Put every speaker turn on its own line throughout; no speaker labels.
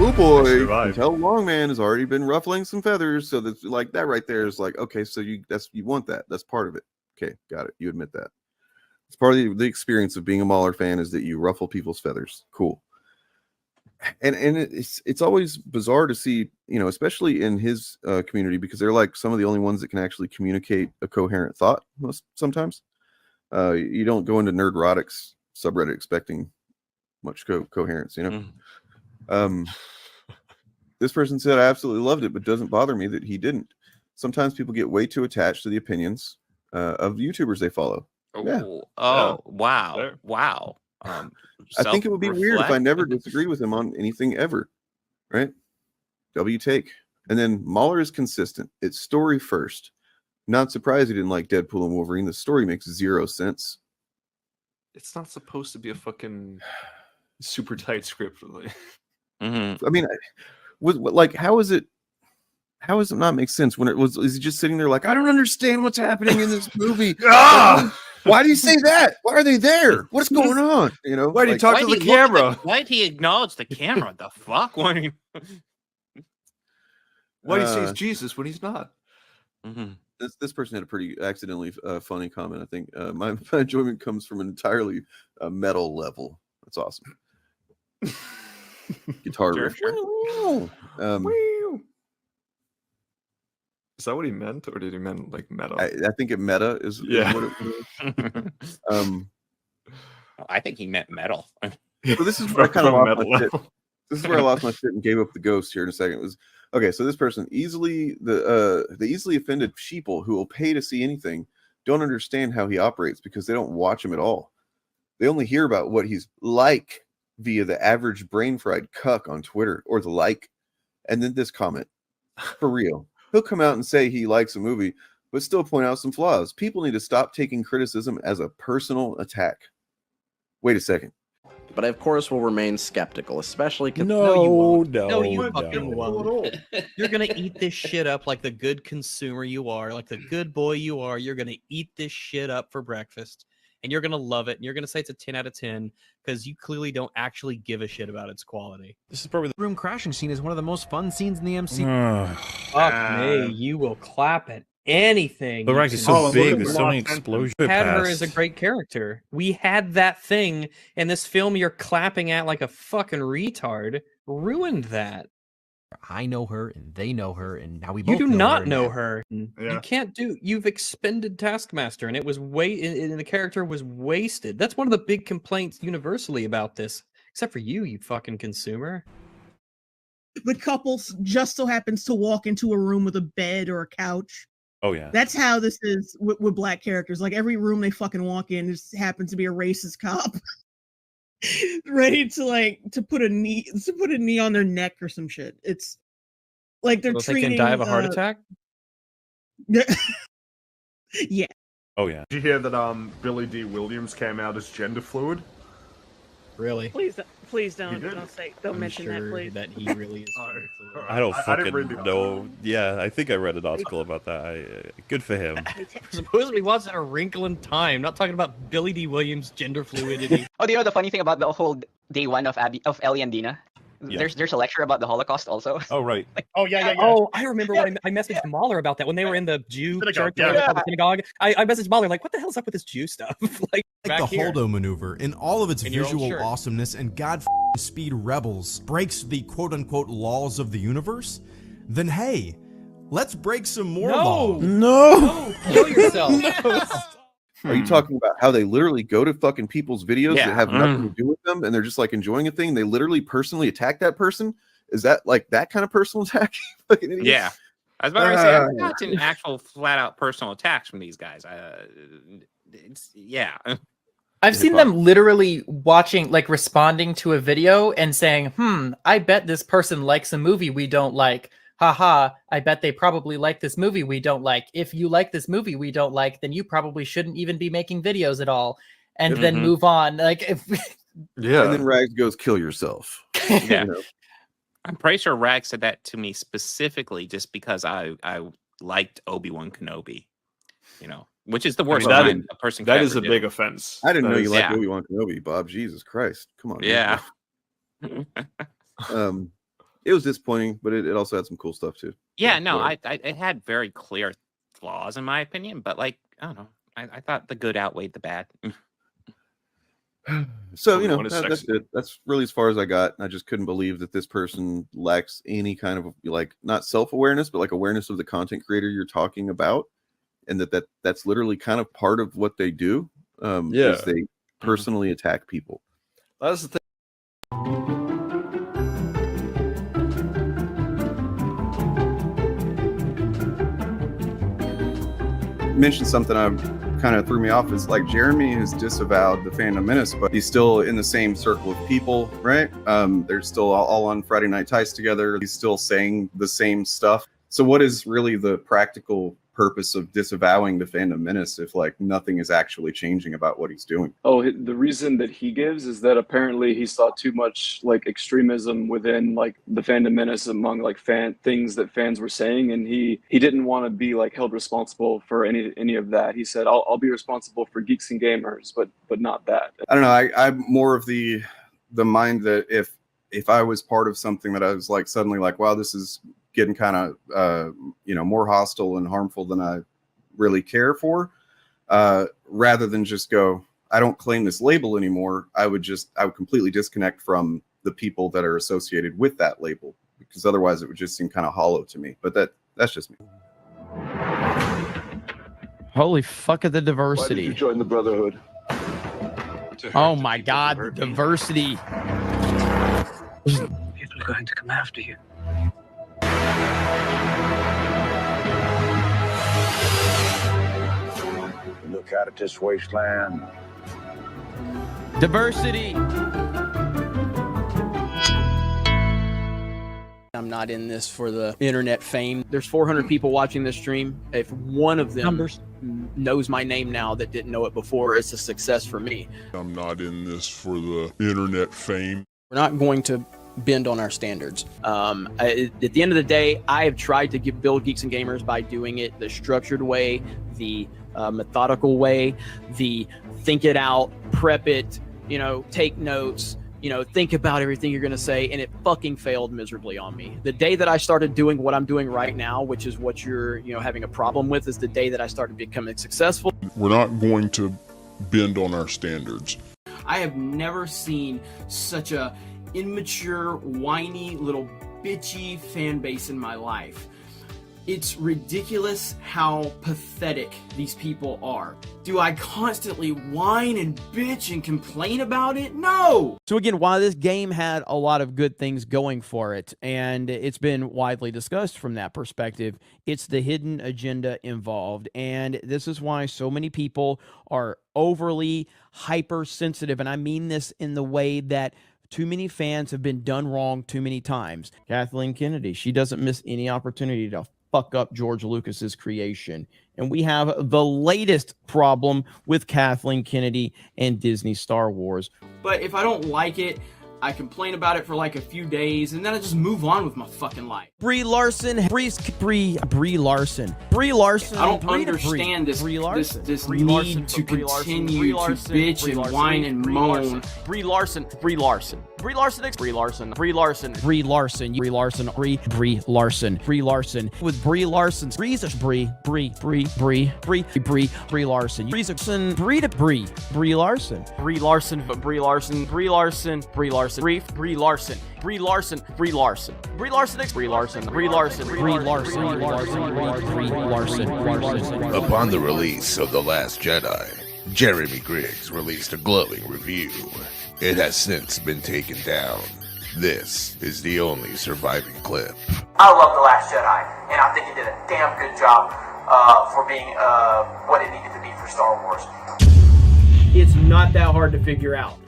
oh boy, you can tell Longman has already been ruffling some feathers. So that's like that right there is like, okay, so you want that. That's part of it. Okay, got it. You admit that. It's part of the experience of being a Mauler fan is that you ruffle people's feathers. Cool. And it's always bizarre to see, especially in his community, because they're like some of the only ones that can actually communicate a coherent thought sometimes. You don't go into Nerdrotic's subreddit expecting much coherence, This person said, I absolutely loved it, but doesn't bother me that he didn't. Sometimes people get way too attached to the opinions of YouTubers they follow.
Wow.
I think it would be weird if I never disagreed with him on anything ever. Right? W take. And then Mauler is consistent. It's story first. Not surprised he didn't like Deadpool and Wolverine. The story makes 0 sense.
It's not supposed to be a fucking super tight script.
I mean, how is it? How does it not make sense when is he just sitting there like, I don't understand what's happening in this movie? Why do you say that? Why are they there? What's going on?
Why do you talk to the camera?
Why did he acknowledge the camera? The fuck? Why do
he say he's Jesus when he's not?
This person had a pretty accidentally funny comment. I think my enjoyment comes from an entirely metal level. That's awesome. Guitar riff.
Is that what he meant, or did he mean like meta?
I think it meta is what it was.
I think he meant metal.
So this is where I kind of lost my shit. This is where I lost my shit and gave up the ghost here in a second. It was okay. So this person the easily offended sheeple who will pay to see anything don't understand how he operates because they don't watch him at all. They only hear about what he's like via the average brain fried cuck on Twitter or the like. And then this comment, for real. He'll come out and say he likes a movie, but still point out some flaws. People need to stop taking criticism as a personal attack. Wait a second.
But I, of course, will remain skeptical, especially because
no, you won't.
No, you fucking won't. You're gonna eat this shit up like the good consumer you are, like the good boy you are. You're gonna eat this shit up for breakfast, and you're gonna love it, and you're gonna say it's a 10 out of 10 because you clearly don't actually give a shit about its quality.
This is probably the
room crashing scene is one of the most fun scenes in the MCU.
Fuck me, you will clap at anything.
The Rex is so big, there's so many explosions.
Had her as a great character. We had that thing, and this film you're clapping at like a fucking retard ruined that.
I know her, and they know her, and now we both
You do not know
now.
her. You can't do. You've expended Taskmaster, and it was and the character was wasted. That's one of the big complaints universally about this, except for you fucking consumer.
The couple just so happens to walk into a room with a bed or a couch.
Oh yeah,
that's how this is with black characters. Like every room they fucking walk in, just happens to be a racist cop, ready to put a knee on their neck or some shit. It's like they're treating.
They can die of a heart attack.
Yeah.
Oh yeah.
Did you hear that? Billy D. Williams came out as gender fluid.
Really?
Please don't mention that, please.
That he really is.
I don't fucking know. Yeah, I think I read an article about that. Good for him.
Supposedly wasn't a wrinkle in time. Not talking about Billy D. Williams' gender fluidity.
Oh, do you know the funny thing about the whole day one of Ellie and Dina?
Yeah.
There's a lecture about the Holocaust also.
Oh right.
Yeah. Oh, I remember when I messaged Mahler about that when they were in the Jew church or the synagogue. I messaged Mahler like, "What the hell's up with this Jew stuff?" like
the Holdo maneuver in all of its visual awesomeness and god speed rebels breaks the quote-unquote laws of the universe, then hey, let's break some more laws.
No, kill yourself.
Are you talking about how they literally go to fucking people's videos that have nothing to do with them and they're just like enjoying a thing? They literally personally attack that person? Is that like that kind of personal attack?
Yeah. I was about to say, I'm not an actual flat out personal attacks from these guys.
I've seen them literally watching, like responding to a video and saying, I bet this person likes a movie we don't like. Haha, I bet they probably like this movie we don't like. If you like this movie we don't like, then you probably shouldn't even be making videos at all. And then move on. Like, and
then Rags goes, kill yourself.
Yeah. I'm pretty sure Rags said that to me specifically just because I liked Obi-Wan Kenobi, which is the worst time a person could
That is
ever
a big offense.
I didn't know you liked Obi-Wan Kenobi, Bob. Jesus Christ. Come on.
Yeah.
it was disappointing, but it also had some cool stuff too.
Yeah, no, it had very clear flaws in my opinion, but like I don't know, I thought the good outweighed the bad.
So you know that's it. That's really as far as I got. I just couldn't believe that this person lacks any kind of like not self-awareness, but like awareness of the content creator you're talking about, and that's literally kind of part of what they do. Is they personally attack people.
That's the thing.
Mentioned something kind of threw me off is like Jeremy has disavowed the Fandom Menace, but he's still in the same circle of people, right? They're still all on Friday Night Ties together. He's still saying the same stuff. So what is really the practical purpose of disavowing the Fandom Menace if like nothing is actually changing about what he's doing?
Oh, the reason that he gives is that apparently he saw too much like extremism within like the Fandom Menace among like things that fans were saying, and he didn't want to be like held responsible for any of that. He said, I'll be responsible for Geeks and Gamers, but not that.
I don't know. I'm more of the mind that if I was part of something that I was like suddenly like, wow, this is getting kind of more hostile and harmful than I really care for, rather than just go, I don't claim this label anymore. I would completely disconnect from the people that are associated with that label, because otherwise it would just seem kind of hollow to me. But that's just me.
Holy fuck at the diversity.
Why did you join the Brotherhood?
Oh my god, the diversity.
People are going to come after you.
Look out at this wasteland.
Diversity.
I'm not in this for the internet fame. There's 400 people watching this stream. If one of them knows my name now that didn't know it before, it's a success for me.
I'm not in this for the internet fame.
We're not going to bend on our standards. At the end of the day, I have tried to build Geeks and Gamers by doing it the structured way, the methodical way, the think it out, prep it, take notes, think about everything you're going to say, and it fucking failed miserably on me. The day that I started doing what I'm doing right now, which is what you're, having a problem with, is the day that I started becoming successful.
We're not going to bend on our standards.
I have never seen such a immature, whiny, little bitchy fan base in my life. It's ridiculous how pathetic these people are. Do I constantly whine and bitch and complain about it? No!
So again, while this game had a lot of good things going for it, and it's been widely discussed from that perspective, it's the hidden agenda involved. And this is why so many people are overly hypersensitive. And I mean this in the way that too many fans have been done wrong too many times. Kathleen Kennedy, she doesn't miss any opportunity to fuck up George Lucas's creation. And we have the latest problem with Kathleen Kennedy and Disney Star Wars.
But if I don't like it, I complain about it for like a few days, and then I just move on with my fucking life.
Brie Larson. Brie Larson.
I don't understand this need to continue to bitch and whine and moan.
Brie Larson. Brie Larson. With Brie Larson.
Upon the release of The Last Jedi, Jeremy Griggs released a glowing review. It has since been taken down. This is the only surviving clip.
I love The Last Jedi, and I think it did a damn good job for being what it needed to be for Star Wars.
It's not that hard to figure out.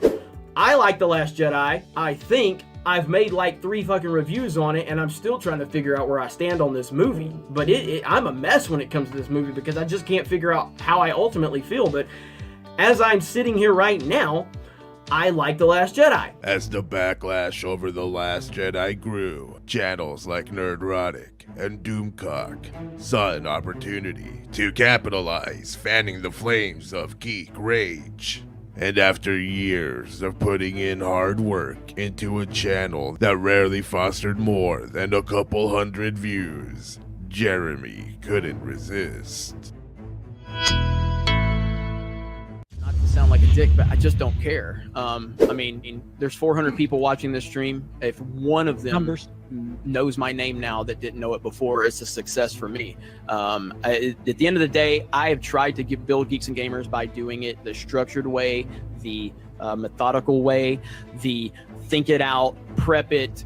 I like The Last Jedi. I think I've made like 3 fucking reviews on it, and I'm still trying to figure out where I stand on this movie. But I'm a mess when it comes to this movie because I just can't figure out how I ultimately feel. But as I'm sitting here right now, I like The Last Jedi.
As the backlash over The Last Jedi grew, channels like Nerdrotic and Doomcock saw an opportunity to capitalize, fanning the flames of geek rage. And after years of putting in hard work into a channel that rarely fostered more than a couple hundred views, Jeremy couldn't resist.
Not to sound like a dick, but I just don't care. I mean, there's 400 people watching this stream. If one of them knows my name now that didn't know it before, it's a success for me. At the end of the day, I have tried to build Geeks and Gamers by doing it the structured way, the methodical way, the think it out, prep it,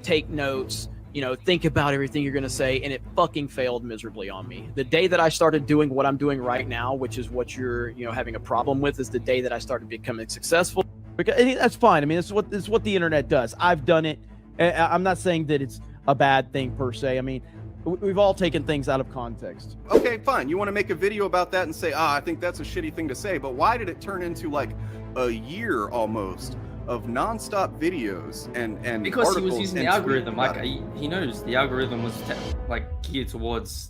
take notes, think about everything you're going to say, and it fucking failed miserably on me. The day that I started doing what I'm doing right now, which is what you're, having a problem with, is the day that I started becoming successful.
Because that's fine. I mean, this is what the internet does. I've done it. I'm not saying that it's a bad thing per se. I mean, we've all taken things out of context.
Okay, fine. You want to make a video about that and say, I think that's a shitty thing to say, but why did it turn into like a year almost of nonstop videos and
because he was using the algorithm? Like he knows the algorithm was geared towards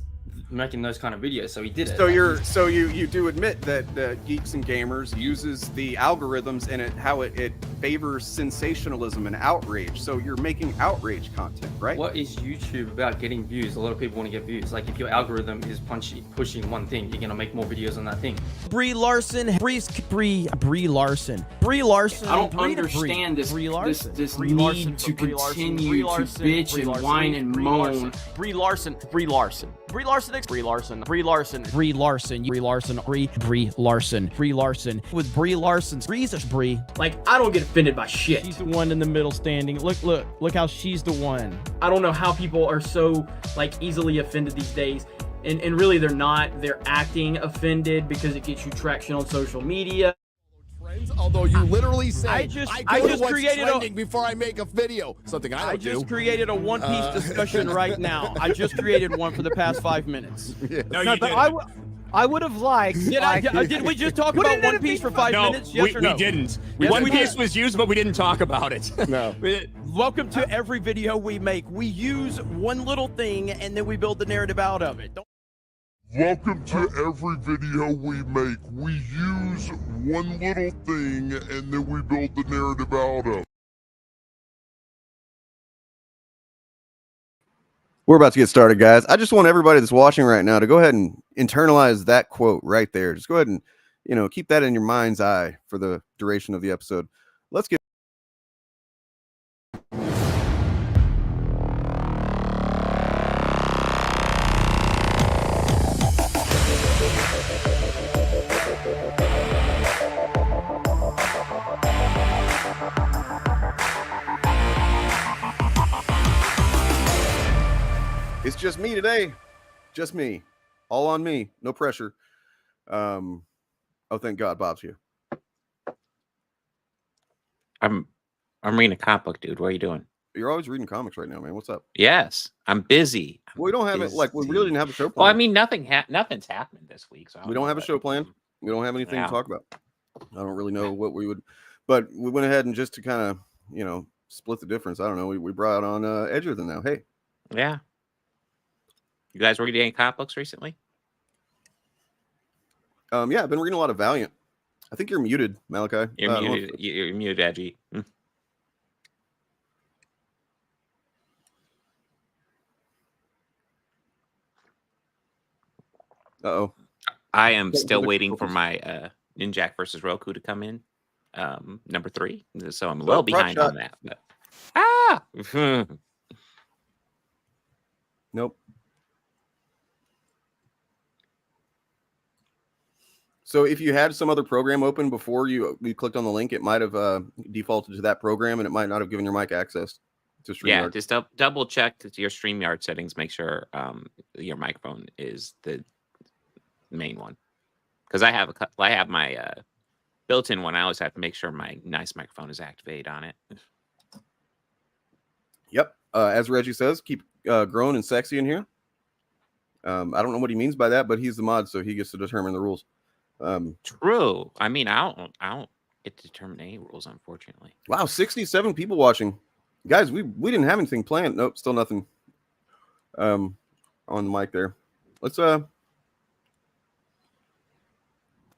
making those kind of videos, so he did it.
So you do admit that Geeks and Gamers uses the algorithms and how it favors sensationalism and outrage. So you're making outrage content, right?
What is YouTube about? Getting views. A lot of people want to get views. Like if your algorithm is pushing one thing, you're gonna make more videos on that thing.
Brie Larson. Brie Larson.
I don't understand this need to continue to bitch and whine and moan.
Brie Larson. With Brie Larson's Brie.
Like, I don't get offended by shit.
She's the one in the middle standing. Look how she's the one.
I don't know how people are so easily offended these days. And really they're not. They're acting offended because it gets you traction on social media.
Although you literally say
I just created
before I make a video, something I
just created a One Piece discussion right now. I just created one for the past 5 minutes.
Yeah.
No, you didn't. I would have liked. Did we just talk about One Piece for 5 minutes? Yes or no?
We didn't.
Yes,
One Piece was used, but we didn't talk about it.
No.
Welcome to every video we make. We use one little thing and then we build the narrative out of it.
Welcome to every video we make. We use one little thing and then we build the narrative out of it.
We're about to get started, guys. I just want everybody that's watching right now to go ahead and internalize that quote right there. Just go ahead and, keep that in your mind's eye for the duration of the episode. Let's get It's just me today. Just me. All on me. No pressure. Oh, thank God Bob's here.
I'm reading a comic book, dude. What are you doing?
You're always reading comics right now, man. What's up?
Yes, I'm busy.
We don't have it. We really didn't have a show plan.
Well, I mean, nothing's happening this week. So
we don't have a show plan. We don't have anything to talk about. I don't really know what we would, but we went ahead and just to kind of, split the difference. I don't know. We brought on Edgerton now. Hey.
Yeah. You guys reading any comic books recently?
Yeah, I've been reading a lot of Valiant. I think you're muted, Malachi.
You're muted. You're muted, Edgy.
Uh-oh.
I am still waiting for my Ninjak versus Roku to come in. Number 3. So I'm well behind on that. But...
Nope. So if you had some other program open before you clicked on the link, it might have defaulted to that program, and it might not have given your mic access to StreamYard.
Yeah, just double check your StreamYard settings. Make sure your microphone is the main one. Because I have my built-in one. I always have to make sure my nice microphone is activated on it.
Yep. As Reggie says, keep grown and sexy in here. I don't know what he means by that, but he's the mod, so he gets to determine the rules.
True. I mean, I don't get to determine any rules, unfortunately.
Wow, 67 people watching. Guys, we didn't have anything planned. Nope, still nothing on the mic there. Let's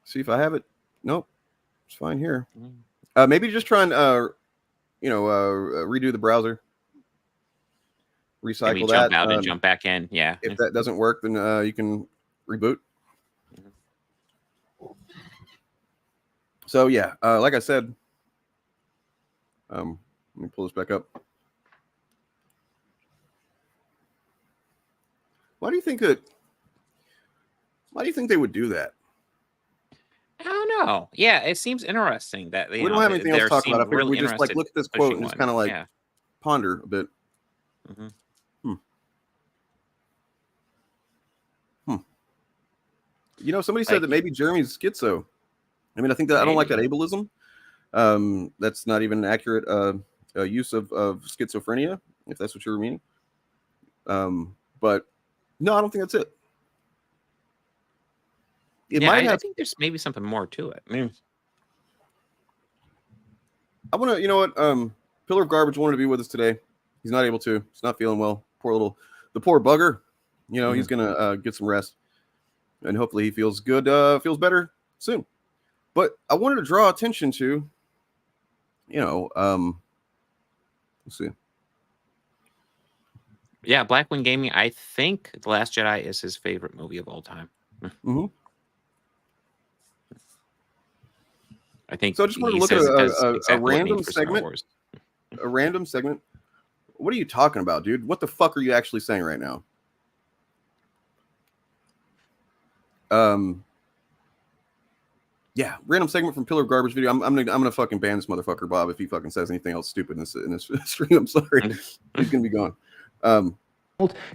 see if I have it. Nope. It's fine here. Maybe just try and redo the browser. Recycle
Maybe
that.
jump out and jump back in. Yeah.
If that doesn't work, then you can reboot. So yeah, like I said, let me pull this back up. Why do you think they would do that?
I don't know. Yeah, it seems interesting that
We don't have anything else to talk about. I figured we just like look at this quote and just kind of ponder a bit. You know, somebody said that maybe Jeremy's schizo. I mean, I think that I don't like that ableism. That's not even an accurate use of schizophrenia, if that's what you were meaning. But no, I don't think that's it.
I think there's maybe something more to it.
I want to, you know what? Pillar of Garbage wanted to be with us today. He's not able to. He's not feeling well. The poor bugger. You know, he's gonna get some rest, and hopefully he feels good. Feels better soon. But I wanted to draw attention to, let's see.
Yeah, Blackwing Gaming. I think The Last Jedi is his favorite movie of all time. I think
so. I just want to look at a random segment. A random segment. What are you talking about, dude? What the fuck are you actually saying right now? Yeah, random segment from Pillar of Garbage video. I'm gonna fucking ban this motherfucker, Bob, if he fucking says anything else stupid in this stream. I'm sorry, he's gonna be gone.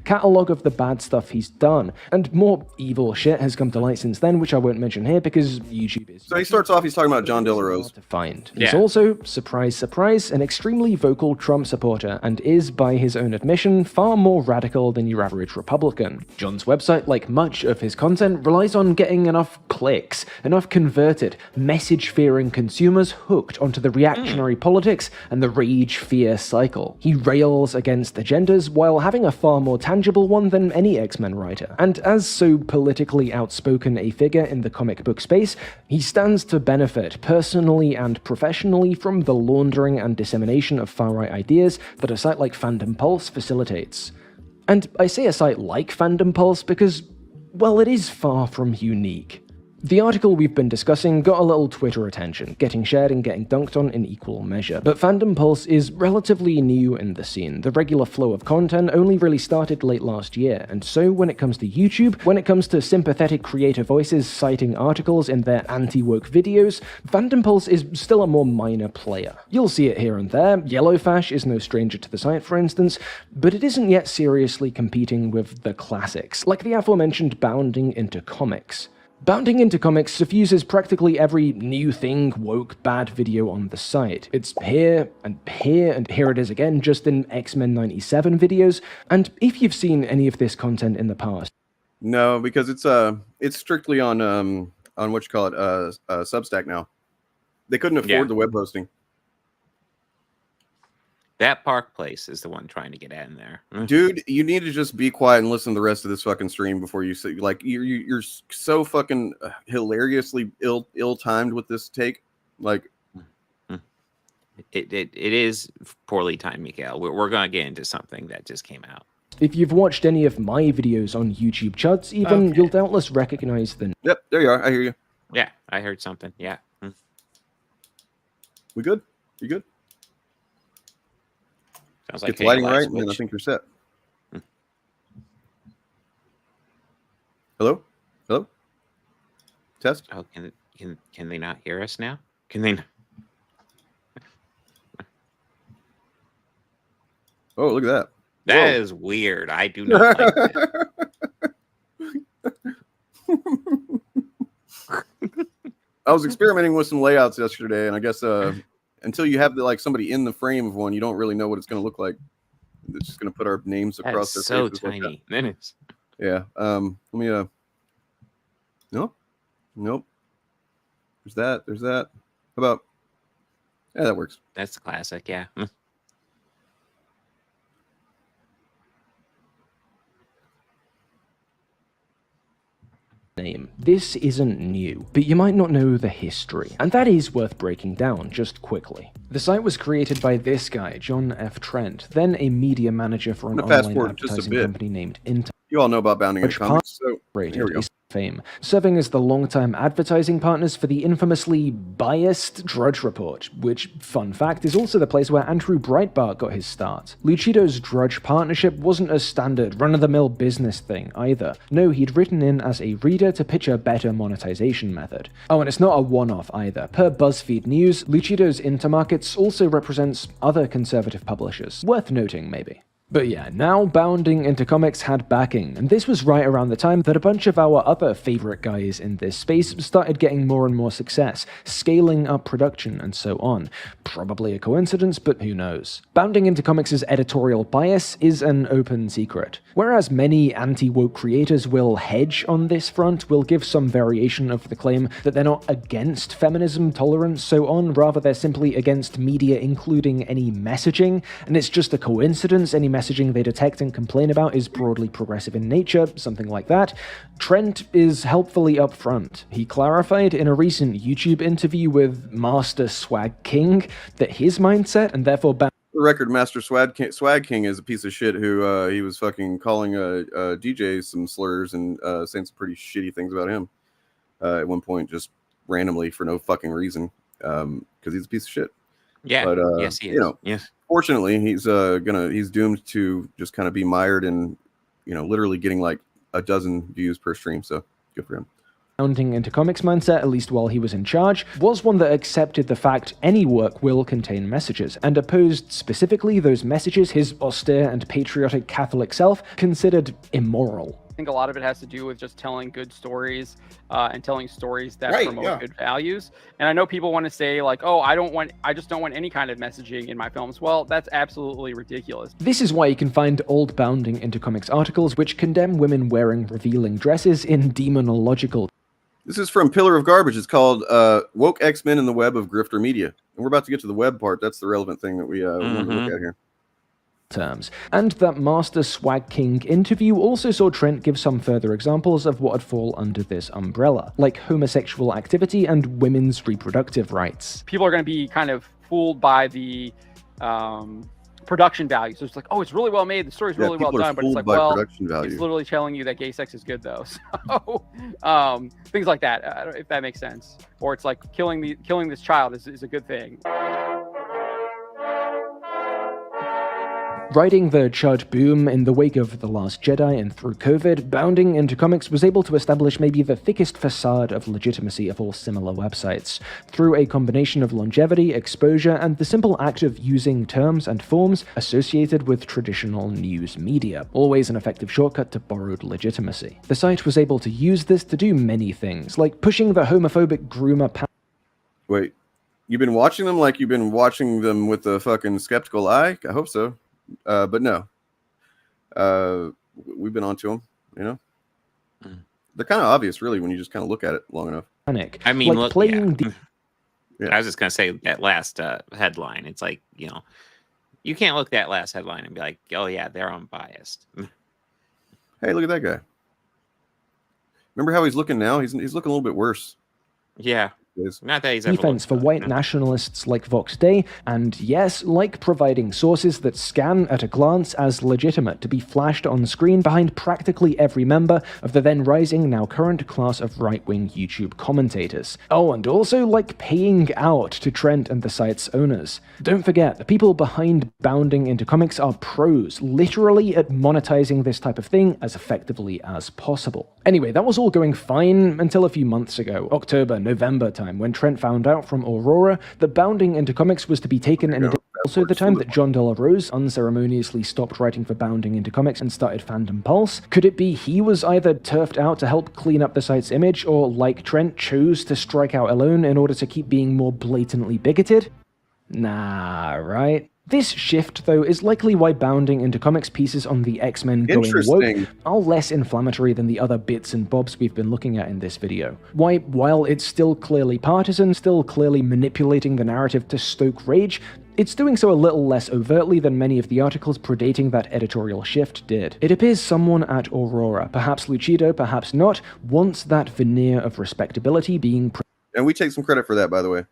Catalogue of the bad stuff he's done, and more evil shit has come to light since then, which I won't mention here because YouTube is.
So he starts off, he's talking about John Del Rose.
To find. He's also, surprise, surprise, an extremely vocal Trump supporter, and is, by his own admission, far more radical than your average Republican. John's website, like much of his content, relies on getting enough clicks, enough converted, message-fearing consumers hooked onto the reactionary politics and the rage-fear cycle. He rails against agendas while having a far more tangible one than any X-Men writer. And as so politically outspoken a figure in the comic book space, he stands to benefit personally and professionally from the laundering and dissemination of far-right ideas that a site like Fandom Pulse facilitates. And I say a site like Fandom Pulse because, well, it is far from unique. The article we've been discussing got a little Twitter attention, getting shared and getting dunked on in equal measure, but Fandom Pulse is relatively new in the scene. The regular flow of content only really started late last year, and so when it comes to YouTube, when it comes to sympathetic creator voices citing articles in their anti-woke videos, Fandom Pulse is still a more minor player. You'll see it here and there. Yellowfash is no stranger to the site, for instance, but it isn't yet seriously competing with the classics, like the aforementioned Bounding Into Comics. Bounding Into Comics suffuses practically every new thing, woke, bad video on the site. It's here, and here it is again, just in X-Men 97 videos, and if you've seen any of this content in the past...
No, because it's strictly on what you call it, Substack now. They couldn't afford the web hosting.
That Park Place is the one trying to get in there.
Dude, you need to just be quiet and listen to the rest of this fucking stream before you say, like, you're so fucking hilariously ill-timed with this take. Like,
it is poorly timed, Mikael. We're going to get into something that just came out.
If you've watched any of my videos on YouTube Chuds, even, you'll doubtless recognize the...
Yep, there you are. I hear you.
Yeah, I heard something. Yeah.
We good? You good?
Sounds like
get the lighting right, and then I think you're set. Hello? Hello? Test?
Oh, can they not hear us now? Can they?
Oh, look at that.
That is weird. I do not like that.
I was experimenting with some layouts yesterday, and I guess until you have somebody in the frame of one, you don't really know what it's going to look like. It's just going to put our names across their
so
faces.
tiny.
Like
Then it's
yeah. Let me nope. There's that. How about that works.
That's classic, yeah.
name. This isn't new, but you might not know the history, and that is worth breaking down just quickly. The site was created by this guy, John F. Trent, then a media manager for an online advertising company named Inter.
You all know about Bounding into Comics, so here we go.
Fame, serving as the longtime advertising partners for the infamously biased Drudge Report, which, fun fact, is also the place where Andrew Breitbart got his start. Lucido's Drudge partnership wasn't a standard run-of-the-mill business thing either. No, he'd written in as a reader to pitch a better monetization method. Oh, and it's not a one-off either. Per BuzzFeed News, Lucido's Intermarkets also represents other conservative publishers. Worth noting, maybe. But yeah, now Bounding into Comics had backing, and this was right around the time that a bunch of our other favorite guys in this space started getting more and more success, scaling up production and so on. Probably a coincidence, but who knows. Bounding into Comics' editorial bias is an open secret. Whereas many anti-woke creators will hedge on this front, will give some variation of the claim that they're not against feminism, tolerance, so on, rather they're simply against media including any messaging, and it's just a coincidence any messaging they detect and complain about is broadly progressive in nature, something like that. Trent is helpfully upfront. He clarified in a recent YouTube interview with Master Swag King that his mindset, and therefore
the record, Master Swag King is a piece of shit who he was fucking calling DJ some slurs and saying some pretty shitty things about him at one point, just randomly for no fucking reason, because he's a piece of shit.
Yeah,
but
yes, he is.
You know,
yes.
Fortunately, he's doomed to just kind of be mired in, literally getting like a dozen views per stream. So good for him.
Bounding into Comics mindset, at least while he was in charge, was one that accepted the fact any work will contain messages, and opposed specifically those messages his austere and patriotic Catholic self considered immoral.
I think a lot of it has to do with just telling good stories and telling stories that promote good values. And I know people want to say like, oh, I just don't want any kind of messaging in my films. Well, that's absolutely ridiculous.
This is why you can find old Bounding into Comics articles which condemn women wearing revealing dresses in demonological.
This is from Pillar of Garbage. It's called Woke X-Men in the Web of Grifter Media. And we're about to get to the web part. That's the relevant thing that we want to look at here.
Terms. And that Master Swag King interview also saw Trent give some further examples of what would fall under this umbrella, like homosexual activity and women's reproductive rights.
People are going to be kind of fooled by the production value. So it's like, oh, it's really well made, the story's really well done, but it's like, well, it's literally telling you that gay sex is good though. So things like that, if that makes sense. Or it's like killing this child is a good thing.
Riding the Chud boom in the wake of The Last Jedi and through COVID, Bounding into Comics was able to establish maybe the thickest facade of legitimacy of all similar websites, through a combination of longevity, exposure, and the simple act of using terms and forms associated with traditional news media, always an effective shortcut to borrowed legitimacy. The site was able to use this to do many things, like pushing the homophobic groomer
Wait, you've been watching them like you've been watching them with a fucking skeptical eye? I hope so. But no, we've been onto them, They're kind of obvious, really, when you just kind of look at it long enough.
I mean, look, I was just going to say that last headline. It's like, you can't look at that last headline and be like, oh, yeah, they're unbiased.
Hey, look at that guy. Remember how he's looking now? He's looking a little bit worse.
Yeah. Not that he's ever
defense for white nationalists like Vox Day, and yes, like providing sources that scan at a glance as legitimate to be flashed on screen behind practically every member of the then rising, now current class of right-wing YouTube commentators. Oh, and also like paying out to Trent and the site's owners. Don't forget, the people behind Bounding into Comics are pros, literally at monetizing this type of thing as effectively as possible. Anyway, that was all going fine until a few months ago, October, November time, when Trent found out from Aurora that Bounding into Comics was to be taken in also the time that John De La Rose unceremoniously stopped writing for Bounding into Comics and started Fandom Pulse. Could it be he was either turfed out to help clean up the site's image, or like Trent, chose to strike out alone in order to keep being more blatantly bigoted? Nah, right? This shift, though, is likely why bounding into comics pieces on the X-Men going woke are less inflammatory than the other bits and bobs we've been looking at in this video. Why, while it's still clearly partisan, still clearly manipulating the narrative to stoke rage, it's doing so a little less overtly than many of the articles predating that editorial shift did. It appears someone at Aurora, perhaps Lucido, perhaps not, wants that veneer of respectability being
and we take some credit for that, by the way.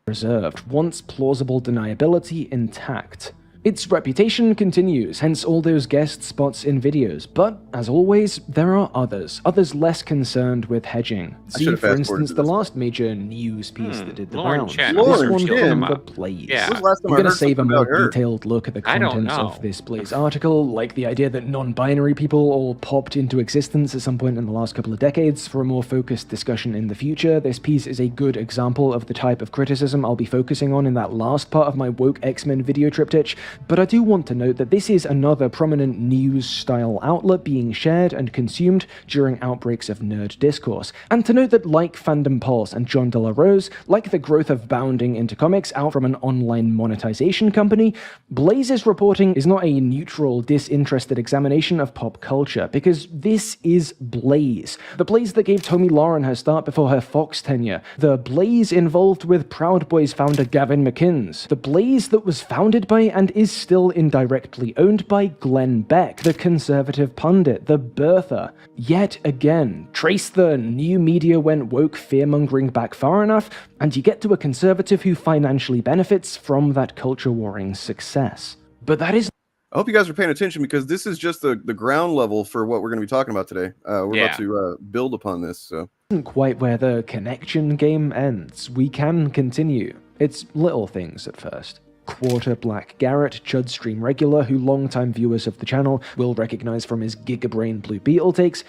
Preserved, wants plausible deniability intact. Its reputation continues, hence all those guest spots in videos, but, as always, there are others less concerned with hedging. See, for instance, the last major news piece that did the rounds. This one from the Blaze. I'm gonna save a more detailed look at the contents of this Blaze article, like the idea that non-binary people all popped into existence at some point in the last couple of decades. For a more focused discussion in the future, this piece is a good example of the type of criticism I'll be focusing on in that last part of my woke X-Men video triptych. But I do want to note that this is another prominent news-style outlet being shared and consumed during outbreaks of nerd discourse, and to note that like Fandom Pulse and John De La Rose, like the growth of bounding into comics out from an online monetization company, Blaze's reporting is not a neutral, disinterested examination of pop culture, because this is Blaze. The Blaze that gave Tomi Lahren her start before her Fox tenure. The Blaze involved with Proud Boys founder Gavin McInnes. The Blaze that was founded by and is still indirectly owned by Glenn Beck, the conservative pundit, the birther. Yet again, trace the new media went woke fear-mongering back far enough, and you get to a conservative who financially benefits from that culture warring success. But that is...
I hope you guys are paying attention, because this is just the ground level for what we're going to be talking about today. We're about to build upon this. So
isn't quite where the connection game ends. We can continue. It's little things at first. Quarter Black Garrett, Chuds stream regular, who longtime viewers of the channel will recognize from his Gigabrain Blue Beetle takes,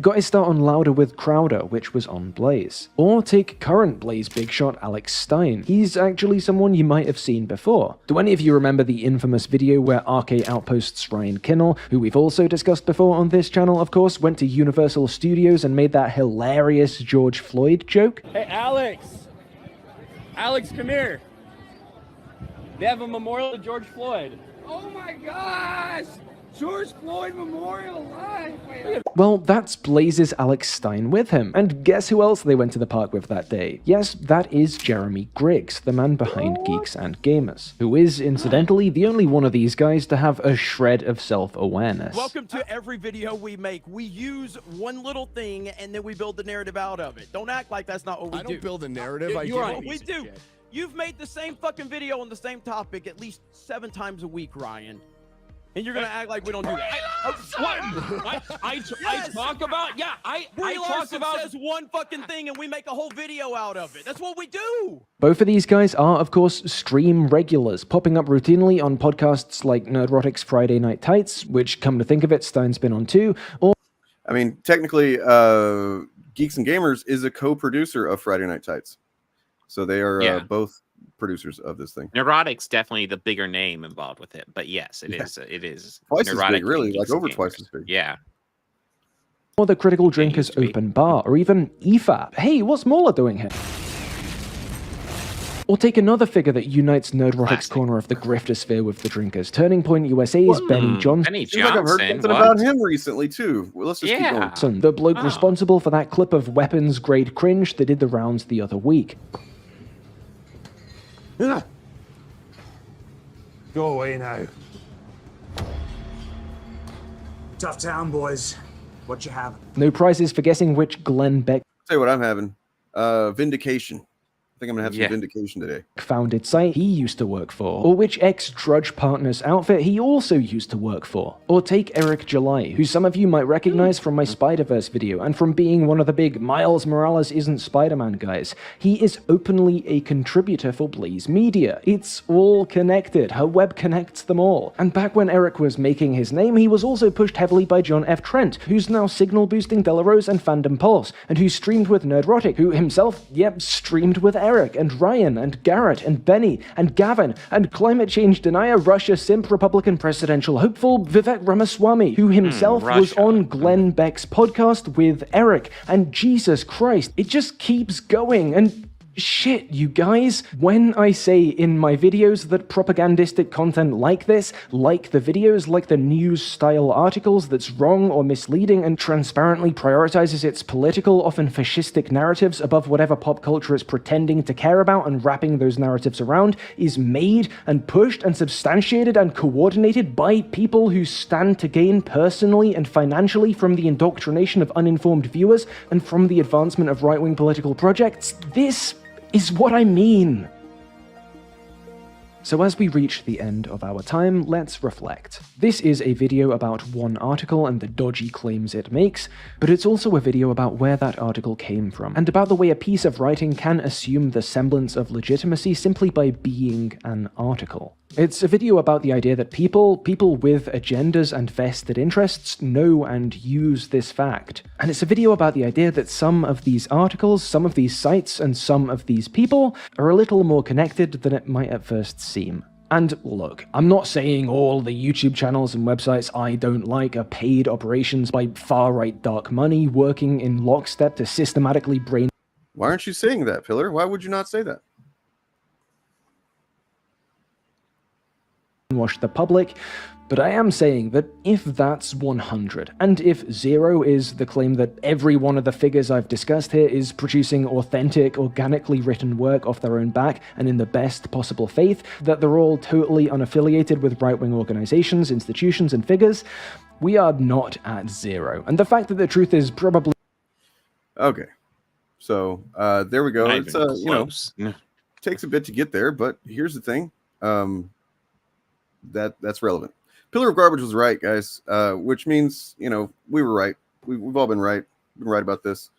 got his start on Louder with Crowder, which was on Blaze. Or take current Blaze big shot Alex Stein. He's actually someone you might have seen before. Do any of you remember the infamous video where RK Outpost's Ryan Kinnell, who we've also discussed before on this channel of course, went to Universal Studios and made that hilarious George Floyd joke?
Hey Alex! Alex, come here! They have a memorial to George Floyd. Oh my gosh! George Floyd Memorial Live!
Well, that's Blaze's Alex Stein with him. And guess who else they went to the park with that day? Yes, that is Jeremy Griggs, the man behind Geeks and Gamers, who is, incidentally, the only one of these guys to have a shred of self-awareness.
Welcome to every video we make. We use one little thing and then we build the narrative out of it. Don't act like that's not what we do.
I don't build a narrative.
You're right. We do. You've made the same fucking video on the same topic at least 7 times a week, Ryan. And you're gonna act like we don't do that.
I talk about, I talk about
says one fucking thing and we make a whole video out of it. That's what we do.
Both of these guys are, of course, stream regulars, popping up routinely on podcasts like Nerdrotic's Friday Night Tights, which, come to think of it, Stein's been on too, or...
I mean, technically, Geeks and Gamers is a co-producer of Friday Night Tights. So they are both producers of this thing.
Nerdrotic's definitely the bigger name involved with it, but yes, it is. It is
twice
Nerdrotic
as big, really, like over twice as big.
Yeah.
Or the Critical Drinkers Open Bar, or even EFAP. Hey, what's Mauler doing here? Or take another figure that unites Nerdrotic's corner of the griftosphere with the drinkers. Turning Point USA's Benny Johnson.
Benny
Seems like I've heard something about him recently too. Well, let's just keep going.
The bloke responsible for that clip of weapons-grade cringe that did the rounds the other week.
Go away now.
Tough town, boys. What you having?
No prizes for guessing which Glenn Beck...
Tell you what I'm having. Vindication. I think I'm gonna have some vindication today.
Founded site he used to work for, or which ex-Drudge Partners outfit he also used to work for. Or take Eric July, who some of you might recognize from my Spider-Verse video and from being one of the big Miles Morales isn't Spider-Man guys. He is openly a contributor for Blaze Media. It's all connected. Her web connects them all. And back when Eric was making his name, he was also pushed heavily by John F. Trent, who's now signal boosting Delarose and Fandom Pulse, and who streamed with Nerdrotic, who himself, streamed with Eric and Ryan and Garrett and Benny and Gavin and climate change denier Russia simp Republican presidential hopeful Vivek Ramaswamy, who himself was on Glenn Beck's podcast with Eric. And Jesus Christ, it just keeps going. And Shit, you guys. When I say in my videos that propagandistic content like this, like the videos, like the news-style articles that's wrong or misleading and transparently prioritizes its political, often fascistic narratives above whatever pop culture it's pretending to care about and wrapping those narratives around, is made and pushed and substantiated and coordinated by people who stand to gain personally and financially from the indoctrination of uninformed viewers and from the advancement of right-wing political projects, this is what I mean. So as we reach the end of our time, let's reflect. This is a video about one article and the dodgy claims it makes, but it's also a video about where that article came from, and about the way a piece of writing can assume the semblance of legitimacy simply by being an article. It's a video about the idea that people with agendas and vested interests know and use this fact. And it's a video about the idea that some of these articles, some of these sites, and some of these people are a little more connected than it might at first seem. And look, I'm not saying all the YouTube channels and websites I don't like are paid operations by far-right dark money working in lockstep to systematically brain...
Why aren't you saying that, Pillar? Why would you not say that?
...wash the public, but I am saying that if that's 100, and if 0 is the claim that every one of the figures I've discussed here is producing authentic, organically written work off their own back and in the best possible faith, that they're all totally unaffiliated with right-wing organizations, institutions, and figures, we are not at 0. And the fact that the truth is probably...
Okay. So, there we go.
Not
It's,
even
you know,
close.
takes a bit to get there, but here's the thing. That's relevant. Pillar of Garbage was right, guys, which means, you know, we were right. We've all been right. Been right about this.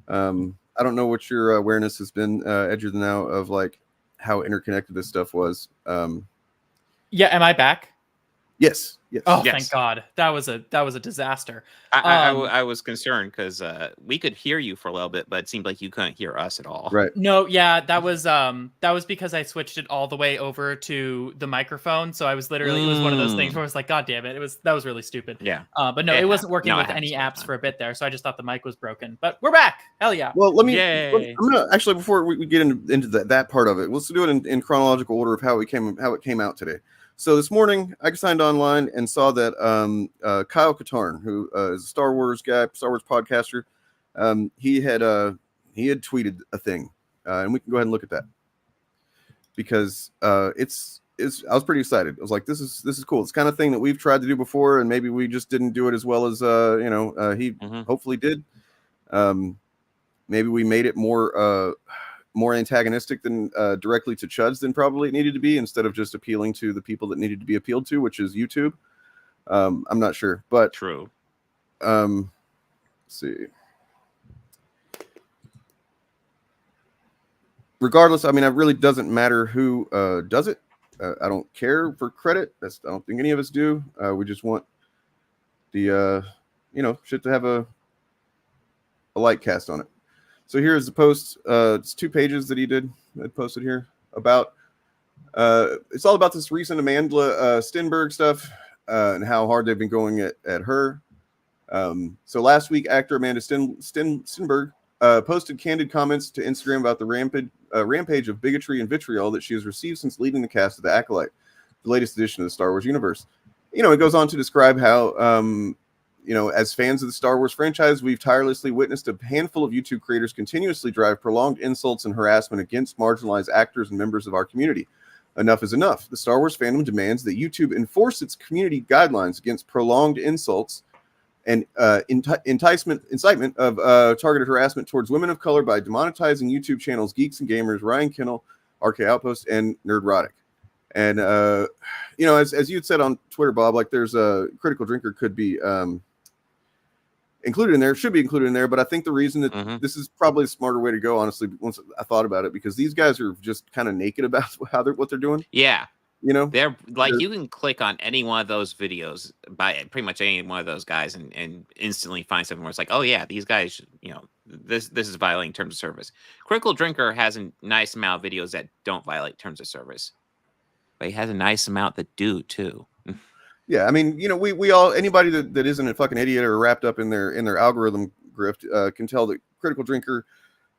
I don't know what your awareness has been, Edger, now of like how interconnected this stuff was.
Yeah, am I back?
Yes. Yes.
Oh,
Yes.
thank God. That was a disaster.
I was concerned because we could hear you for a little bit, but it seemed like you couldn't hear us at all.
Right.
No, yeah, that was because I switched it all the way over to the microphone. So I was literally it was one of those things where I was like, God damn it, that was really stupid.
Yeah.
But no, it wasn't working with any apps for a bit there, so I just thought the mic was broken. But we're back. Hell yeah.
Well, I'm
Yay.
gonna actually, before we get into that part of it, let's do it in chronological order of how it came out today. So this morning, I signed online and saw that Kyle Katarn, who is a Star Wars guy, Star Wars podcaster, he had tweeted a thing, and we can go ahead and look at that because I was pretty excited. I was like, this is cool. It's the kind of thing that we've tried to do before, and maybe we just didn't do it as well as he hopefully did. Maybe we made it more antagonistic than directly to Chuds than probably it needed to be, instead of just appealing to the people that needed to be appealed to, which is YouTube. I'm not sure, but
true.
Let's see. Regardless, I mean, it really doesn't matter who does it. I don't care for credit. I don't think any of us do. We just want the shit to have a light cast on it. So here's the post. It's 2 pages that he posted here about. It's all about this recent Amanda Stenberg stuff and how hard they've been going at her. So last week, actor Amanda Stenberg posted candid comments to Instagram about the rampage of bigotry and vitriol that she has received since leading the cast of The Acolyte, the latest edition of the Star Wars universe. It goes on to describe how as fans of the Star Wars franchise, we've tirelessly witnessed a handful of YouTube creators continuously drive prolonged insults and harassment against marginalized actors and members of our community. Enough is enough. The Star Wars fandom demands that YouTube enforce its community guidelines against prolonged insults and incitement of targeted harassment towards women of color by demonetizing YouTube channels Geeks and Gamers, Ryan Kinnell, RK Outpost, and Nerdrotic. And as you had said on Twitter, Bob, like there's a Critical Drinker could be included in there, should be included in there, but I think the reason that this is probably a smarter way to go, honestly, once I thought about it, because these guys are just kind of naked about what they're doing.
Yeah.
They're
like, you can click on any one of those videos by pretty much any one of those guys and instantly find something where it's like, oh yeah, these guys, this is violating terms of service. Critical Drinker has a nice amount of videos that don't violate terms of service, but he has a nice amount that do too.
Yeah, I mean, we all, anybody that isn't a fucking idiot or wrapped up in their algorithm grift can tell that Critical Drinker,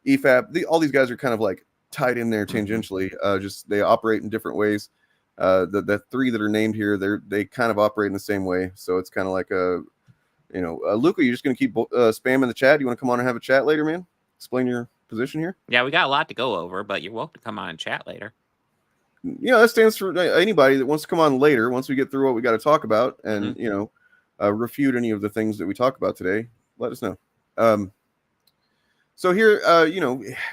EFAP, all these guys are kind of like tied in there tangentially. Just they operate in different ways. The three that are named here, they kind of operate in the same way. So it's kind of like Luca, you're just gonna keep spamming the chat. You want to come on and have a chat later, man? Explain your position here.
Yeah, we got a lot to go over, but you're welcome to come on and chat later.
Yeah, that stands for anybody that wants to come on later. Once we get through what we got to talk about, and refute any of the things that we talk about today, let us know. So here,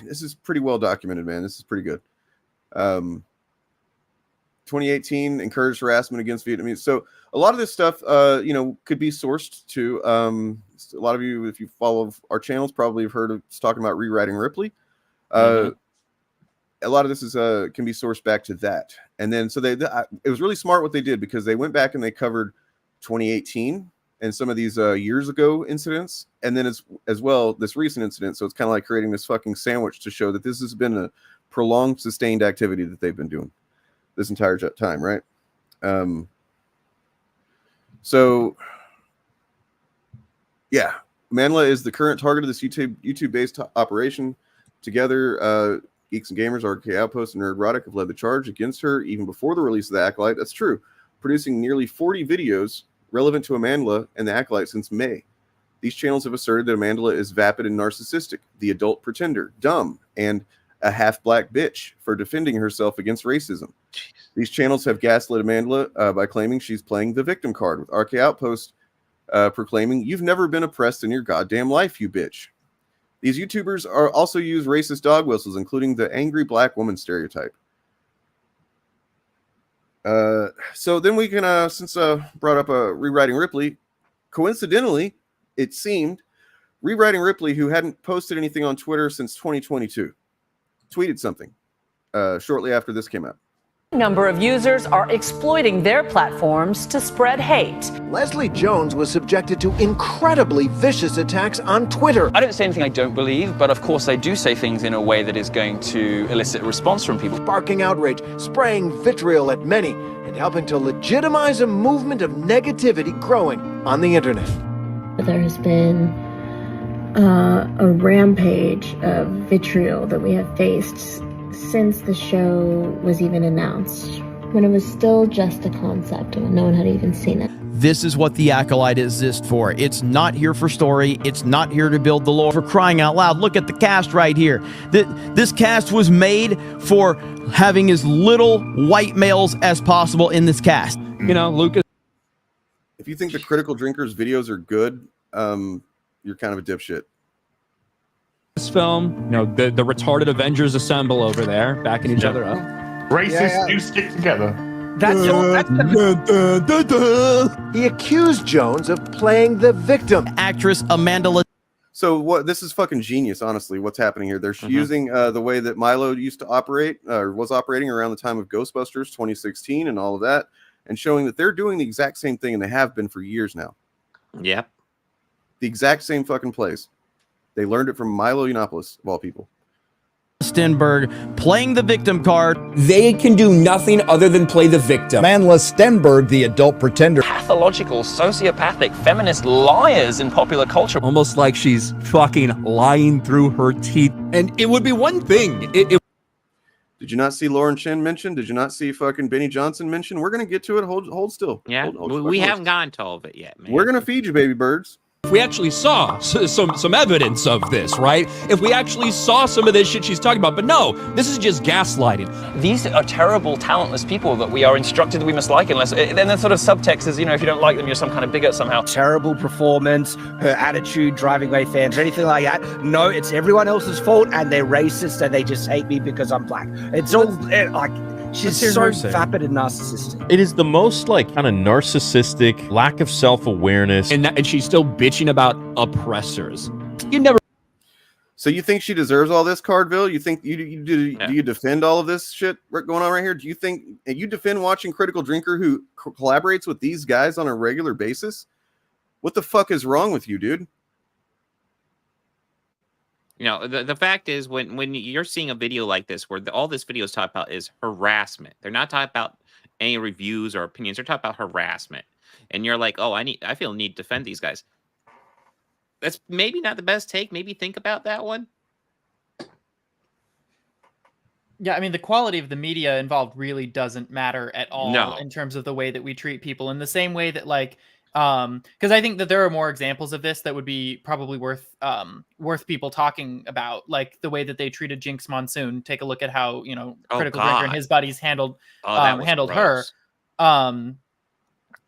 this is pretty well documented, man. This is pretty good. 2018 encouraged harassment against Vietnamese. So a lot of this stuff, could be sourced to. A lot of you, if you follow our channels, probably have heard of us talking about rewriting Ripley. A lot of this is can be sourced back to that, and then so it was really smart what they did, because they went back and they covered 2018 and some of these years ago incidents, and then as well this recent incident. So it's kind of like creating this fucking sandwich to show that this has been a prolonged, sustained activity that they've been doing this entire time, right? So yeah, Manla is the current target of this YouTube-based operation. Together, Geeks and Gamers, RK Outpost, and Nerdrotic have led the charge against her even before the release of the Acolyte. That's true. Producing nearly 40 videos relevant to Amandla and the Acolyte since May. These channels have asserted that Amandla is vapid and narcissistic, the adult pretender, dumb, and a half-black bitch for defending herself against racism. Jeez. These channels have gaslit Amandla by claiming she's playing the victim card, with RK Outpost proclaiming, "You've never been oppressed in your goddamn life, you bitch." These YouTubers also use racist dog whistles, including the angry black woman stereotype. So then we can, since brought up rewriting Ripley, coincidentally, it seemed, rewriting Ripley, who hadn't posted anything on Twitter since 2022, tweeted something shortly after this came out.
Number of users are exploiting their platforms to spread hate.
Leslie Jones was subjected to incredibly vicious attacks on Twitter.
I don't say anything I don't believe, but of course I do say things in a way that is going to elicit a response from people.
Sparking outrage, spraying vitriol at many, and helping to legitimize a movement of negativity growing on the internet.
There has been a rampage of vitriol that we have faced since the show was even announced, when it was still just a concept and no one had even seen it.
This is what the Acolyte exists for. It's not here for story. It's not here to build the lore. For crying out loud, look at the cast right here. This cast was made for having as little white males as possible in this cast. Lucas.
If you think the Critical Drinkers videos are good, you're kind of a dipshit.
This film, the retarded Avengers assemble over there, backing each other up.
Racists do stick together.
He accused Jones of playing the victim.
Actress Amanda.
So what? This is fucking genius, honestly. What's happening here? They're using the way that Milo used to operate, or was operating around the time of Ghostbusters 2016 and all of that, and showing that they're doing the exact same thing, and they have been for years now.
Yep.
The exact same fucking plays. They learned it from Milo Yiannopoulos, of all people.
Stenberg playing the victim card.
They can do nothing other than play the victim.
Manla Stenberg, the adult pretender.
Pathological, sociopathic, feminist liars in popular culture.
Almost like she's fucking lying through her teeth. And it would be one thing. Did
you not see Lauren Chen mentioned? Did you not see fucking Benny Johnson mentioned? We're going to get to it. Hold still.
Yeah, we haven't gotten to all of it yet, man.
We're going to feed you, baby birds.
If we actually saw some evidence of this, right? If we actually saw some of this shit she's talking about, but no, this is just gaslighting.
These are terrible, talentless people that we are instructed that we must like unless, and then sort of subtext is, if you don't like them, you're some kind of bigot somehow.
Terrible performance, her attitude, driving away fans, anything like that. No, it's everyone else's fault and they're racist and they just hate me because I'm black. It's all like... She's so vapid and narcissistic.
It is the most kind of narcissistic, lack of self-awareness.
And she's still bitching about oppressors. You never.
So you think she deserves all this, Cardville? You think do you defend all of this shit going on right here? Do you think you defend watching Critical Drinker who collaborates with these guys on a regular basis? What the fuck is wrong with you, dude?
The fact is, when you're seeing a video like this, where all this video is talking about is harassment, they're not talking about any reviews or opinions. They're talking about harassment, and you're like, oh, I feel need to defend these guys. That's maybe not the best take. Maybe think about that one.
Yeah, I mean, the quality of the media involved really doesn't matter at all
No.
in terms of the way that we treat people, in the same way that, like, because I think that there are more examples of this that would be probably worth people talking about, like the way that they treated Jinx Monsoon. Take a look at how, you know,
Oh,
Critical Drinker and
God.
his buddies handled
That was
handled her.
gross.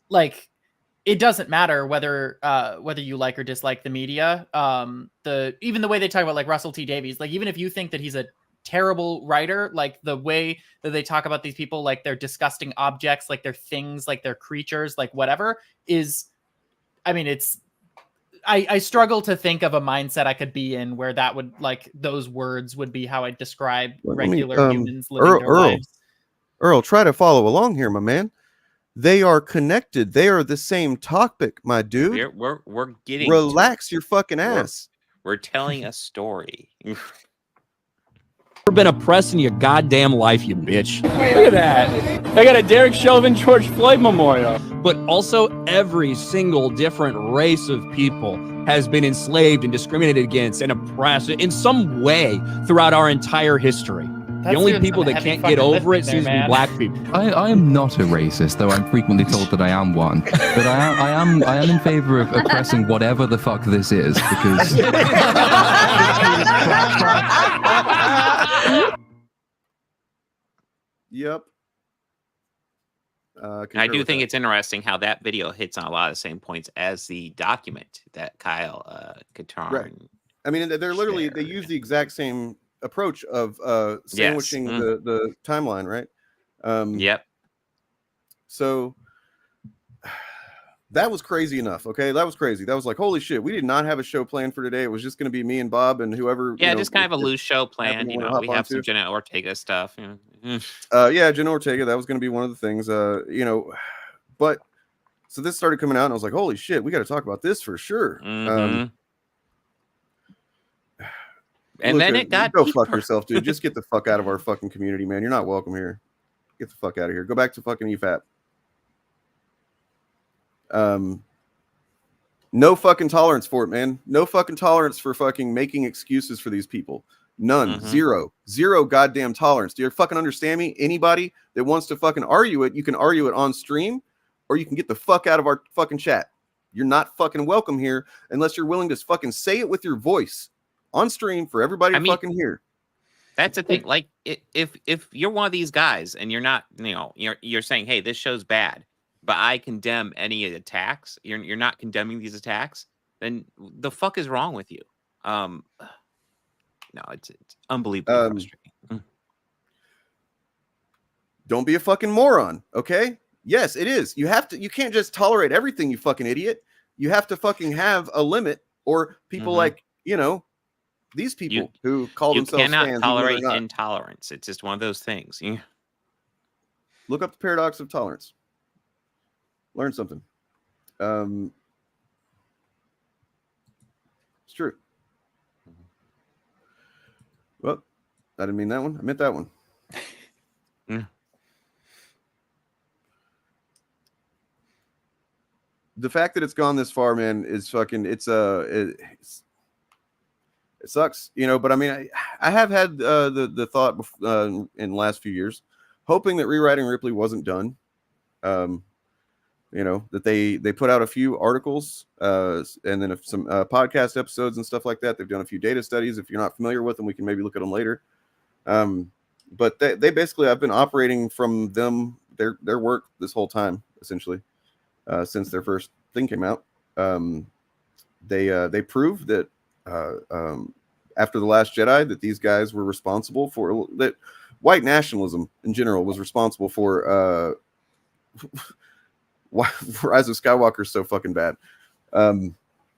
Like, it doesn't matter whether you like or dislike the media. Even the way they talk about, like, Russell T Davies, like, even if you think that he's a terrible writer, like the way that they talk about these people, like they're disgusting objects, like they're things, like they're creatures, like whatever, is, I mean, it's, I struggle to think of a mindset I could be in where that would, like, those words would be how I describe regular humans living their lives.
Earl, try to follow along here, my man. They are connected. They are the same topic, my dude.
We're getting
relax your fucking ass.
We're telling a story.
Never been oppressed in your goddamn life, you bitch.
Look at that. They got a Derek Chauvin George Floyd memorial.
But also every single different race of people has been enslaved and discriminated against and oppressed in some way throughout our entire history. The only people that can't get over it seems to be black people.
I am not a racist, though I'm frequently told that I am one. But I am in favor of oppressing whatever the fuck this is, because
Yep.
I do think it's interesting how that video hits on a lot of the same points as the document that Kyle Katarn.
Right. I mean, they're literally, they use the exact same approach of sandwiching the timeline, right?
Yep.
So that was crazy enough. Okay, that was crazy. That was like, holy shit, we did not have a show planned for today. It was just going to be me and Bob and whoever.
Yeah, just kind of a loose show planned. You know, we have some Jenna Ortega stuff. You know.
Yeah, Jenna Ortega. That was going to be one of the things. You know, but so this started coming out, and I was like, holy shit, we got to talk about this for sure.
And
Look,
then it got
go fuck yourself, dude. Just get the fuck out of our fucking community, man. You're not welcome here. Get the fuck out of here. Go back to fucking EFAP. No fucking tolerance for it, man. No fucking tolerance for fucking making excuses for these people. None. Zero goddamn tolerance. Do you fucking understand me? Anybody that wants to fucking argue it, you can argue it on stream, or you can get the fuck out of our fucking chat. You're not fucking welcome here unless you're willing to fucking say it with your voice on stream for everybody to fucking hear.
That's the thing. Like, if you're one of these guys and you're not, you know, you're saying, hey, this show's bad, but I condemn any attacks. You're not condemning these attacks. Then the fuck is wrong with you? No, it's unbelievably frustrating.
Don't be a fucking moron, okay? Yes, it is. You have to. You can't just tolerate everything, you fucking idiot. You have to fucking have a limit, or people like, you know, these people who call themselves fans.
You cannot tolerate intolerance. It's just one of those things.
Look up the paradox of tolerance. Learn something. It's true. Well, I didn't mean that one. I meant that one. The fact that it's gone this far, man, is fucking. It sucks, you know. But I mean, I have had the thought in the last few years, hoping that rewriting Ripley wasn't done. You know, that they put out a few articles and then some podcast episodes and stuff like that. They've done a few data studies. If you're not familiar with them, we can maybe look at them later. But they basically, I've been operating from them, their work this whole time, essentially, since their first thing came out. They proved that after The Last Jedi, that these guys were responsible for, that white nationalism in general was responsible for why Rise of Skywalker is so fucking bad.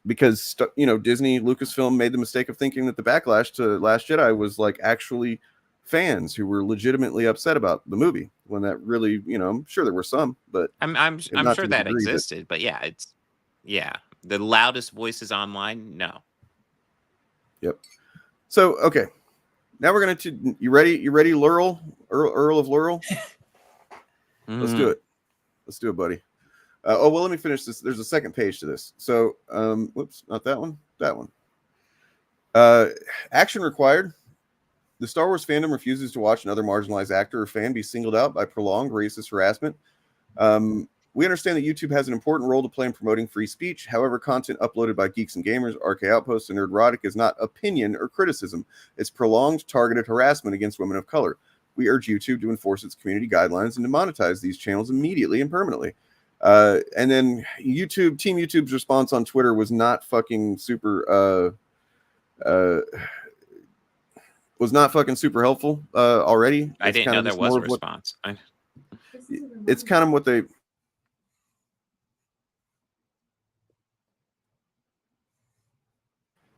Because, you know, Disney, Lucasfilm made the mistake of thinking that the backlash to Last Jedi was like actually fans who were legitimately upset about the movie, when that really, you know, I'm sure there were some, but
I'm sure that existed, but yeah, it's the loudest voices online. No.
Yep. So okay, now we're gonna you ready, Earl of Laurel? Let's do it. Let's do it, buddy. Oh well, let me finish this. There's a second page to this. So whoops, not that one. That one. Action required. The Star Wars fandom refuses to watch another marginalized actor or fan be singled out by prolonged racist harassment. We understand that YouTube has an important role to play in promoting free speech. However, content uploaded by Geeks and Gamers, RK Outpost, and Nerdrotic is not opinion or criticism. It's prolonged, targeted harassment against women of color. We urge YouTube to enforce its community guidelines and demonetize these channels immediately and permanently. And then Team YouTube's response on Twitter was not fucking super helpful already.
I didn't know there was a response.
It's kind of what they...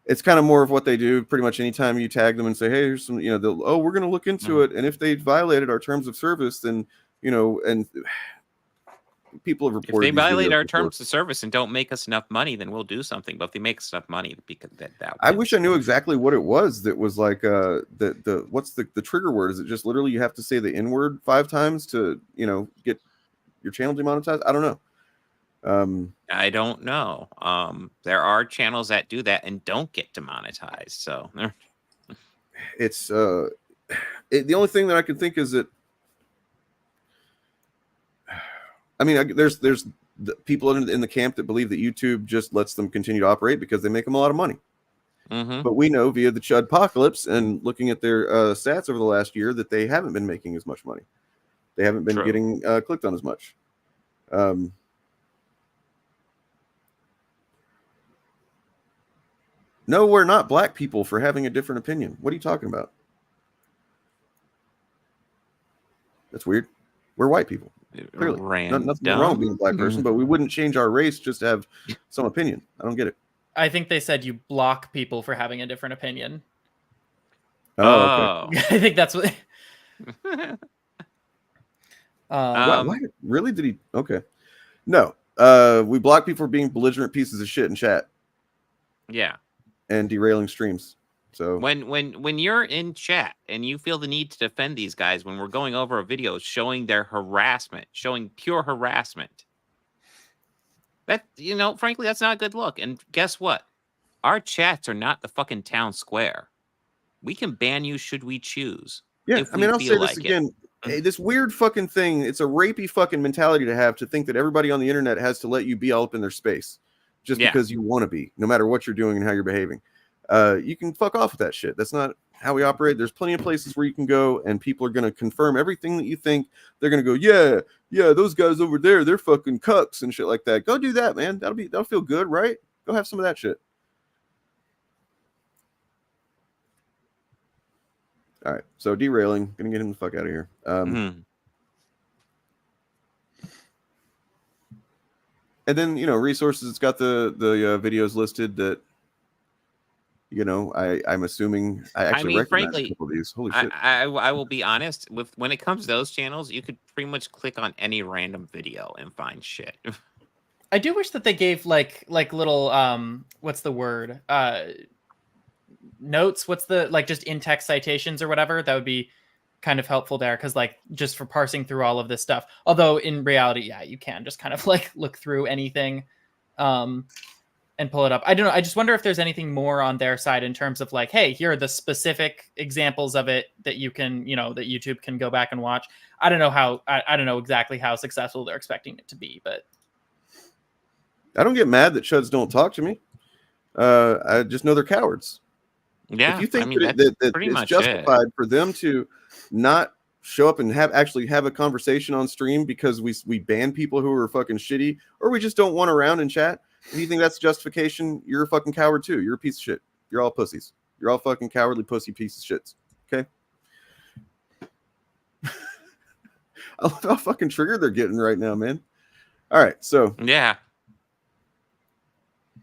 It's kind of more of what they do pretty much anytime you tag them and say, hey, here's some, we're going to look into it. And if they violated our terms of service, then, and people have reported.
If they violate our terms of service and don't make us enough money, then we'll do something. But if they make us enough money, because that
I wish I knew exactly what it was that was like, what's the trigger word? Is it just literally you have to say the N word 5 times to, get your channel demonetized? I don't know.
I don't know. There are channels that do that and don't get demonetized. So
it's the only thing that I can think is that there's the people in the camp that believe that YouTube just lets them continue to operate because they make them a lot of money. But we know via the Chud apocalypse and looking at their stats over the last year that they haven't been making as much money. They haven't been getting clicked on as much. No, we're not black people for having a different opinion. What are you talking about? That's weird. We're white people. Clearly. Nothing wrong with being a black person, but we wouldn't change our race just to have some opinion. I don't get it.
I think they said you block people for having a different opinion.
Oh, okay.
I think that's what...
Why? Really? Did he? Okay. No. We block people for being belligerent pieces of shit in chat.
Yeah.
And derailing streams. So
when you're in chat and you feel the need to defend these guys when we're going over a video showing their harassment, showing pure harassment, that frankly, that's not a good look. And guess what? Our chats are not the fucking town square. We can ban you should we choose.
Yeah, I'll say this again. This weird fucking thing, it's a rapey fucking mentality to have, to think that everybody on the internet has to let you be all up in their space just because you want to be, no matter what you're doing and how you're behaving. You can fuck off with that shit. That's not how we operate. There's plenty of places where you can go and people are going to confirm everything that you think. They're going to go, yeah, those guys over there, they're fucking cucks and shit like that. Go do that, man. That'll feel good, right? Go have some of that shit. All right, so derailing. Gonna get him the fuck out of here. And then resources. It's got the videos listed that I'm assuming I actually recognize
frankly,
a couple of these. Holy shit!
I will be honest with when it comes to those channels, you could pretty much click on any random video and find shit.
I do wish that they gave like little what's the word notes, what's the just in-text citations or whatever. That would be kind of helpful there, because just for parsing through all of this stuff, although in reality you can just kind of look through anything and pull it up. I don't know, I just wonder if there's anything more on their side in terms of hey, here are the specific examples of it that you can that YouTube can go back and watch. I don't know I don't know exactly how successful they're expecting it to be, but
I don't get mad that Chuds don't talk to me. I just know they're cowards.
Yeah,
if you think that it's justified for them to not show up and actually have a conversation on stream because we ban people who are fucking shitty, or we just don't want around in chat, if you think that's justification, you're a fucking coward too. You're a piece of shit. You're all pussies. You're all fucking cowardly pussy pieces of shits. Okay. I love how fucking triggered they're getting right now, man. All right, so
yeah,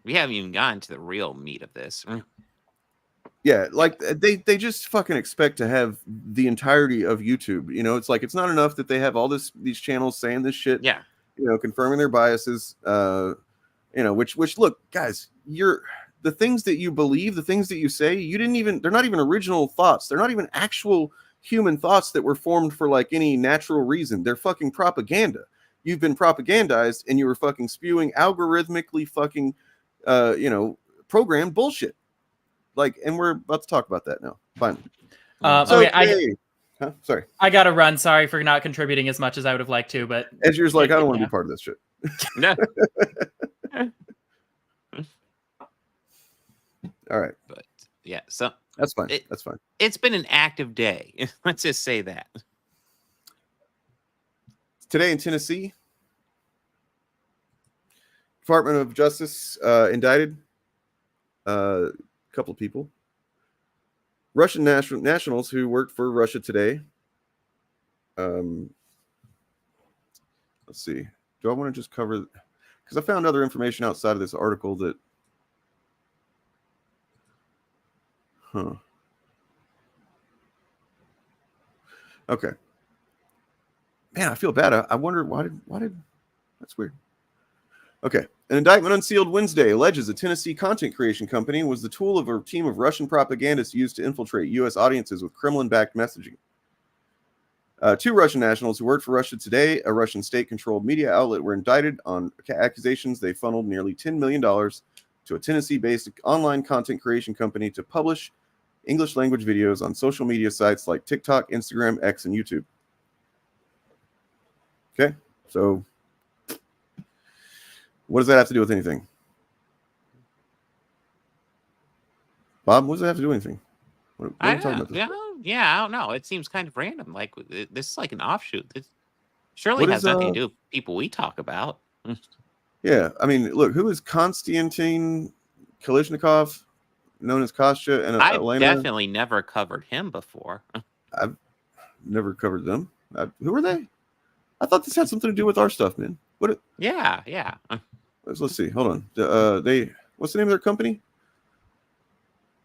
we haven't even gotten to the real meat of this.
Yeah, they just fucking expect to have the entirety of YouTube. It's it's not enough that they have all these channels saying this shit.
Yeah.
Confirming their biases. Which look, guys, the things that you believe, the things that you say, they're not even original thoughts. They're not even actual human thoughts that were formed for any natural reason. They're fucking propaganda. You've been propagandized and you were fucking spewing algorithmically fucking programmed bullshit. And we're about to talk about that now. Finally.
Okay,
Sorry.
I gotta run. Sorry for not contributing as much as I would have liked to, but
Edger's like, I don't want to be part of this shit.
No.
All right.
But yeah, so
that's fine. That's fine.
It's been an active day. Let's just say that.
Today in Tennessee, Department of Justice indicted a couple of people. Russian nationals who worked for Russia Today. Let's see. Do I want to just cover? Because I found other information outside of this article that. Okay. Man, I feel bad. I wonder why did that's weird. Okay. An indictment unsealed Wednesday alleges a Tennessee content creation company was the tool of a team of Russian propagandists used to infiltrate U.S. audiences with Kremlin-backed messaging. Two Russian nationals who worked for Russia Today, a Russian state-controlled media outlet, were indicted on accusations they funneled nearly $10 million to a Tennessee-based online content creation company to publish English-language videos on social media sites like TikTok, Instagram, X, and YouTube. Okay, so what does that have to do with anything? Bob, what does that have to do with anything? What are we talking about this?
Yeah, I don't know. It seems kind of random. Like this is like an offshoot. It surely has nothing to do with people we talk about.
Yeah, I mean, look, who is Konstantin Kalishnikov, known as Kostya, and
I've
Elena?
definitely never covered him before.
I've never covered them. Who are they? I thought this had something to do with our stuff, man. What?
Yeah.
Let's see. Hold on. What's the name of their company?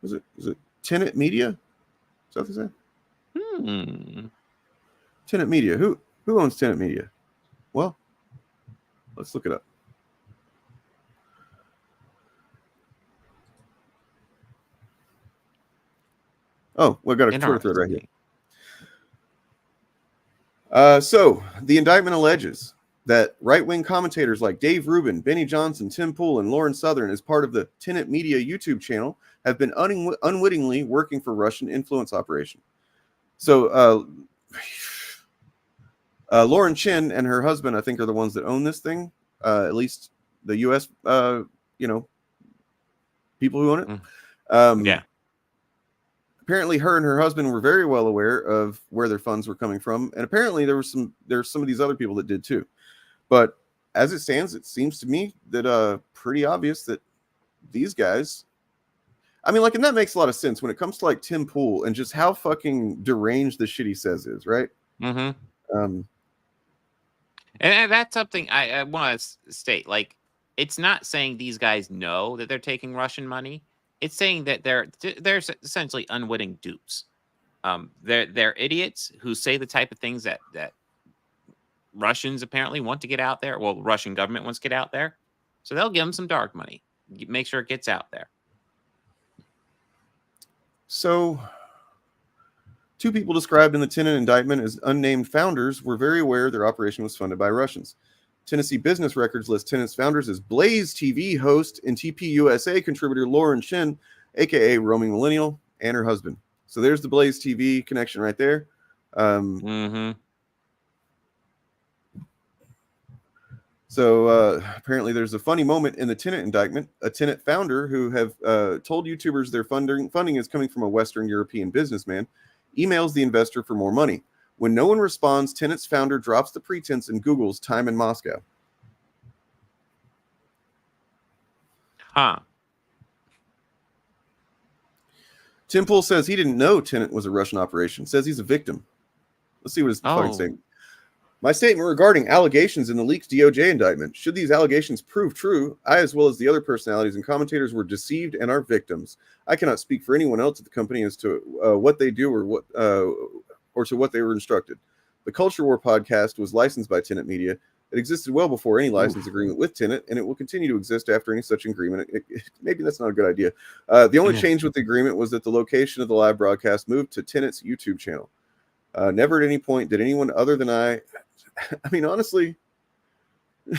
Is it TENET Media? Is that what they say? TENET Media. Who owns TENET Media? Well, let's look it up. Oh, we've got a Twitter thread right here. So the indictment alleges that right-wing commentators like Dave Rubin, Benny Johnson, Tim Pool, and Lauren Southern, as part of the TENET Media YouTube channel, have been unwittingly working for Russian influence operation. So Lauren Chin and her husband, I think, are the ones that own this thing. At least the U.S. People who own it.
Yeah.
Apparently, her and her husband were very well aware of where their funds were coming from, and apparently there's some of these other people that did too. But as it stands, it seems to me that pretty obvious that these guys, I mean, like, and that makes a lot of sense when it comes to like Tim Pool and just how fucking deranged the shit he says is, right?
Mm-hmm. And that's something I want to state. Like, it's not saying these guys know that they're taking Russian money. It's saying that they're essentially unwitting dupes. They're idiots who say the type of things that Russians apparently want to get out there. Well, the Russian government wants to get out there. So they'll give them some dark money. Make sure it gets out there.
So, two people described in the TENET indictment as unnamed founders were very aware their operation was funded by Russians. Tennessee Business Records lists TENET's founders as Blaze TV host and TPUSA contributor Lauren Chin, a.k.a. Roaming Millennial, and her husband. So there's the Blaze TV connection right there. So apparently there's a funny moment in the TENET indictment. A TENET founder who have told YouTubers their funding is coming from a Western European businessman emails the investor for more money. When no one responds, TENET's founder drops the pretense and Googles time in Moscow. Tim Pool says he didn't know TENET was a Russian operation. Says he's a victim. Let's see what his fucking saying. My statement regarding allegations in the leaked DOJ indictment. Should these allegations prove true, I, as well as the other personalities and commentators, were deceived and are victims. I cannot speak for anyone else at the company as to what they do or to what they were instructed. The Culture War podcast was licensed by TENET Media. It existed well before any license agreement with TENET, and it will continue to exist after any such agreement. Maybe that's not a good idea. The only change with the agreement was that the location of the live broadcast moved to TENET's YouTube channel. Never at any point did anyone other than I mean, honestly.
Well,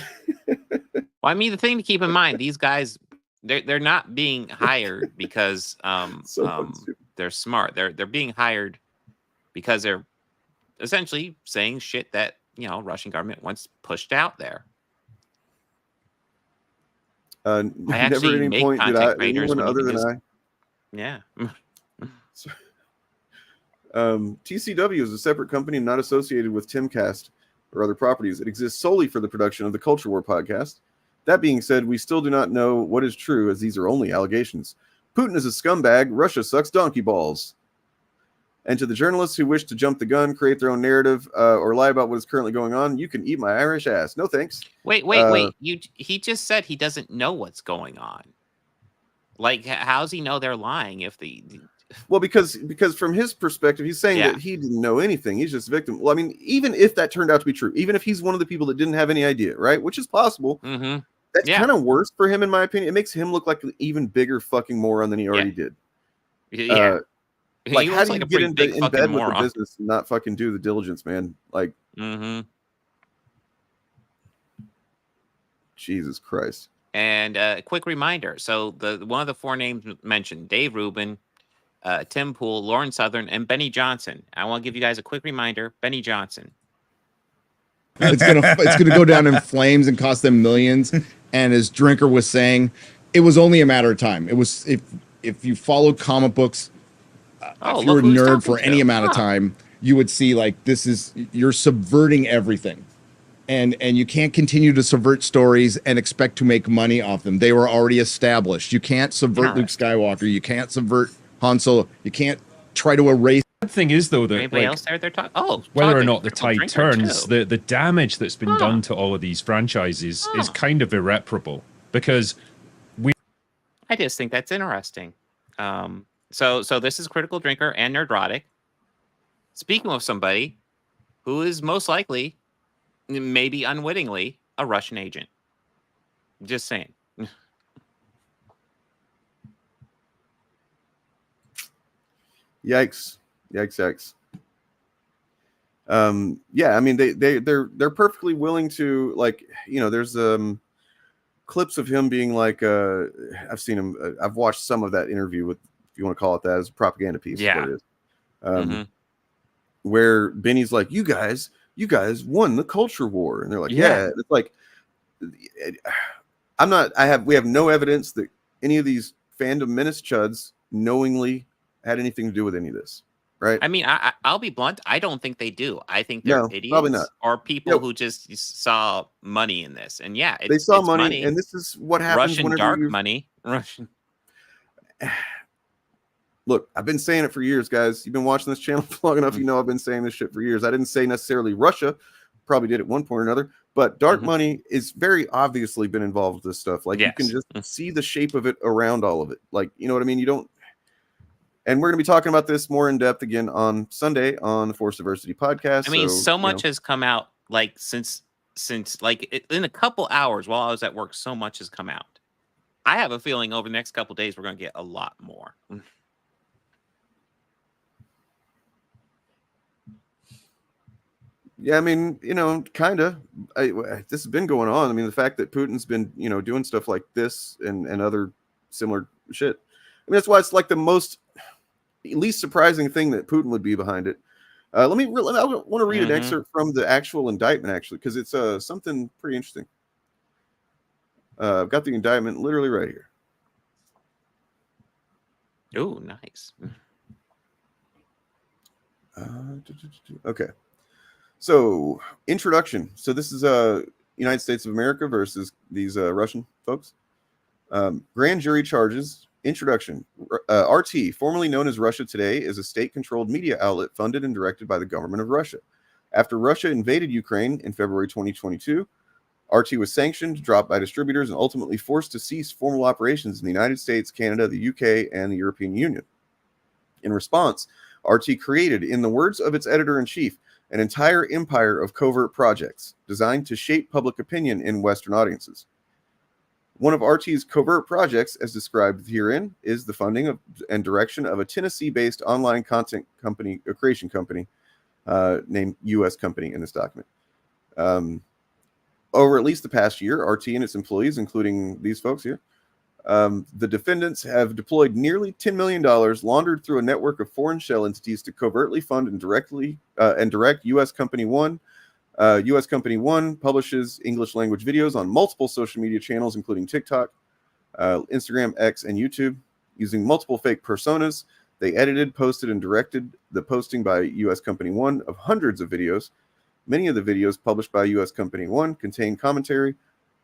I mean, the thing to keep in mind, these guys, they're not being hired because they're smart. They're being hired because they're essentially saying shit that, you know, Russian government wants pushed out there. I
Never
actually
at any
make
point did
content creators
anyone
when you
other
can
than
just,
I.
yeah.
TCW is a separate company not associated with Timcast or other properties. It exists solely for the production of the Culture War podcast. That being said, we still do not know what is true, as these are only allegations. Putin is a scumbag. Russia sucks donkey balls. And to the journalists who wish to jump the gun, create their own narrative, or lie about what is currently going on, you can eat my Irish ass. No thanks.
Wait. He just said he doesn't know what's going on. Like, how's he know they're lying if the...
Well, because from his perspective, he's saying that he didn't know anything. He's just a victim. Well, I mean, even if that turned out to be true, even if he's one of the people that didn't have any idea, right? Which is possible. That's kind of worse for him, in my opinion. It makes him look like an even bigger fucking moron than he already did.
Yeah.
Like,
He
how
looks
do
like
you
a
get
pretty
in
big
bed
fucking
with
moron.
the business and not fucking do the diligence, man? Like, Jesus Christ.
And a quick reminder. So one of the four names mentioned, Dave Rubin, Tim Pool, Lauren Southern, and Benny Johnson. I want to give you guys a quick reminder. Benny Johnson.
It's gonna go down in flames and cost them millions. And as Drinker was saying, it was only a matter of time. It was if you followed comic books, if you're a nerd for any amount of time, you would see like you're subverting everything. And you can't continue to subvert stories and expect to make money off them. They were already established. You can't subvert Luke Skywalker. You can't subvert Han Solo. You can't try to erase.
The thing is, though, that
Anybody else there? They're talking. Oh,
whether or not the tide turns, the damage that's been done to all of these franchises is kind of irreparable because
I just think that's interesting. So this is Critical Drinker and Nerdrotic. Speaking of somebody who is most likely, maybe unwittingly, a Russian agent. Just saying.
Yikes. Yeah, I mean they're perfectly willing to, like, you know, there's clips of him being like I've seen him, I've watched some of that interview with, if you want to call it that, as a propaganda piece.
Yeah.
What it is. Where Benny's like, you guys won the culture war, and they're like, yeah. It's like, we have no evidence that any of these fandom menace chuds knowingly had anything to do with any of this, right?
I mean, I'll be blunt. I don't think they do. I think they're idiots,
probably not.
or people who just saw money in this. And yeah,
they saw money, and this is what happens.
Russian dark money. Russian.
Look, I've been saying it for years, guys. You've been watching this channel for long enough. You know I've been saying this shit for years. I didn't say necessarily Russia, probably did at one point or another, but dark money is very obviously been involved with this stuff. Like, you can just see the shape of it around all of it. Like, you know what I mean? You don't. And we're going to be talking about this more in depth again on Sunday on the Force Diversity podcast.
I mean, so much has come out, like, since like in a couple hours while I was at work. So much has come out. I have a feeling over the next couple days we're going to get a lot more.
Yeah, I mean, you know, kind of. This has been going on. I mean, the fact that Putin's been, you know, doing stuff like this and other similar shit. I mean, that's why it's like the least surprising thing that Putin would be behind it. I want to read an excerpt from the actual indictment, actually, because it's something pretty interesting. I've got the indictment literally right here.
Oh, nice.
Okay. So, introduction. So this is United States of America versus these Russian folks. Grand jury charges. Introduction. RT, formerly known as Russia Today, is a state-controlled media outlet funded and directed by the government of Russia. After Russia invaded Ukraine in February 2022, RT was sanctioned, dropped by distributors, and ultimately forced to cease formal operations in the United States, Canada, the UK, and the European Union. In response, RT created, in the words of its editor-in-chief, an entire empire of covert projects designed to shape public opinion in Western audiences. One of RT's covert projects, as described herein, is the funding of and direction of a Tennessee-based online content company, a creation company, named U.S. Company in this document. Over at least the past year, RT and its employees, including these folks here, The defendants have deployed nearly $10 million laundered through a network of foreign shell entities to covertly fund and direct U.S. Company One. U.S. Company One publishes English language videos on multiple social media channels, including TikTok, Instagram, X, and YouTube. Using multiple fake personas, they edited, posted, and directed the posting by U.S. Company One of hundreds of videos. Many of the videos published by U.S. Company One contain commentary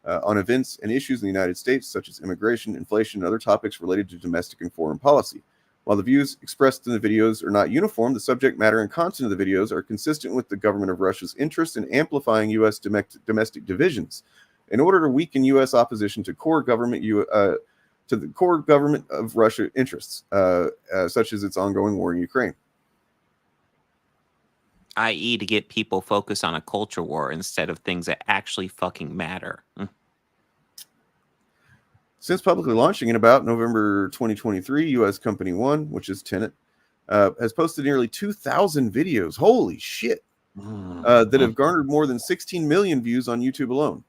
on events and issues in the United States, such as immigration, inflation, and other topics related to domestic and foreign policy. While the views expressed in the videos are not uniform, the subject matter and content of the videos are consistent with the government of Russia's interest in amplifying U.S. domestic divisions in order to weaken U.S. opposition to the core government of Russia interests, such as its ongoing war in Ukraine.
I.e. to get people focused on a culture war instead of things that actually fucking matter.
Since publicly launching in about November 2023, U.S. Company One, which is TENET, has posted nearly 2,000 videos. Holy shit. That have garnered more than 16 million views on YouTube alone.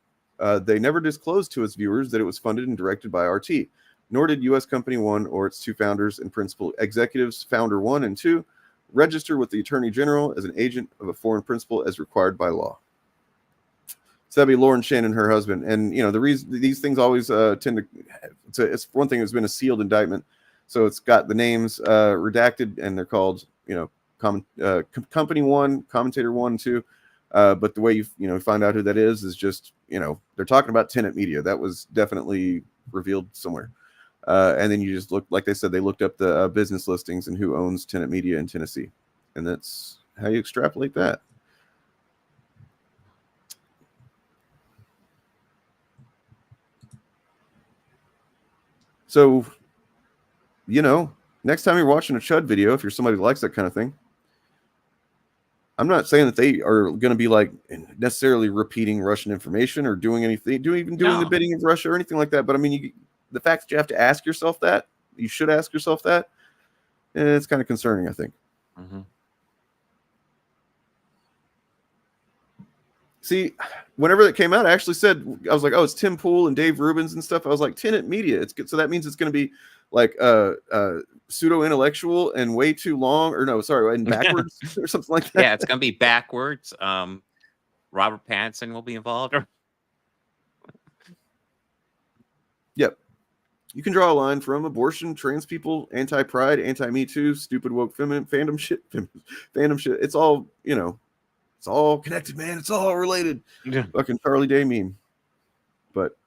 They never disclosed to its viewers that it was funded and directed by RT, nor did U.S. Company One or its two founders and principal executives, Founder 1 and 2, register with the Attorney General as an agent of a foreign principal as required by law. So that'd be Lauren Shin and her husband. And, you know, the reason these things always tend to, it's one thing that's been a sealed indictment. So it's got the names redacted and they're called, you know, Company One, Commentator 1, 2. But the way you find out who that is just, you know, they're talking about TENET Media. That was definitely revealed somewhere. And then you just look, like they said, they looked up the business listings and who owns TENET Media in Tennessee. And that's how you extrapolate that. So, you know, next time you're watching a Chud video, if you're somebody who likes that kind of thing, I'm not saying that they are going to be like necessarily repeating Russian information or doing anything, doing the bidding of Russia or anything like that. But I mean, the fact that you have to ask yourself that, you should ask yourself that, it's kind of concerning, I think.
Mm-hmm.
See, whenever it came out, I actually said, I was like, oh, it's Tim Pool and Dave Rubins and stuff. I was like, TENET Media. It's good. So that means it's going to be like pseudo-intellectual and way too long, or no, sorry, and backwards or something like that.
Yeah, it's going to be backwards. Robert Pattinson will be involved.
Yep. You can draw a line from abortion, trans people, anti-pride, anti-Me Too, stupid woke fandom shit. It's all, you know, it's all connected, man. It's all related.
Yeah.
Fucking Charlie Day meme. But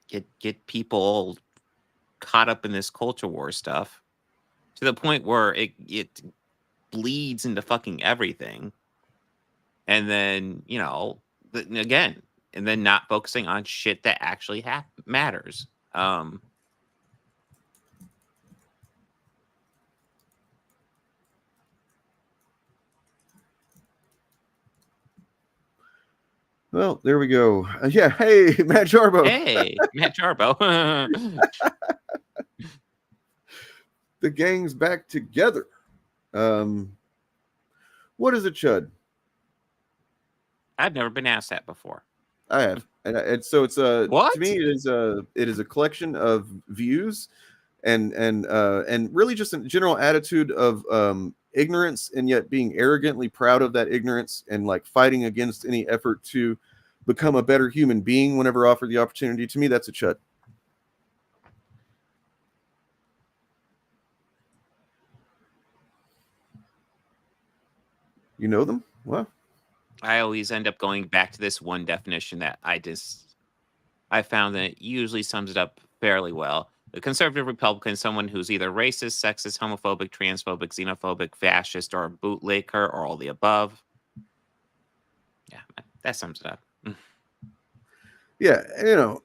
get people caught up in this culture war stuff to the point where it bleeds into fucking everything. And then, you know, again, and then not focusing on shit that actually matters.
Well, there we go. Yeah, hey, Matt Jarbo.
Hey, Matt Jarbo.
The gang's back together. What is a chud?
I've never been asked that before.
I have, and so it's
what?
To me it is a collection of views and really just a general attitude of ignorance, and yet being arrogantly proud of that ignorance and like fighting against any effort to become a better human being whenever offered the opportunity. To me, that's a chud. You know them? What?
I always end up going back to this one definition that I found that it usually sums it up fairly well. The conservative Republican is someone who's either racist, sexist, homophobic, transphobic, xenophobic, fascist, or a bootlicker, or all the above. Yeah, that sums it up.
Yeah, you know.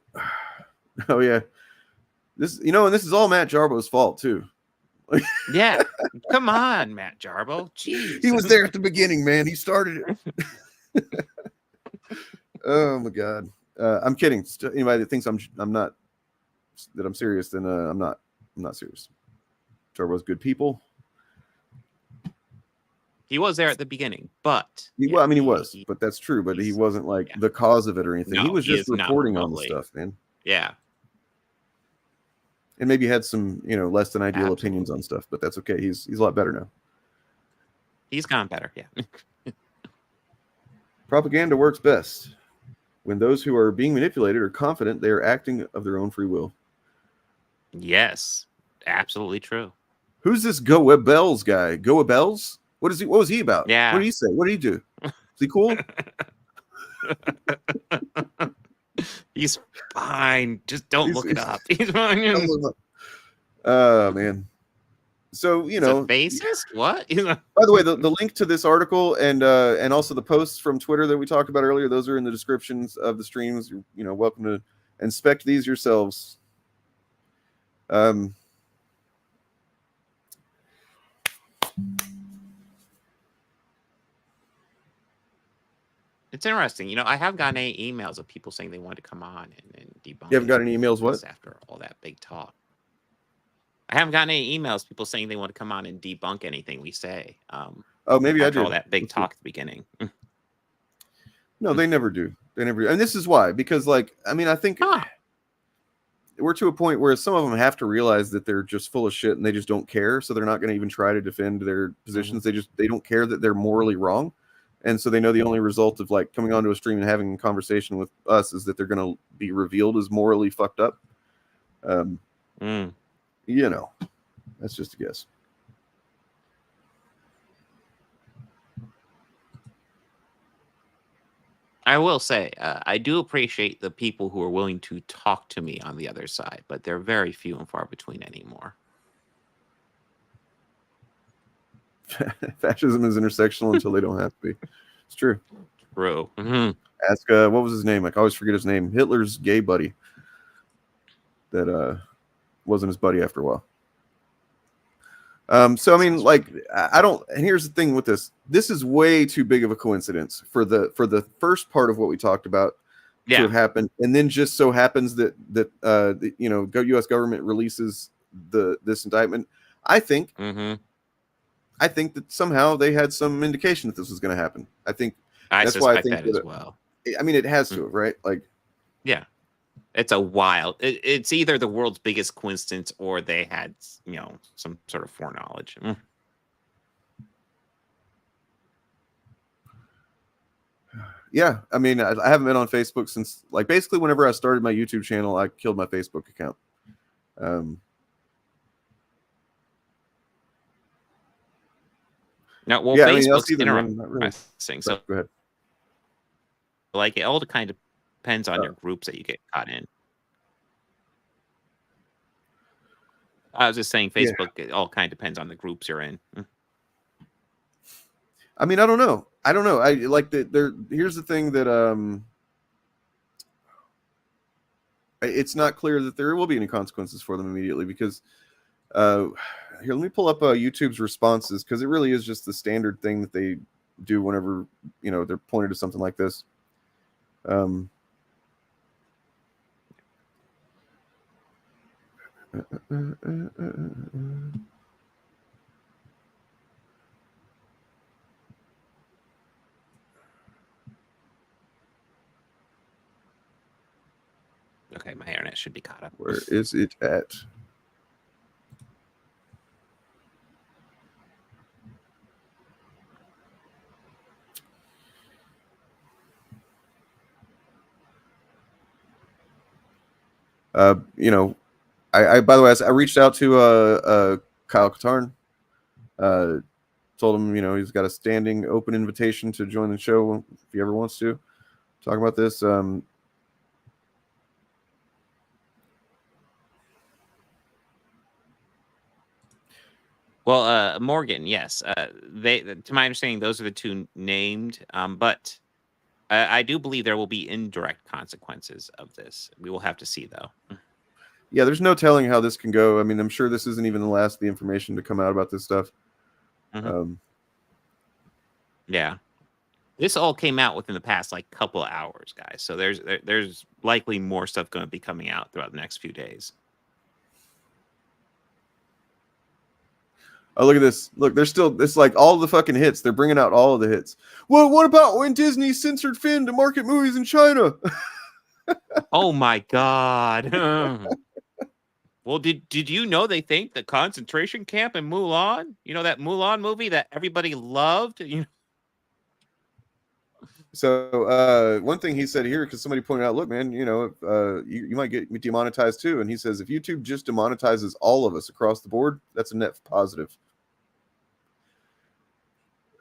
Oh yeah. This, you know, and this is all Matt Jarbo's fault too.
Yeah, come on, Matt Jarbo. Jeez.
He was there at the beginning, man. He started it. Oh my god. I'm kidding. Anybody that thinks I'm serious, then I'm not serious. Jarbo's good people.
He was there at the beginning, but
he was, but that's true. But he wasn't like the cause of it or anything.
No,
he was just reporting on the stuff, man.
Yeah.
and maybe had some, less than ideal opinions on stuff, but that's okay. He's a lot better now.
He's gone better, yeah.
Propaganda works best when those who are being manipulated are confident they are acting of their own free will.
Yes, absolutely true.
Who's this Go Bells guy? Go Bells? What was he about?
Yeah.
What did he say? What did he do? Is he cool?
He's fine. Just don't look it up. He's fine.
Oh man. So
bassist? What?
By the way, the link to this article and also the posts from Twitter that we talked about earlier, those are in the descriptions of the streams. You're welcome to inspect these yourselves.
It's interesting. I have gotten any emails of people saying they wanted to come on and debunk.
You haven't got any emails? What?
After all that big talk. I haven't gotten any emails. People saying they want to come on and debunk anything we say.
Maybe I did.
All that big talk at the beginning.
No, they never do. They never do. And this is why. Because, I think we're to a point where some of them have to realize that they're just full of shit and they just don't care. So they're not going to even try to defend their positions. They don't care that they're morally wrong. And so they know the only result of coming onto a stream and having a conversation with us is that they're going to be revealed as morally fucked up. That's just a guess.
I will say, I do appreciate the people who are willing to talk to me on the other side, but they're very few and far between anymore.
Fascism is intersectional until they don't have to be. It's true.
True.
Ask what was his name? I always forget his name. Hitler's gay buddy. That wasn't his buddy after a while. So I don't. And here's the thing with this. This is way too big of a coincidence for the first part of what we talked about to have happened, and then just so happens that the U.S. government releases this indictment. I think that somehow they had some indication that this was going to happen. I think that's why I think that
as well.
It has to have, right?
Yeah, it's a wild. It's either the world's biggest coincidence or they had some sort of foreknowledge.
Yeah, I haven't been on Facebook since basically whenever I started my YouTube channel, I killed my Facebook account.
No, well, Facebook's interesting. So
go ahead.
It all kind of depends on your groups that you get caught in. I was just saying Facebook, it all kind of depends on the groups you're in.
I don't know. I like that. Here's the thing that it's not clear that there will be any consequences for them immediately because here, let me pull up YouTube's responses because it really is just the standard thing that they do whenever they're pointed to something like this.
Okay, my internet should be caught up.
Where is it at? I by the way, I reached out to Kyle Katarn. Told him, he's got a standing open invitation to join the show if he ever wants to talk about this.
Well, Morgan, yes. To my understanding, those are the two named. But I do believe there will be indirect consequences of this. We will have to see, though.
Yeah, there's no telling how this can go. I'm sure this isn't even the last of the information to come out about this stuff.
Yeah. This all came out within the past couple of hours, guys. So there's likely more stuff going to be coming out throughout the next few days.
Oh, look at this. Look, it's all the fucking hits. They're bringing out all of the hits. Well, what about when Disney censored Finn to market movies in China?
Oh my God. Well, did you know they think the concentration camp in Mulan? You know that Mulan movie that everybody loved? You know?
So one thing he said here, because somebody pointed out, look, man, you know, you might get demonetized too. And he says, if YouTube just demonetizes all of us across the board, that's a net positive.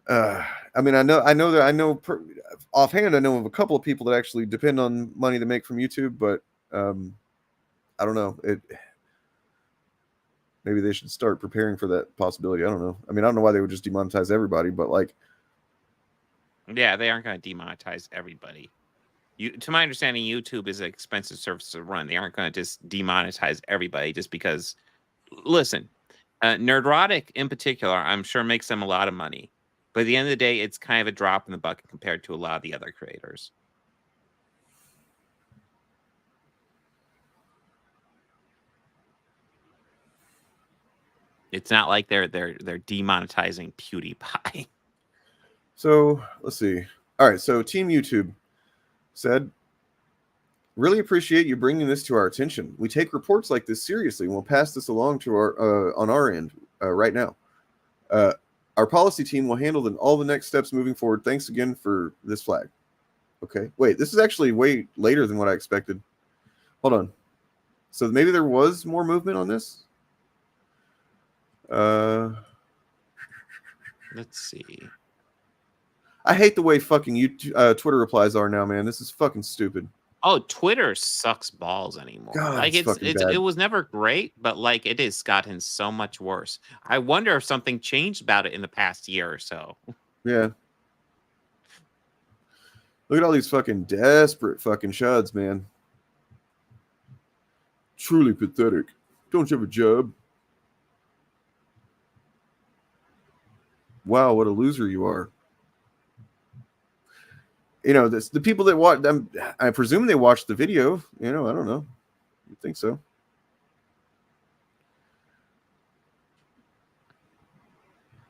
I mean, I know offhand, I know of a couple of people that actually depend on money they make from YouTube, but I don't know. Maybe they should start preparing for that possibility. I don't know. I mean, I don't know why they would just demonetize everybody, but like,
yeah, they aren't going to demonetize everybody. To my understanding, YouTube is an expensive service to run. They aren't going to just demonetize everybody just because. Listen, Nerdrotic in particular, I'm sure makes them a lot of money, but at the end of the day, it's kind of a drop in the bucket compared to a lot of the other creators. It's not like they're demonetizing PewDiePie.
So let's see. All right, so Team YouTube said, really appreciate you bringing this to our attention. We take reports like this seriously and we'll pass this along to our on our end right now. Our policy team will handle all the next steps moving forward. Thanks again for this flag. Okay, wait, this is actually way later than what I expected. Hold on. So maybe there was more movement on this?
Let's see.
I hate the way fucking YouTube, Twitter replies are now, man. This is fucking stupid.
Oh, Twitter sucks balls anymore.
God,
like
it's bad.
It was never great, but like it has gotten so much worse. I wonder if something changed about it in the past year or so.
Yeah. Look at all these fucking desperate fucking Chuds, man. Truly pathetic. Don't you have a job? Wow, what a loser you are. You know, the people that watch them, I presume they watched the video. You know, I don't know. You think so?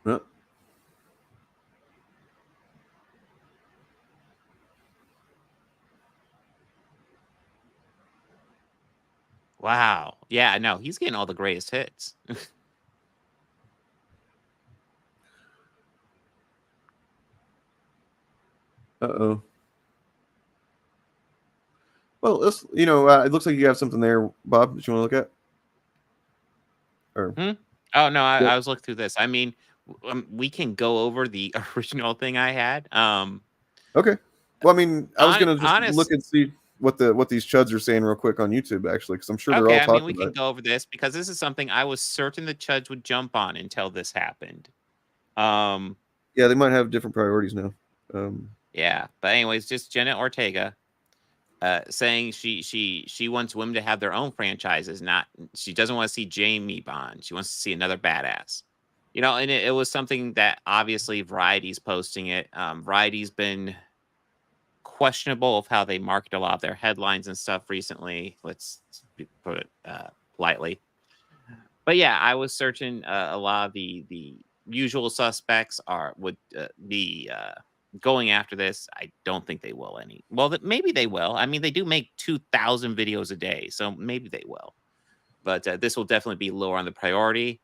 No.
Wow. Yeah, no, he's getting all the greatest hits.
Uh-oh. Well, let's, you know, it looks like you have something there, Bob, that you want to look at? Or
Oh, no, I was looking through this. I mean, we can go over the original thing I had.
Okay. Well, I mean, I was going to just look and see what these Chuds are saying real quick on YouTube, actually, because I'm sure they're all talking about
we can go over this because this is something I was certain the Chuds would jump on until this happened.
Yeah, they might have different priorities now.
Yeah, but anyways, just Jenna Ortega saying she wants women to have their own franchises. She doesn't want to see Jamie Bond. She wants to see another badass. You know, and it was something that obviously Variety's posting it. Variety's been questionable of how they market a lot of their headlines and stuff recently. Let's put it politely. But yeah, I was searching a lot of the usual suspects would be going after this. I don't think they will any. Well, maybe they will. I mean, they do make 2,000 videos a day, so maybe they will. But this will definitely be lower on the priority.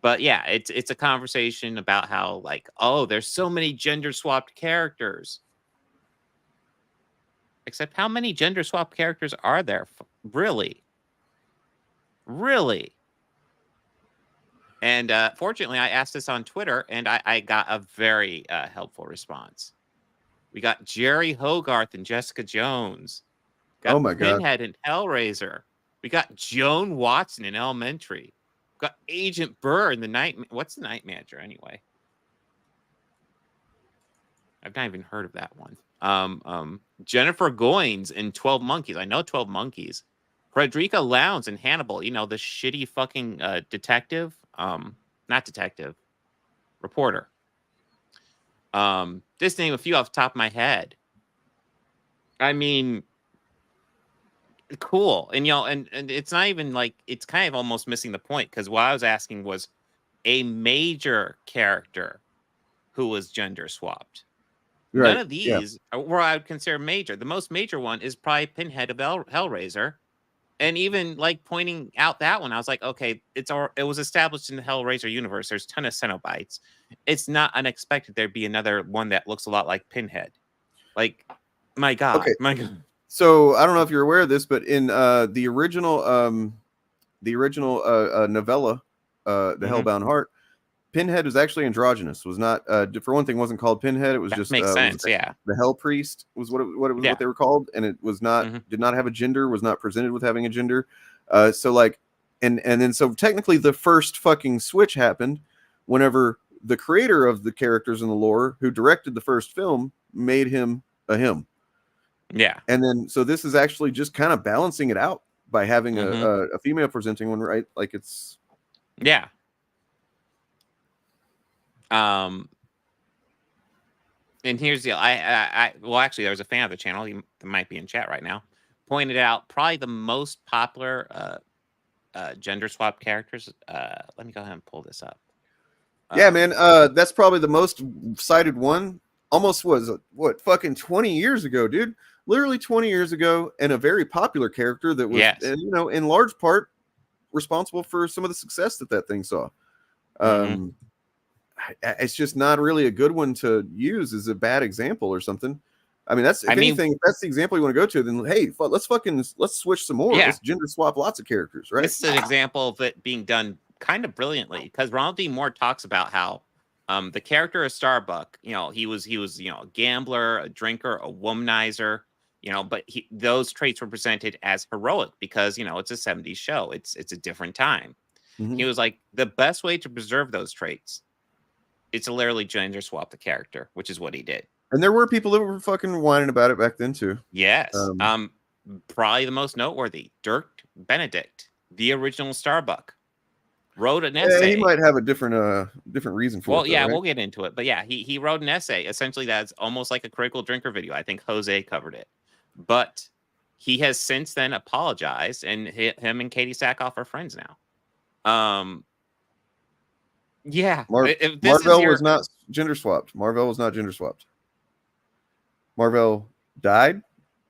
But yeah, it's a conversation about how, like, oh, there's so many gender swapped characters. Except how many gender swapped characters are there? Really? Really? And fortunately, I asked this on Twitter, and I got a very helpful response. We got Jerry Hogarth and Jessica Jones. Got
oh my God.
Pinhead and Hellraiser. We got Joan Watson in Elementary. We got Agent Burr in the Night. What's the Night Manager anyway? I've not even heard of that one. Jennifer Goines in 12 Monkeys. I know 12 Monkeys. Frederica Lowndes in Hannibal. You know, the shitty fucking detective. Not detective. Reporter. Just name a few off the top of my head. I mean, cool. And, you know, and it's not even like, it's kind of almost missing the point, because what I was asking was a major character who was gender swapped.
Right.
None of these were I would consider major. The most major one is probably Pinhead of Hellraiser. And even like pointing out that one, I was like, okay, it was established in the Hellraiser universe. There's a ton of Cenobites. It's not unexpected there'd be another one that looks a lot like Pinhead. Like, my God,
Okay.
my God.
So I don't know if you're aware of this, but in the original novella, The Hellbound Heart, Pinhead was actually androgynous. Was not for one thing, wasn't called Pinhead. It was
That
just
makes sense. Yeah.
The Hell Priest was what they were called, and it was not did not have a gender. Was not presented with having a gender. So like, and then so technically the first fucking switch happened whenever the creator of the characters in the lore, who directed the first film, made him a him.
Yeah.
And then so this is actually just kind of balancing it out by having a female presenting one, right? Like it's
yeah. And here's the well, actually, there was a fan of the channel. He might be in chat right now. Pointed out probably the most popular gender swap characters. Let me go ahead and pull this up.
Yeah, man. That's probably the most cited one. Almost was what fucking 20 years ago, dude. Literally 20 years ago, and a very popular character that was, you know, in large part responsible for some of the success that thing saw. It's just not really a good one to use as a bad example or something. I mean, that's if anything, if that's the example you want to go to, then hey, let's switch some more.
Yeah.
Let's gender swap lots of characters, right?
This is an example of it being done kind of brilliantly, because Ronald D. Moore talks about how the character of Starbuck, you know, he was you know, a gambler, a drinker, a womanizer, you know, but those traits were presented as heroic because, you know, it's a 70s show. It's a different time. He was like, the best way to preserve those traits is to literally gender swap the character, which is what he did.
And there were people that were fucking whining about it back then too.
Yes. Probably the most noteworthy, Dirk Benedict, the original Starbuck, wrote an essay.
He might have a different reason for it.
Well, yeah,
right?
we'll get into it. But yeah, he wrote an essay essentially that's almost like a critical drinker video. I think Jose covered it. But he has since then apologized, and him and Katie Sackhoff are friends now. Yeah.
Marvel was not gender swapped. Marvel was not gender swapped. Marvel died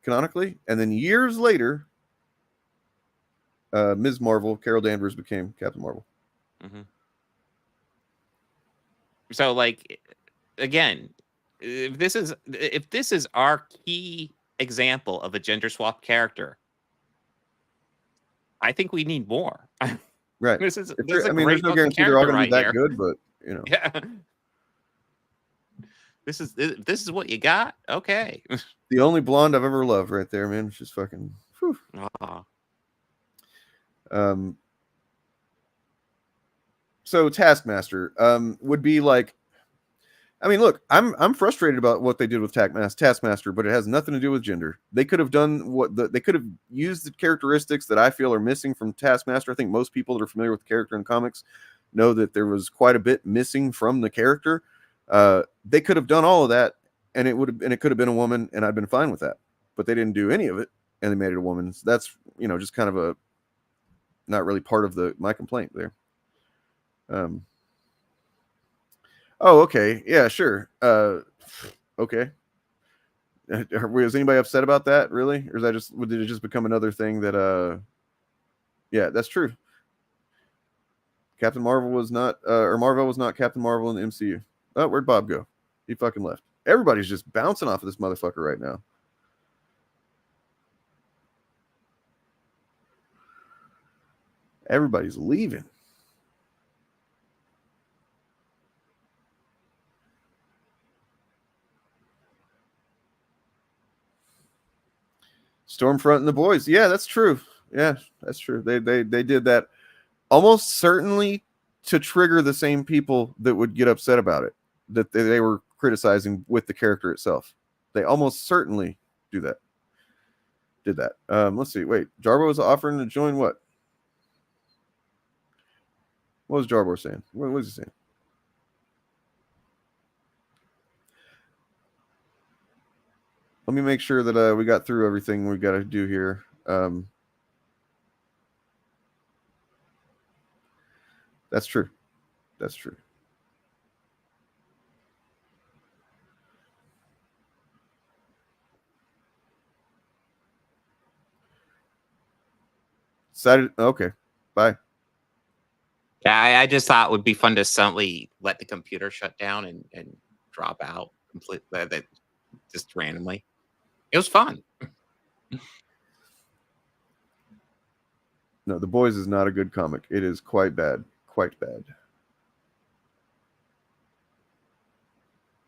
canonically, and then years later, Ms. Marvel, Carol Danvers, became Captain Marvel.
So, like, again, if this is our key example of a gender swap character, I think we need more.
Right.
This is
I mean, there's no guarantee they're all going to be that good, but you know.
Yeah. This is what you got. Okay.
The only blonde I've ever loved, right there, man. It's just fucking. Whew. So Taskmaster would be like, I mean, look, I'm frustrated about what they did with Taskmaster, but it has nothing to do with gender. They could have done they could have used the characteristics that I feel are missing from Taskmaster. I think most people that are familiar with the character in comics know that there was quite a bit missing from the character. They could have done all of that, and it could have been a woman, and I'd been fine with that. But they didn't do any of it, and they made it a woman. So that's, you know, just kind of a not really part of my complaint there. Oh, okay. Yeah, sure. Okay. Was anybody upset about that, really? Or did it just become another thing that, yeah, that's true. Captain Marvel was not, or Marvel was not Captain Marvel in the MCU. Oh, where'd Bob go? He fucking left. Everybody's just bouncing off of this motherfucker right now. Everybody's leaving. Stormfront and the boys. Yeah, that's true. Yeah, that's true. They did that almost certainly to trigger the same people that would get upset about it, that they were criticizing with the character itself. They almost certainly did that. Let's see. Wait, Jarbo was offering to join what? What was Jarbo saying? What was he saying? Let me make sure that we got through everything we've got to do here. That's true. That's true. Saturday. Okay, bye.
Yeah, I just thought it would be fun to suddenly let the computer shut down and drop out completely, that just randomly. It was fun.
No, The Boys is not a good comic. It is quite bad. Quite bad.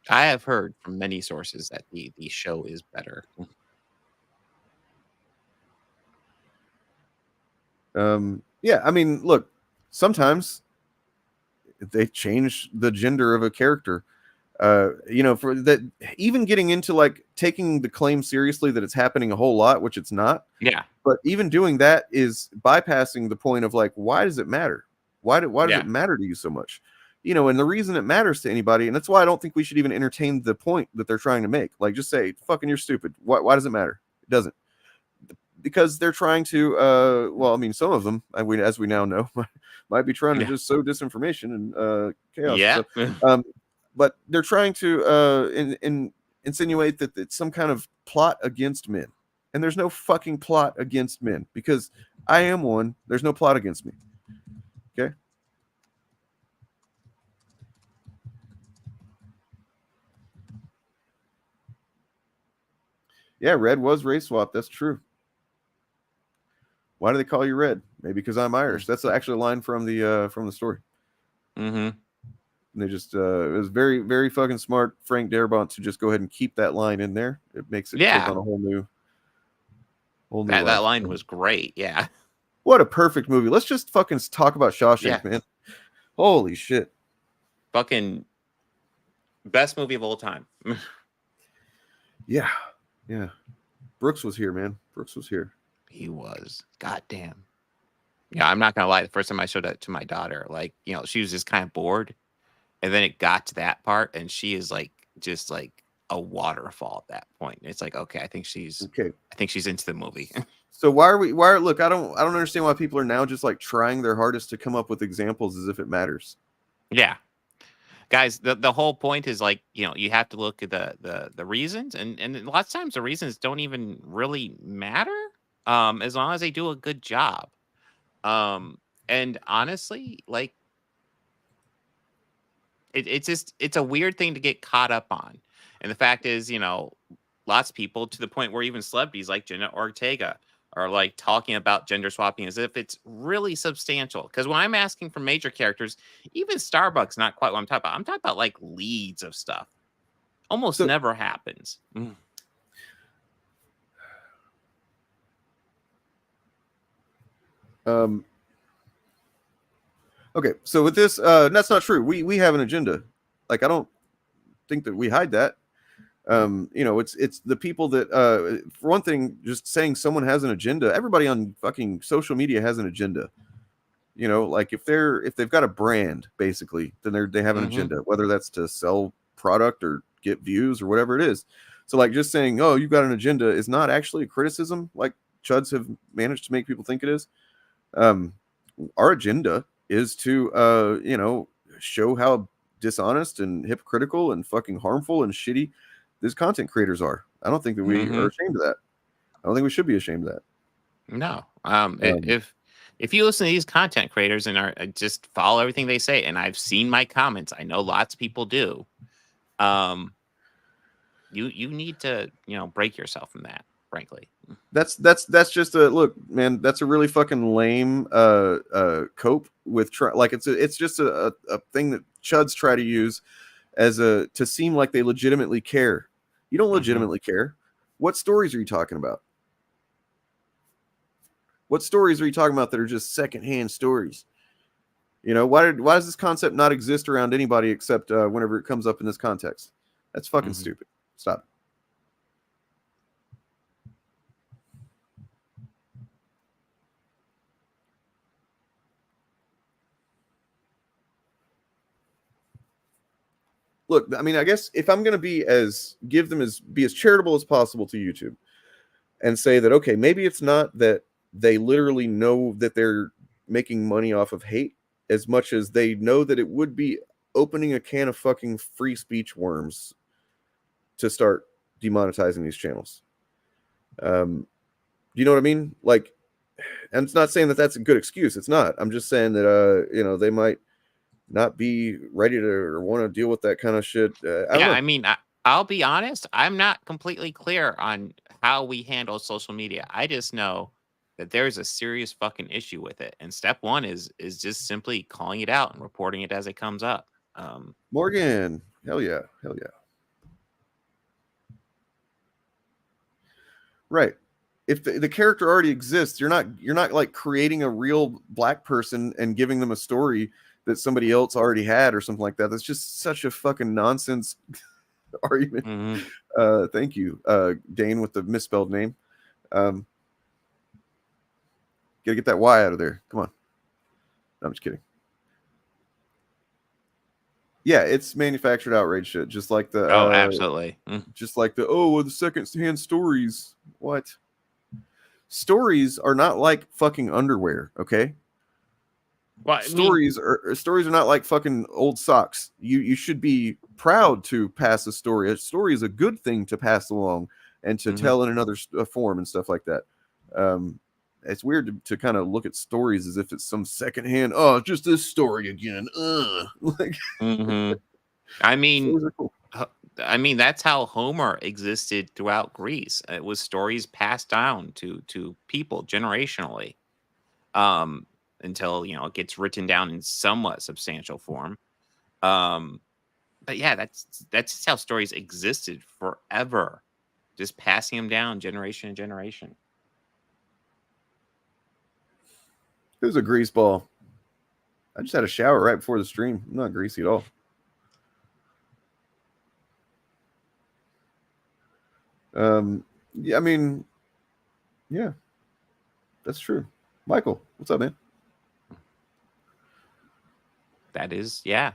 I have heard from many sources that the show is better.
Yeah, I mean, look, sometimes they change the gender of a character. You know, for that, even getting into like taking the claim seriously that it's happening a whole lot, which it's not.
Yeah.
But even doing that is bypassing the point of like, why does it matter? Why does
Yeah.
it matter to you so much? You know, and the reason it matters to anybody, and that's why I don't think we should even entertain the point that they're trying to make. Like, just say, fucking, you're stupid. Why does it matter? It doesn't. Because they're trying to, well, I mean, some of them, as we now know, might be trying to just sow disinformation and chaos.
Yeah.
So, but they're trying to insinuate that it's some kind of plot against men. And there's no fucking plot against men, because I am one. There's no plot against me. Okay. Yeah, Red was race swap. That's true. Why do they call you Red? Maybe because I'm Irish. That's actually a line from the story.
Mm-hmm.
And they just it was very, very fucking smart, Frank Darabont, to just go ahead and keep that line in there. It makes it take on a whole new
that line was great. Yeah.
What a perfect movie. Let's just fucking talk about Shawshank, man. Holy shit.
Fucking best movie of all time.
Yeah. Yeah. Brooks was here, man. Brooks was here.
He was. Goddamn. Yeah, I'm not gonna lie. The first time I showed that to my daughter, like, you know, she was just kind of bored, and then it got to that part, and she is like, just like a waterfall at that point. It's like, okay, I think she's into the movie.
So look, I don't understand why people are now just like trying their hardest to come up with examples as if it matters.
Yeah. Guys, the whole point is like, you know, you have to look at the reasons, and lots of times the reasons don't even really matter, as long as they do a good job. And honestly, like, it's a weird thing to get caught up on. And the fact is, you know, lots of people, to the point where even celebrities like Jenna Ortega are like talking about gender swapping as if it's really substantial. Because when I'm asking for major characters, even Starbucks, not quite what I'm talking about. I'm talking about like leads of stuff. Almost never happens.
Okay, so with this, that's not true. We have an agenda. Like, I don't think that we hide that. You know, it's the people that, for one thing, just saying someone has an agenda. Everybody on fucking social media has an agenda. You know, like if they've got a brand, basically, then they have an agenda, whether that's to sell product or get views or whatever it is. So like just saying, oh, you've got an agenda is not actually a criticism like Chuds have managed to make people think it is. Our agenda is to, you know, show how dishonest and hypocritical and fucking harmful and shitty these content creators are. I don't think that we are ashamed of that. I don't think we should be ashamed of that.
No. If you listen to these content creators and are just follow everything they say, and I've seen my comments, I know lots of people do. You need to, you know, break yourself from that, frankly.
That's just a look, man. That's a really fucking lame cope with like it's just a thing that Chuds try to use as to seem like they legitimately care. You don't legitimately care. What stories are you talking about? What stories are you talking about that are just secondhand stories? You know, why does this concept not exist around anybody except whenever it comes up in this context? That's fucking stupid. Stop. Look, I mean, I guess if I'm going to be as charitable as possible to YouTube and say that, okay, maybe it's not that they literally know that they're making money off of hate as much as they know that it would be opening a can of fucking free speech worms to start demonetizing these channels. Do you know what I mean? Like, and it's not saying that that's a good excuse. It's not. I'm just saying that they might not be ready to or want to deal with that kind of shit.
I mean, I'll be honest. I'm not completely clear on how we handle social media. I just know that there's a serious fucking issue with it, and step one is just simply calling it out and reporting it as it comes up.
Morgan, hell yeah. Right. If the character already exists, you're not like creating a real black person and giving them a story that somebody else already had or something like that. That's just such a fucking nonsense argument. Thank you, Dane with the misspelled name. Gotta get that Y out of there. Come on. No, I'm just kidding. Yeah, it's manufactured outrage shit, just like the
absolutely.
Just like the second-hand stories. What? Stories are not like fucking underwear, okay?
Well,
stories are not like fucking old socks. You should be proud to pass a story. A story is a good thing to pass along and to tell in another form and stuff like that. It's weird to kind of look at stories as if it's some secondhand. Oh, just this story again. Like,
I mean, cool. I mean, that's how Homer existed throughout Greece. It was stories passed down to people generationally, until it gets written down in somewhat substantial form. But yeah, that's just how stories existed forever, just passing them down generation to generation.
It was a grease ball. I just had a shower right before the stream. I'm not greasy at all. Yeah, I mean, yeah, that's true. Michael, what's up, man?
That is, yeah.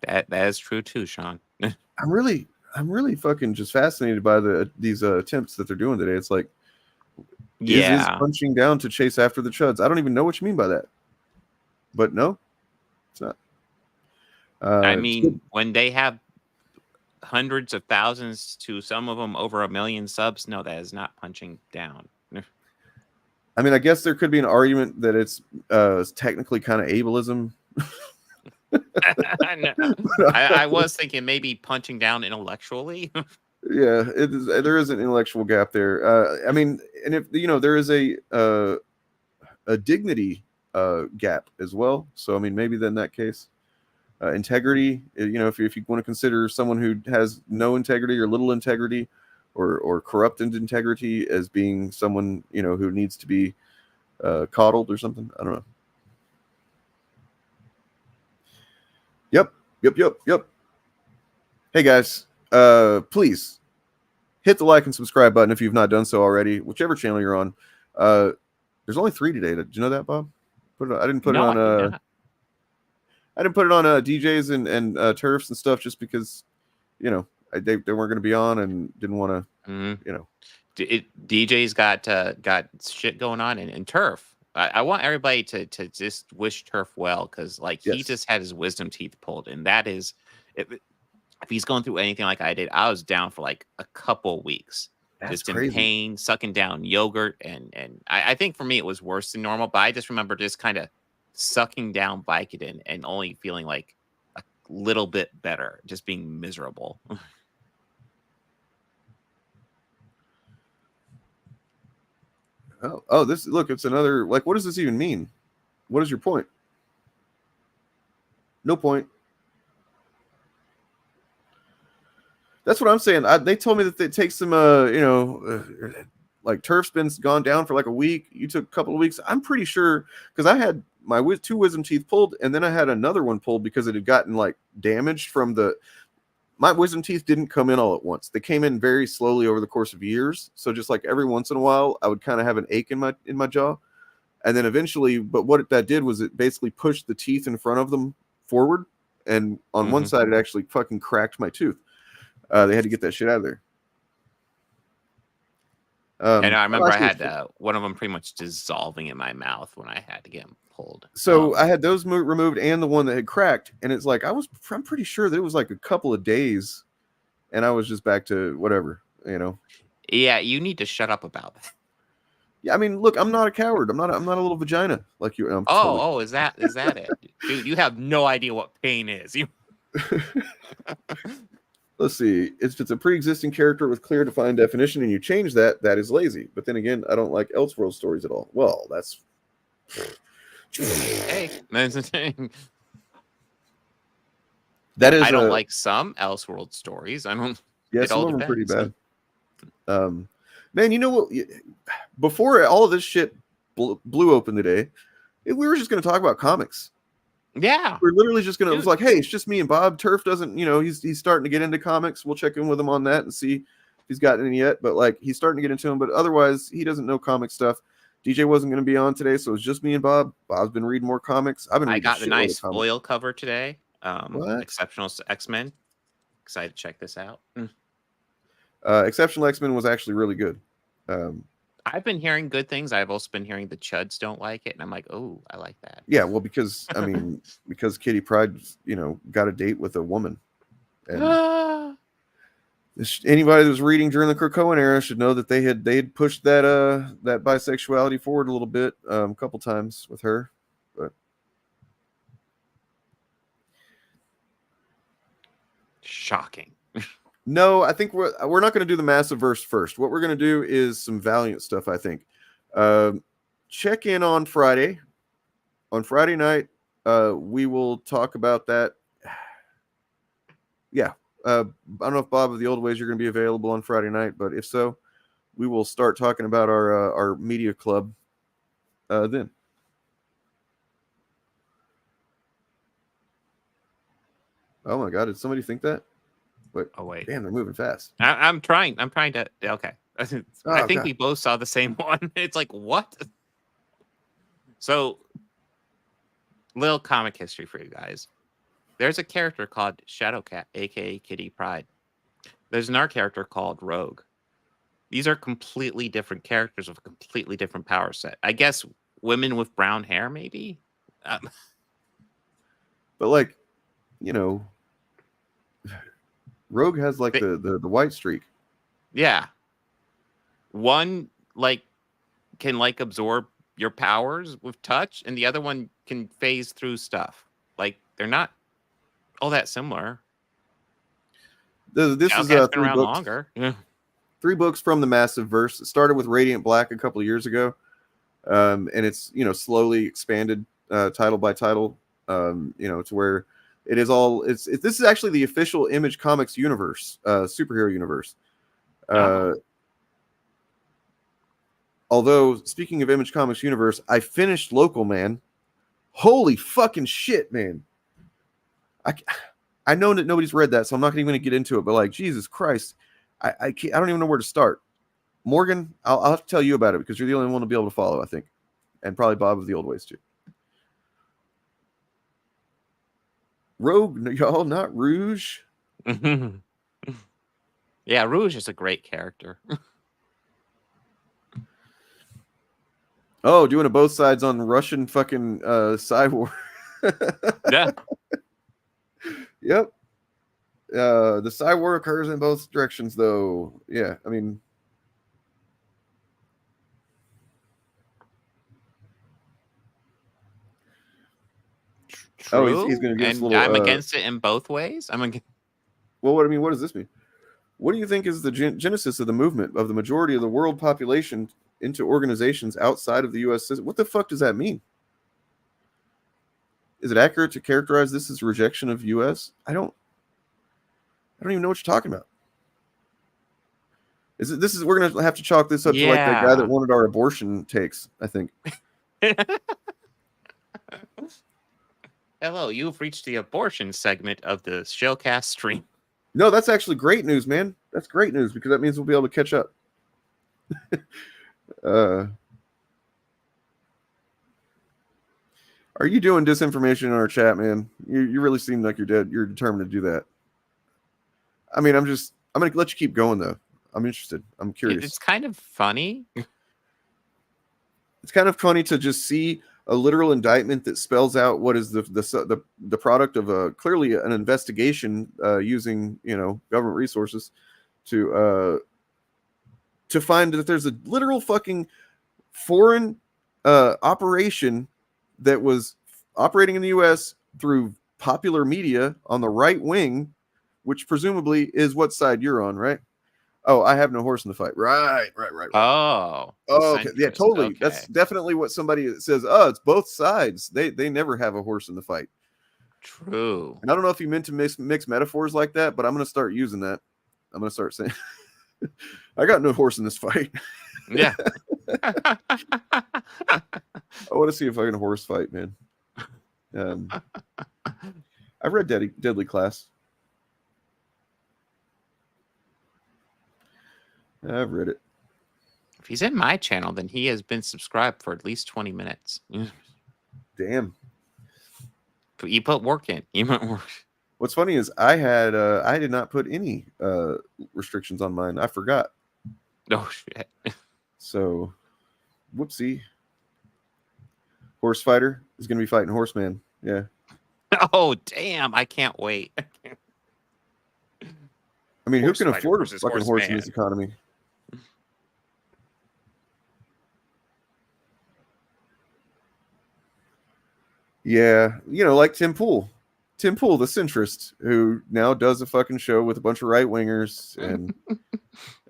That is true too, Sean.
I'm really fucking just fascinated by these attempts that they're doing today. It's like, is punching down to chase after the chuds? I don't even know what you mean by that. But no, it's not.
I mean, when they have hundreds of thousands to some of them over 1 million subs, no, that is not punching down.
I mean, I guess there could be an argument that it's technically kind of ableism.
I was thinking maybe punching down intellectually.
Yeah, there is an intellectual gap there. I mean, and if there is a dignity gap as well. So I mean, maybe then in that case, integrity. If you want to consider someone who has no integrity or little integrity, or corrupted integrity as being someone who needs to be coddled or something. I don't know. Yep. Hey guys, please hit the like and subscribe button if you've not done so already, whichever channel you're on. There's only 3 today. Did you know that, Bob? I didn't put it on. I didn't put it on DJs and turfs and stuff just because they weren't going to be on and didn't want to.
DJ's got shit going on in turf. I want everybody to just wish Turf well, because he just had his wisdom teeth pulled, and that is, if he's going through anything like I did, I was down for like a couple weeks.
That's
just
crazy.
In pain, sucking down yogurt, and I think for me it was worse than normal, but I just remember just kind of sucking down Vicodin and only feeling like a little bit better, just being miserable.
Oh, look, it's another, like, what does this even mean? What is your point? No point. That's what I'm saying. They told me that it takes them, like turf's been gone down for like a week. You took a couple of weeks. I'm pretty sure, because I had my 2 wisdom teeth pulled, and then I had another one pulled because it had gotten like damaged from my wisdom teeth didn't come in all at once. They came in very slowly over the course of years. So just like every once in a while, I would kind of have an ache in my jaw. And then eventually, but what that did was it basically pushed the teeth in front of them forward. And on one side, it actually fucking cracked my tooth. They had to get that shit out of there.
And I remember I had one of them pretty much dissolving in my mouth when I had to get them pulled.
So I had those removed and the one that had cracked, and it's like I'm pretty sure that it was like a couple of days and I was just back to whatever,
Yeah, you need to shut up about that.
Yeah, I mean, look, I'm not a coward. I'm not a little vagina like you.
Is that it, dude? You have no idea what pain is. You.
Let's see. If it's a pre-existing character with clear defined definition and you change that, that is lazy. But then again, I don't like Elseworld stories at all. Well, that's
Hey, that's the thing.
That is.
I don't like some Elseworld stories. I don't.
Yeah, some of them are pretty bad. Man, you know what? Before all of this shit blew open today, we were just going to talk about comics.
Yeah,
we're literally just going to. It was like, hey, it's just me and Bob. Turf doesn't, he's starting to get into comics. We'll check in with him on that and see if he's gotten any yet. But like, he's starting to get into them. But otherwise, he doesn't know comic stuff. DJ wasn't going to be on today, so it's just me and Bob. Bob's been reading more comics.
I got the nice foil cover today. Exceptional X-Men. Excited to check this out.
Exceptional X-Men was actually really good.
I've been hearing good things. I've also been hearing the Chuds don't like it, and I'm like, oh, I like that.
Yeah, well, because I mean, because Kitty Pryde, got a date with a woman. And anybody that was reading during the Krakoan era should know that they had pushed that that bisexuality forward a little bit, a couple times with her, but
shocking.
No, I think we're not going to do the massive verse first. What we're going to do is some Valiant stuff, I think. Check in on Friday. On Friday night, we will talk about that. Yeah. I don't know if Bob of the Old Ways you're going to be available on Friday night, but if so, we will start talking about our media club then. Oh my God, did somebody think that?
Wait.
Damn, they're moving fast.
I'm trying to. Okay. I think
God.
we both saw the same one. It's like, what? So, little comic history for you guys. There's a character called Shadowcat, aka Kitty Pryde. There's another character called Rogue. These are completely different characters with a completely different power set. I guess women with brown hair, maybe.
But like, Rogue has like the white streak.
Yeah. One can absorb your powers with touch, and the other one can phase through stuff. Like they're not all that similar.
This is
been
3
around
books.
longer. Yeah.
3 books from the Massive Verse. It started with Radiant Black a couple of years ago, and it's slowly expanded title by title. To where it is all. This is actually the official Image Comics universe, superhero universe. Although speaking of Image Comics universe, I finished Local Man. Holy fucking shit, man! I know that nobody's read that, so I'm not even going to get into it. But like, Jesus Christ, I don't even know where to start. Morgan, I'll have to tell you about it because you're the only one to be able to follow, I think, and probably Bob of the Old Ways too. Rogue, y'all, not Rouge.
Yeah, Rouge is a great character.
Oh, doing a both sides on Russian fucking Cyborg.
Yeah.
Yep. The Cyborg occurs in both directions, though. Yeah, I mean.
True.
He's going to give us a little.
I'm against it in both ways.
Well, what does this mean? What do you think is the genesis of the movement of the majority of the world population into organizations outside of the U.S. What the fuck does that mean? Is it accurate to characterize this as rejection of U.S.? I don't even know what you're talking about. We're gonna have to chalk this up to like that guy that wanted our abortion takes, I think.
Hello, you've reached the abortion segment of the Shillcast stream.
No, that's actually great news, man. That's great news because that means we'll be able to catch up. Are you doing disinformation in our chat, man? You really seem like you're determined to do that. I mean, I'm gonna let you keep going though. I'm interested. I'm curious.
It's kind of funny.
It's kind of funny to just see a literal indictment that spells out what is the product of clearly an investigation using government resources to find that there's a literal fucking foreign operation that was operating in the U.S. through popular media on the right wing, which presumably is what side you're on, right? Oh, I have no horse in the fight. Right.
Oh,
okay. Yeah, totally.
Okay.
That's definitely what somebody that says, oh, it's both sides. They never have a horse in the fight.
True.
And I don't know if you meant to mix metaphors like that, but I'm going to start using that. I'm going to start saying, I got no horse in this fight.
Yeah.
I want to see if I can horse fight, man. I've read Deadly Class. I've read it.
If he's in my channel, then he has been subscribed for at least 20 minutes.
Damn.
But you put work in. You put work.
What's funny is I did not put any restrictions on mine. I forgot.
Oh shit.
So, whoopsie. Horse fighter is going to be fighting Horseman. Yeah.
Oh damn! I can't wait.
I mean, who can afford a fucking horse in this economy? Yeah, like Tim Pool, the centrist, who now does a fucking show with a bunch of right wingers, and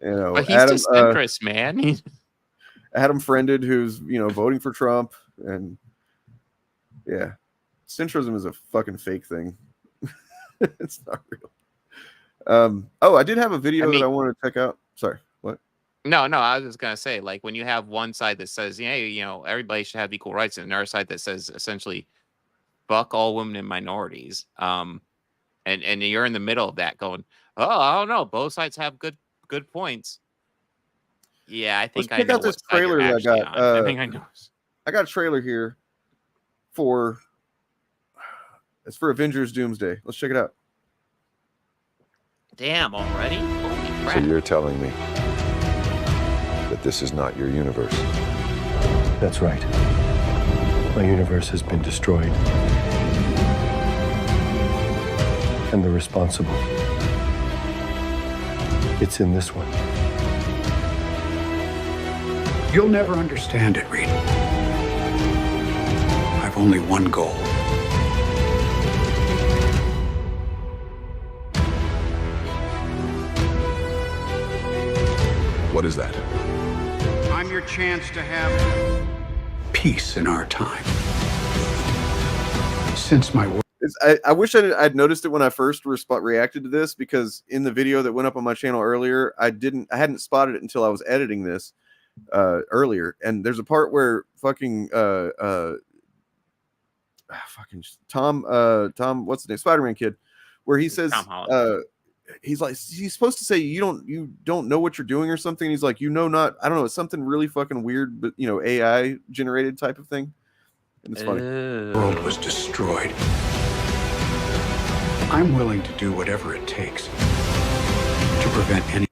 but he's Adam, just centrist, man.
Adam Friended, who's voting for Trump, and yeah, centrism is a fucking fake thing. It's not real. Oh, I did have a video that I wanted to check out. Sorry, what?
No, I was just gonna say, like, when you have one side that says, everybody should have equal rights, and another side that says essentially, fuck all women and minorities. And you're in the middle of that, going, oh, I don't know, both sides have good points. Yeah, I think I know
out this trailer that I got.
I think I know.
I got a trailer here it's for Avengers Doomsday. Let's check it out.
Damn, already? Holy crap.
So you're telling me that this is not your universe?
That's right. My universe has been destroyed. And the responsible. It's in this one.
You'll never understand it, Reed. I've only one goal.
What is that?
I'm your chance to have peace in our time. Since my work.
I wish I'd noticed it when I first reacted to this, because in the video that went up on my channel earlier, I hadn't spotted it until I was editing this earlier. And there's a part where fucking Tom, what's his name, Spider-Man kid, where he says he's supposed to say you don't know what you're doing or something. He's like, I don't know, it's something really fucking weird, but AI generated type of thing. And it's funny.
The world was destroyed. I'm willing to do whatever it takes to prevent any.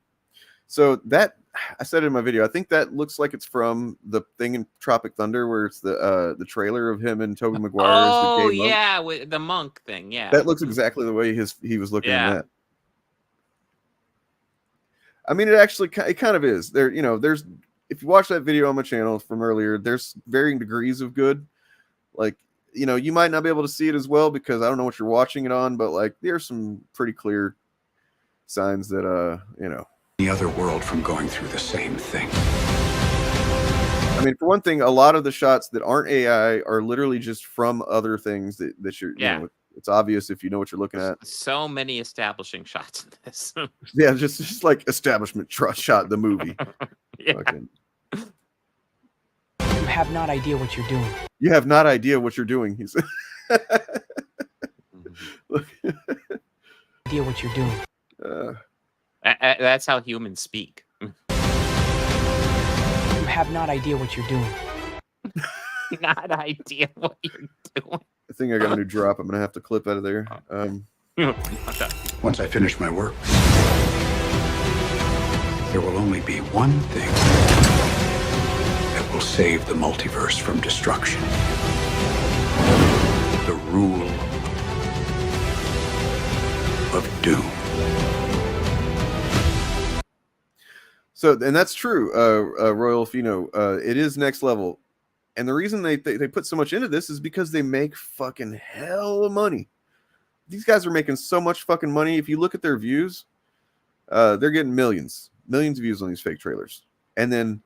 So that, I said it in my video, I think that looks like it's from the thing in Tropic Thunder where it's the trailer of him and Tobey Maguire as the gay monk.
Yeah, with the monk thing. Yeah,
that looks exactly the way he was looking at that. I mean, it kind of is. There's if you watch that video on my channel from earlier, there's varying degrees of good. Like, you might not be able to see it as well because I don't know what you're watching it on, but like there's some pretty clear signs that
the other world from going through the same thing.
I mean, for one thing, a lot of the shots that aren't AI are literally just from other things that you're it's obvious if you know what you're looking at.
So many establishing shots in this.
Yeah, just like establishment shot the movie.
Yeah.
You have not idea what you're doing.
You have not idea what you're doing. He said.
Idea what you're doing.
That's how humans speak.
You have not idea what you're doing.
Not idea what you're doing.
I think I got a new drop. I'm gonna have to clip out of there.
Once I finish my work, there will only be one thing that will save the multiverse from destruction. The rule of doom.
So, and that's true, Royal Fino. It is next level. And the reason they put so much into this is because they make fucking hell of money. These guys are making so much fucking money. If you look at their views, they're getting millions of views on these fake trailers. And then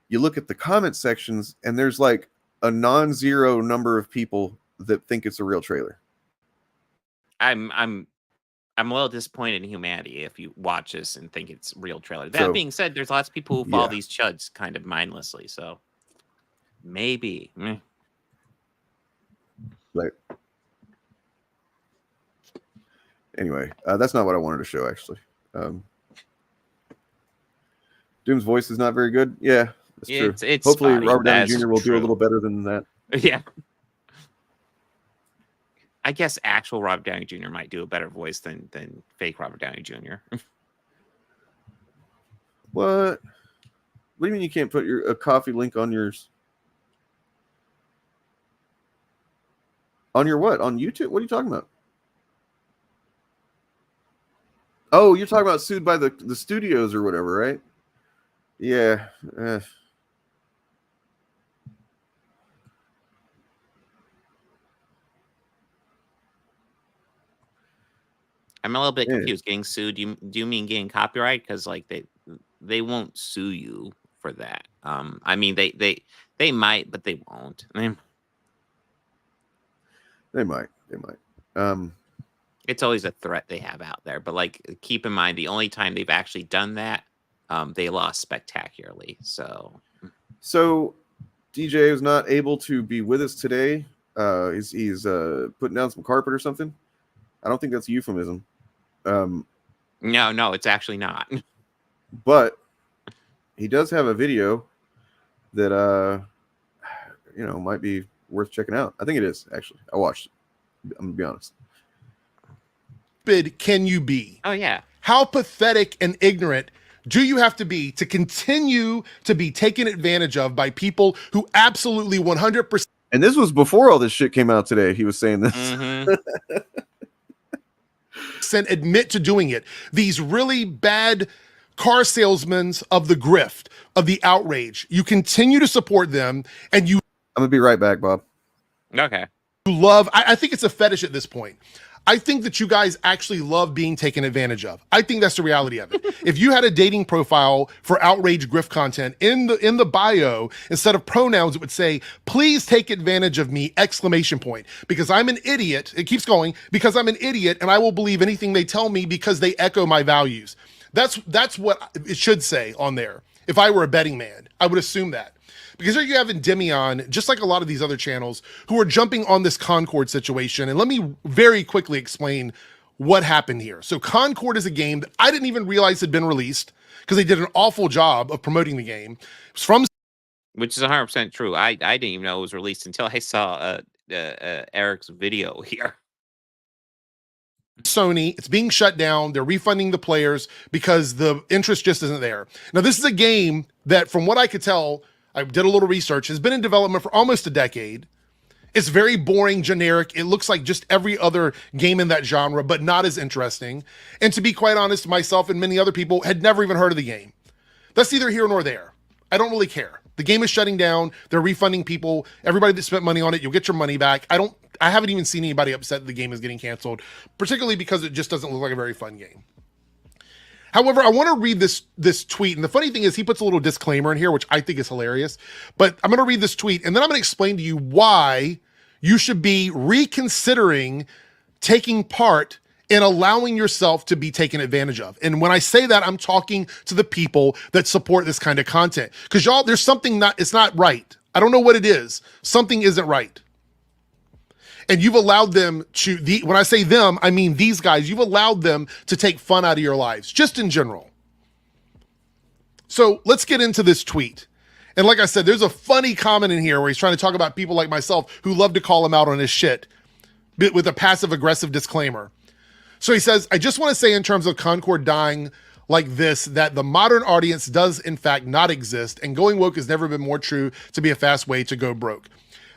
you look at the comment sections, and there's like a non-zero number of people that think it's a real trailer.
I'm a little disappointed in humanity if you watch this and think it's real trailer. That being said, there's lots of people who follow these chuds kind of mindlessly, so maybe.
Right. Anyway, that's not what I wanted to show, actually. Doom's voice is not very good. Yeah, that's true.
It's
hopefully
spotty.
Robert Downey
That's
Jr. will do a
true.
little better than that.
Yeah. I guess actual Robert Downey Jr. might do a better voice than fake Robert Downey Jr.
What? What do you mean you can't put a coffee link on yours? On your what? On YouTube? What are you talking about? Oh, you're talking about sued by the studios or whatever, right? Yeah.
I'm a little bit confused. Getting sued? Do you mean getting copyright? Because like they won't sue you for that. I mean they might, but they won't.
They might.
It's always a threat they have out there. But like, keep in mind, the only time they've actually done that, they lost spectacularly. So
DJ is not able to be with us today. He's putting down some carpet or something. I don't think that's a euphemism.
No, it's actually not.
But he does have a video that might be worth checking out. I think it is, actually. I watched it. I'm gonna be honest.
Can you be?
Oh yeah.
How pathetic and ignorant do you have to be to continue to be taken advantage of by people who absolutely 100%?
And this was before all this shit came out today. He was saying this.
Mm-hmm.
Admit to doing it. These really bad car salesmen of the grift, of the outrage. You continue to support them, and you.
I'm gonna be right back, Bob.
Okay.
You love. I think it's a fetish at this point. I think that you guys actually love being taken advantage of. I think that's the reality of it. If you had a dating profile for outrage grift content in the bio, instead of pronouns, it would say, "Please take advantage of me!" ! Because I'm an idiot. It keeps going. Because I'm an idiot, and I will believe anything they tell me because they echo my values. That's what it should say on there. If I were a betting man, I would assume that. Because here you have Endymion, just like a lot of these other channels, who are jumping on this Concord situation. And let me very quickly explain what happened here. So Concord is a game that I didn't even realize had been released because they did an awful job of promoting the game. It was from...
Which is 100% true. I didn't even know it was released until I saw Eric's video here.
Sony. It's being shut down. They're refunding the players because the interest just isn't there. Now, this is a game that, from what I could tell... I did a little research, has been in development for almost a decade. It's very boring, generic. It looks like just every other game in that genre, but not as interesting. And to be quite honest, myself and many other people had never even heard of the game. That's neither here nor there. I don't really care. The game is shutting down. They're refunding people. Everybody that spent money on it, you'll get your money back. I haven't even seen anybody upset that the game is getting canceled, particularly because it just doesn't look like a very fun game. However, I want to read this tweet. And the funny thing is he puts a little disclaimer in here, which I think is hilarious. But I'm going to read this tweet, and then I'm going to explain to you why you should be reconsidering taking part in allowing yourself to be taken advantage of. And when I say that, I'm talking to the people that support this kind of content. Because y'all, there's something it's not right. I don't know what it is. Something isn't right. And you've allowed them to, when I say them, I mean these guys, you've allowed them to take fun out of your lives, just in general. So let's get into this tweet. And like I said, there's a funny comment in here where he's trying to talk about people like myself who love to call him out on his shit with a passive-aggressive disclaimer. So he says, I just want to say in terms of Concord dying like this, that the modern audience does in fact not exist, and going woke has never been more true to be a fast way to go broke.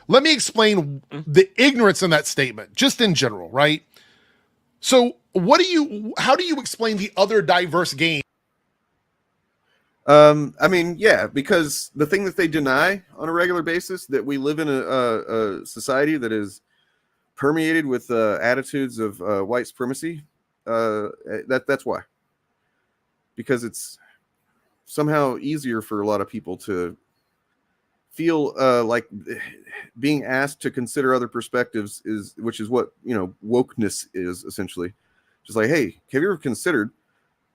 let me explain the ignorance in that statement, just in general, right? So how do you explain the other diverse games?
I mean, yeah, because the thing that they deny on a regular basis, that we live in a society that is permeated with attitudes of white supremacy, that's why. Because it's somehow easier for a lot of people to feel like being asked to consider other perspectives which is what, wokeness is essentially. Just like, hey, have you ever considered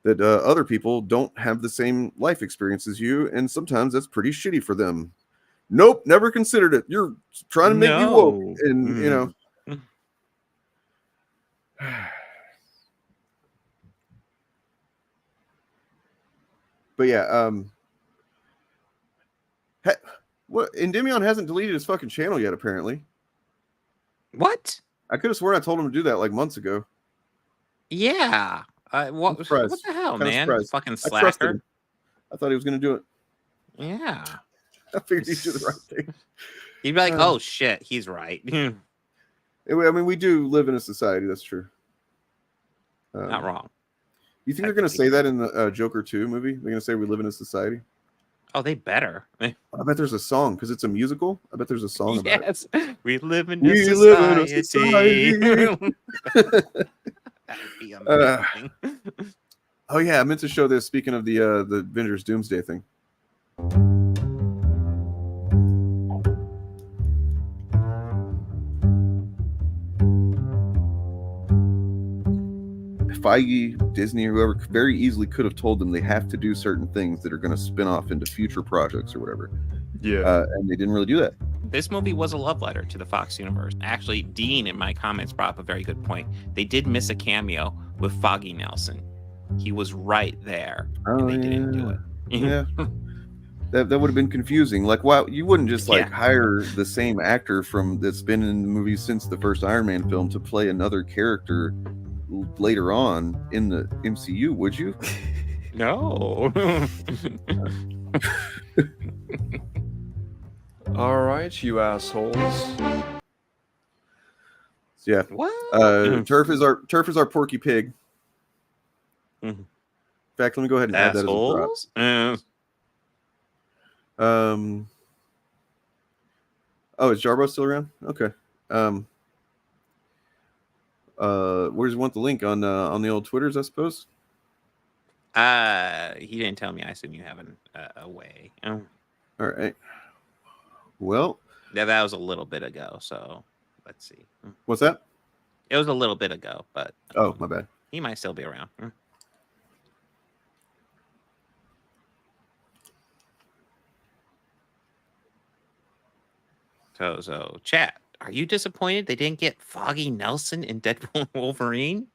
that other people don't have the same life experience as you, and sometimes that's pretty shitty for them? Nope, never considered it. You're trying to make me woke, and But yeah, what? Endymion hasn't deleted his fucking channel yet, apparently.
What?
I could have sworn I told him to do that like months ago.
Yeah. What the hell, man? Fucking slacker.
I thought he was going to do it.
Yeah.
I figured he'd do the right thing.
He'd be like, oh, shit, he's right.
I mean, we do live in a society. That's true.
Not wrong.
You think they're going to say that in the Joker 2 movie? They're going to say we live in a society?
Oh, they better.
I bet there's a song, because it's a musical. I bet there's a song about it.
Yes, we live in a society.
That'd be amazing. Oh yeah, I meant to show this. Speaking of the Avengers Doomsday thing. Feige, Disney, whoever very easily could have told them they have to do certain things that are going to spin off into future projects or whatever.
Yeah.
And they didn't really do that.
This movie was a love letter to the Fox universe. Actually, Dean in my comments brought up a very good point. They did miss a cameo with Foggy Nelson. He was right there, and they didn't do it.
Yeah. That would have been confusing. Like, why you wouldn't just hire the same actor that's been in the movie since the first Iron Man film to play another character later on in the MCU, would you?
No.
All right, you assholes.
Yeah.
What?
Turf is our Porky Pig. In fact, let me go ahead and add that as a prop. Oh, is Jarbo still around? Okay. Where does you want the link on the old Twitters, I suppose?
He didn't tell me. I assume you have a way. Oh.
All right. Well,
that was a little bit ago. So let's see.
What's that?
It was a little bit ago, but
oh, my bad.
He might still be around. So chat. Are you disappointed they didn't get Foggy Nelson in Deadpool and Wolverine?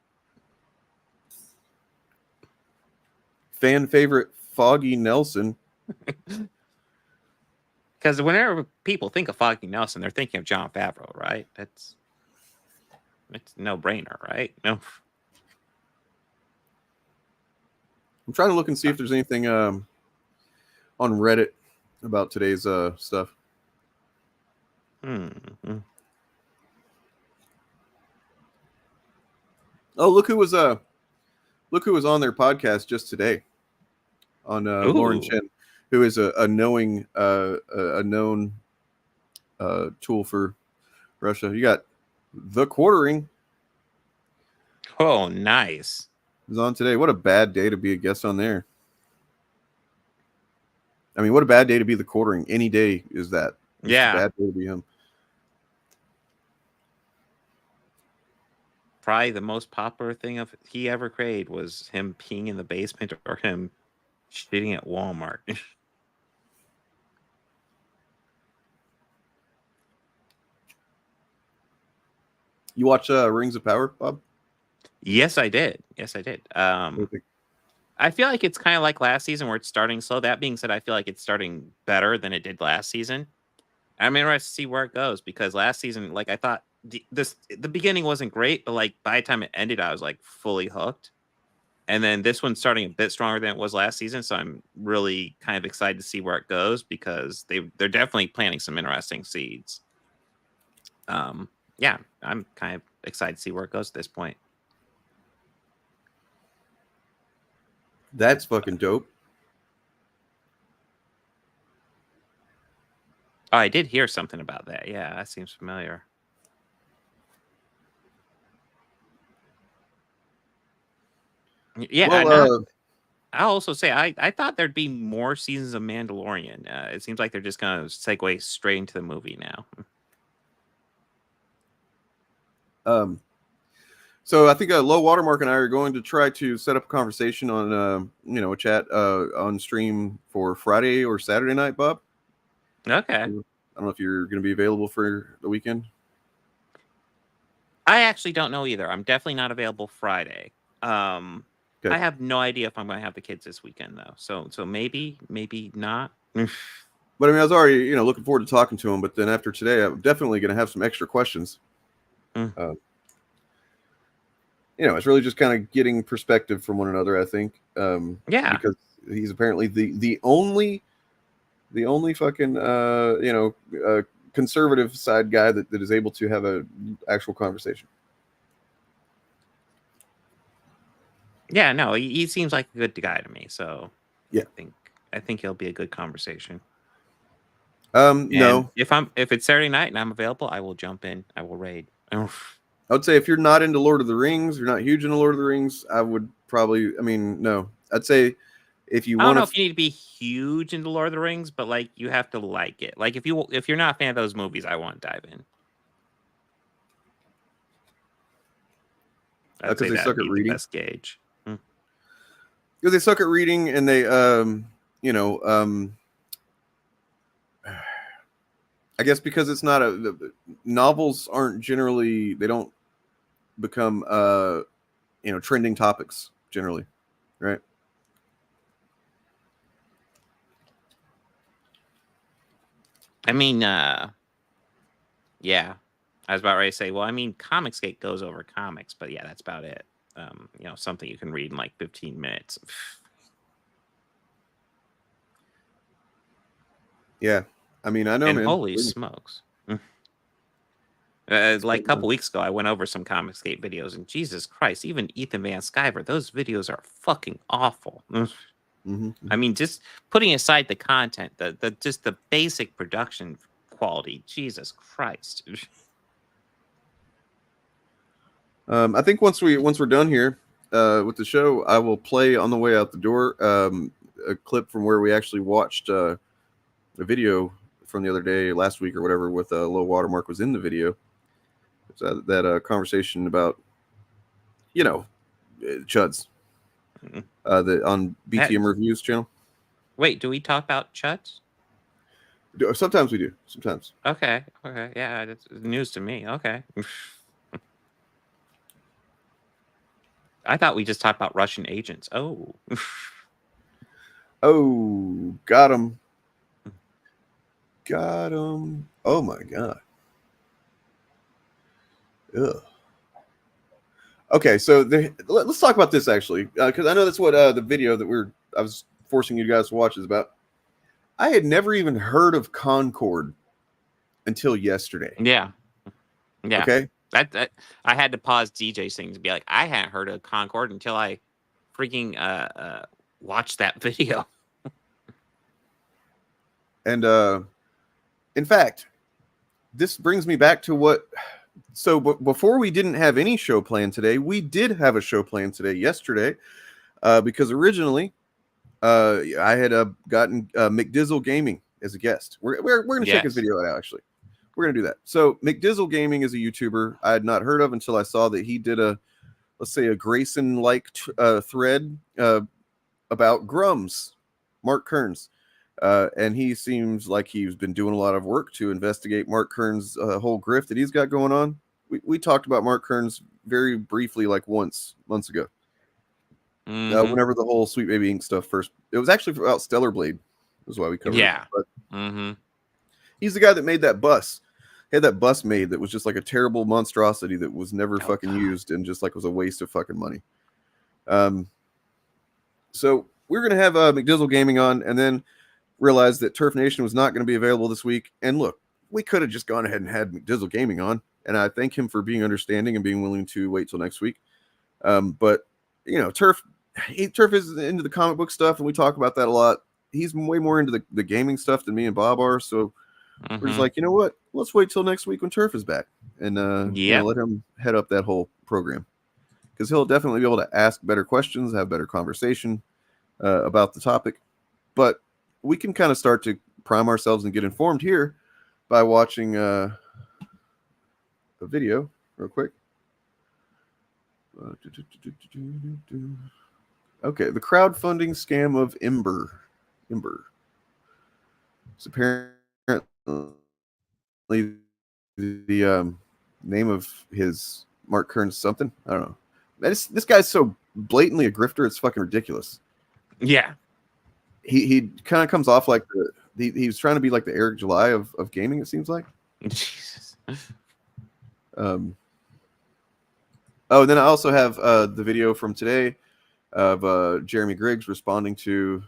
Fan favorite Foggy Nelson.
Because whenever people think of Foggy Nelson, they're thinking of Jon Favreau, right? It's no brainer, right? No.
I'm trying to look and see if there's anything on Reddit about today's stuff. Oh, look who was on their podcast just today on Lauren Chen, who is a known tool for Russia. You got The Quartering.
Oh, nice.
Is on today. What a bad day to be a guest on there. I mean, what a bad day to be The Quartering. Any day is that. It's a bad day to be him.
Probably the most popular thing he ever created was him peeing in the basement or him shitting at Walmart.
You watch Rings of Power, Bob?
Yes, I did. I feel like it's kind of like last season where it's starting slow. That being said, I feel like it's starting better than it did last season. I'm interested to see where it goes because last season, like I thought the beginning wasn't great, but like by the time it ended, I was like fully hooked. And then this one's starting a bit stronger than it was last season, so I'm really kind of excited to see where it goes because they're definitely planting some interesting seeds. yeah, I'm kind of excited to see where it goes at this point.
That's fucking dope.
Oh, I did hear something about that. Yeah, that seems familiar. Yeah,
Well,
I'll also say I thought there'd be more seasons of Mandalorian. It seems like they're just gonna segue straight into the movie now.
So I think Low Watermark and I are going to try to set up a conversation on, a chat on stream for Friday or Saturday night, Bob.
Okay.
I don't know if you're going to be available for the weekend.
I actually don't know either. I'm definitely not available Friday. I have no idea if I'm going to have the kids this weekend though. So maybe not.
But I mean, I was already, looking forward to talking to him. But then after today, I'm definitely going to have some extra questions. It's really just kind of getting perspective from one another, I think.
Yeah.
Because he's apparently the only fucking conservative side guy that is able to have a actual conversation.
Yeah, no, he seems like a good guy to me. So
yeah,
I think he'll be a good conversation.
No,
if it's Saturday night and I'm available, I will jump in. I will raid. Oof.
I would say if you're not into Lord of the Rings, you're not huge into Lord of the Rings, I would probably, no. I'd say if you
I don't
want
know if you need to be huge into Lord of the Rings, but like you have to like it. Like if you're not a fan of those movies, I won't dive in.
Because they suck at reading.
The best gauge.
Because they suck at reading, and they, I guess because it's not novels aren't generally, they don't become, trending topics generally, right?
I mean, yeah, I was about ready to say, well, I mean, Comicsgate goes over comics, but yeah, that's about it. Something you can read in like 15 minutes.
Yeah. I mean, I know,
and
man.
Holy smokes. Like a couple weeks ago, I went over some Comicsgate videos, and Jesus Christ, even Ethan Van Sciver, those videos are fucking awful. I mean, just putting aside the content, just the basic production quality, Jesus Christ.
I think once we're done here with the show, I will play on the way out the door a clip from where we actually watched a video from the other day, last week or whatever, with Low Watermark was in the video. That conversation about, Chuds, on BTM Reviews channel.
Wait, do we talk about Chuds?
Sometimes we do. Sometimes.
Okay. Yeah, that's news to me. Okay. I thought we just talked about Russian agents. Oh.
Oh, got him. Got him. Oh my god. Ugh. Okay, so let's talk about this actually, because I know that's what the video that I was forcing you guys to watch is about. I had never even heard of Concord until yesterday.
Yeah.
Okay.
I had to pause DJ's thing to be like, I hadn't heard of Concord until I freaking watched that video.
And in fact, this brings me back to what. So before we didn't have any show planned today, we did have a show planned today yesterday, because originally I had gotten McDizzle Gaming as a guest. We're going to check his video out, actually. We're going to do that. So McDizzle Gaming is a YouTuber I had not heard of until I saw that he did a Grayson-like thread about Grums, Mark Kearns. And he seems like he's been doing a lot of work to investigate Mark Kearns' whole grift that he's got going on. We talked about Mark Kearns very briefly, like months ago. Whenever the whole Sweet Baby Ink stuff first, it was actually about Stellar Blade. That's why we covered it. But he's the guy that made that bus. He had that bus made that was just like a terrible monstrosity that was never fucking used and just like was a waste of fucking money. So we're gonna have McDizzle Gaming on, and then realized that Turf Nation was not going to be available this week. And look, we could have just gone ahead and had McDizzle Gaming on, and I thank him for being understanding and being willing to wait till next week. But you know, Turf is into the comic book stuff, and we talk about that a lot. He's way more into the gaming stuff than me and Bob are, so we're just like, you know what? Let's wait till next week when Turf is back, and you know, let him head up that whole program, because he'll definitely be able to ask better questions, have better conversation about the topic. But we can kind of start to prime ourselves and get informed here by watching a video real quick. Okay, the crowdfunding scam of Ember. It's apparently the name of his Mark Kern's something. I don't know. This guy's so blatantly a grifter, it's fucking ridiculous.
Yeah.
He kind of comes off like he was trying to be like the Eric July of gaming, it seems like.
Jesus.
Oh, and then I also have the video from today of Jeremy Griggs responding to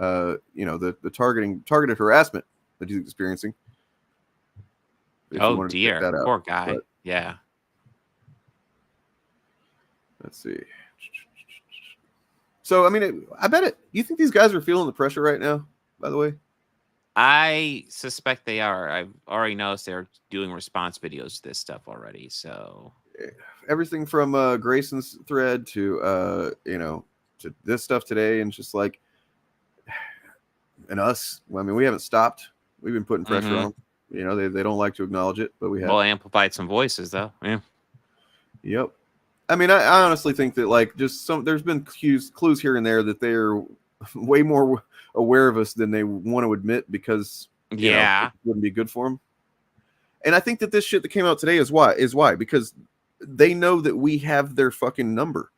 you know, the targeted harassment that he's experiencing.
Oh dear, poor guy. But, yeah.
Let's see. So, I mean, I bet it. You think these guys are feeling the pressure right now, by the way?
I suspect they are. I've already noticed they're doing response videos to this stuff already. So
everything from Grayson's thread to you know, to this stuff today, and just like, and us. I mean, we haven't stopped. We've been putting pressure on them. You know, they don't like to acknowledge it, but we have.
Well, amplified some voices though. Yeah.
Yep. I mean, I honestly think that like just there's been clues here and there that they're way more aware of us than they want to admit, because you know, it wouldn't be good for them. And I think that this shit that came out today is why because they know that we have their fucking number,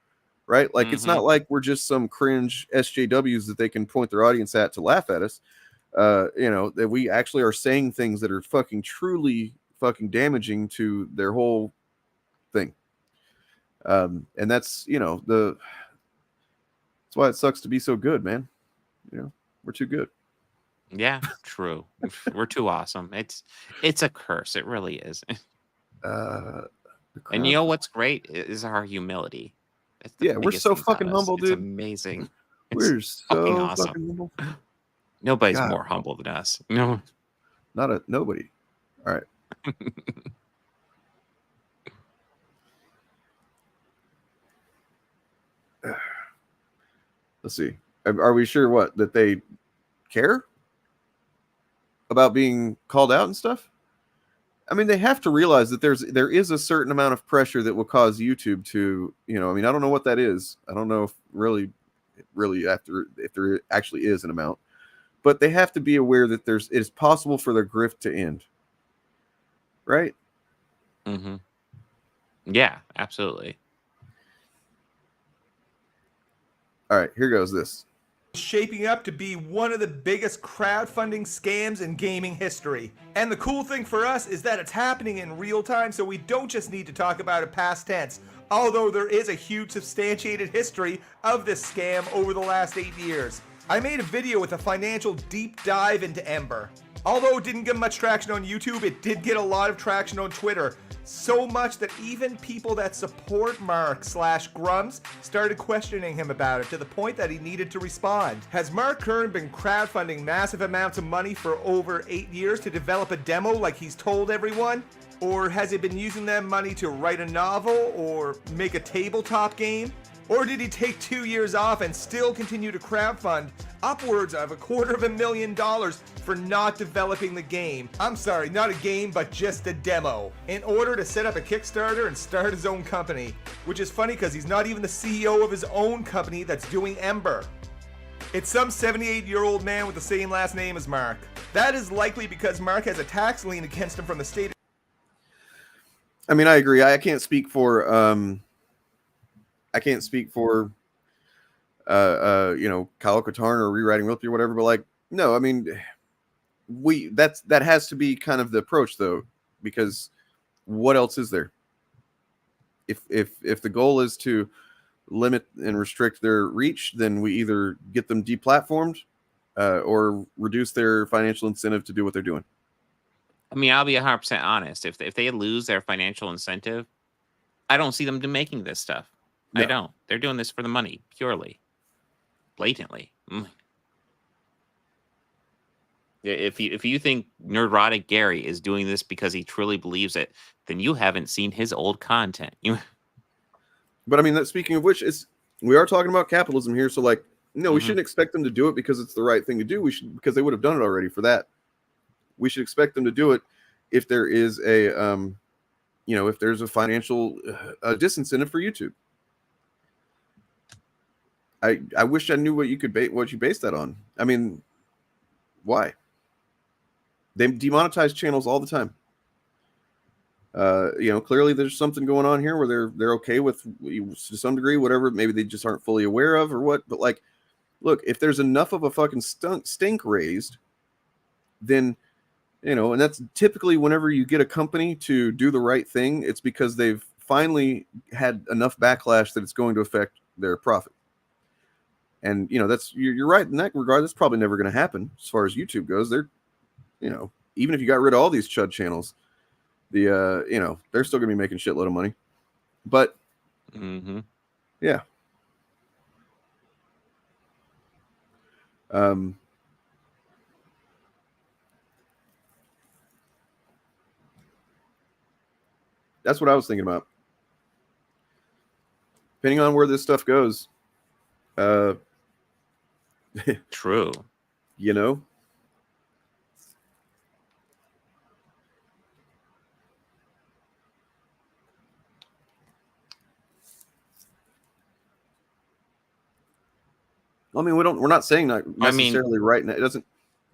right? Like it's not like we're just some cringe SJWs that they can point their audience at to laugh at us. You know, that we actually are saying things that are fucking truly fucking damaging to their whole thing. And that's, you know, that's why it sucks to be so good, man. You know, we're too good.
Yeah, true. We're too awesome. It's a curse. It really is. And you know what's great is our humility.
Yeah, we're so fucking humble, dude.
It's amazing.
We're
it's
so
fucking awesome.
fucking humble.
Nobody's more humble than us. No,
nobody. All right. Let's see. Are we sure that they care about being called out and stuff? I mean, they have to realize that there is a certain amount of pressure that will cause YouTube to, you know, I mean, I don't know what that is. I don't know if really if there actually is an amount, but they have to be aware that it is possible for their grift to end. Right?
Mm-hmm. Yeah, absolutely.
All right, here goes this.
Shaping up to be one of the biggest crowdfunding scams in gaming history. And the cool thing for us is that it's happening in real time, so we don't just need to talk about it past tense, although there is a huge substantiated history of this scam over the last 8 years. I made a video with a financial deep dive into Ember. Although it didn't get much traction on YouTube, it did get a lot of traction on Twitter. So much that even people that support Mark/Grums started questioning him about it, to the point that he needed to respond. Has Mark Kern been crowdfunding massive amounts of money for over 8 years to develop a demo like he's told everyone? Or has he been using that money to write a novel or make a tabletop game? Or did he take 2 years off and still continue to crowdfund upwards of $250,000 for not developing the game? I'm sorry, not a game, but just a demo, in order to set up a Kickstarter and start his own company. Which is funny because he's not even the CEO of his own company that's doing Ember. It's some 78-year-old man with the same last name as Mark. That is likely because Mark has a tax lien against him from the state.
I mean, I agree. I can't speak for you know, Kyle Katarn or Rewriting Wilkie or whatever, but like, no, I mean, that has to be kind of the approach though, because what else is there? If the goal is to limit and restrict their reach, then we either get them deplatformed or reduce their financial incentive to do what they're doing.
I mean, I'll be 100% honest. If they lose their financial incentive, I don't see them making this stuff.
No.
I don't. They're doing this for the money, purely, blatantly. If you think Nerdrotic Gary is doing this because he truly believes it, then you haven't seen his old content.
But I mean, speaking of which, we are talking about capitalism here, so like, no, we shouldn't expect them to do it because it's the right thing to do. We should, because they would have done it already for that. We should expect them to do it if there is a, if there's a financial disincentive for YouTube. I wish I knew what you based that on. I mean, why? They demonetize channels all the time. Clearly there's something going on here where they're okay with, to some degree, whatever. Maybe they just aren't fully aware of or what. But like, look, if there's enough of a fucking stink raised, then, and that's typically whenever you get a company to do the right thing, it's because they've finally had enough backlash that it's going to affect their profit. And, you're right in that regard. That's probably never going to happen as far as YouTube goes. They're, even if you got rid of all these chud channels, they're still going to be making shitload of money. But, yeah. That's what I was thinking about. Depending on where this stuff goes.
True.
I mean, we're not saying that necessarily right now. It doesn't.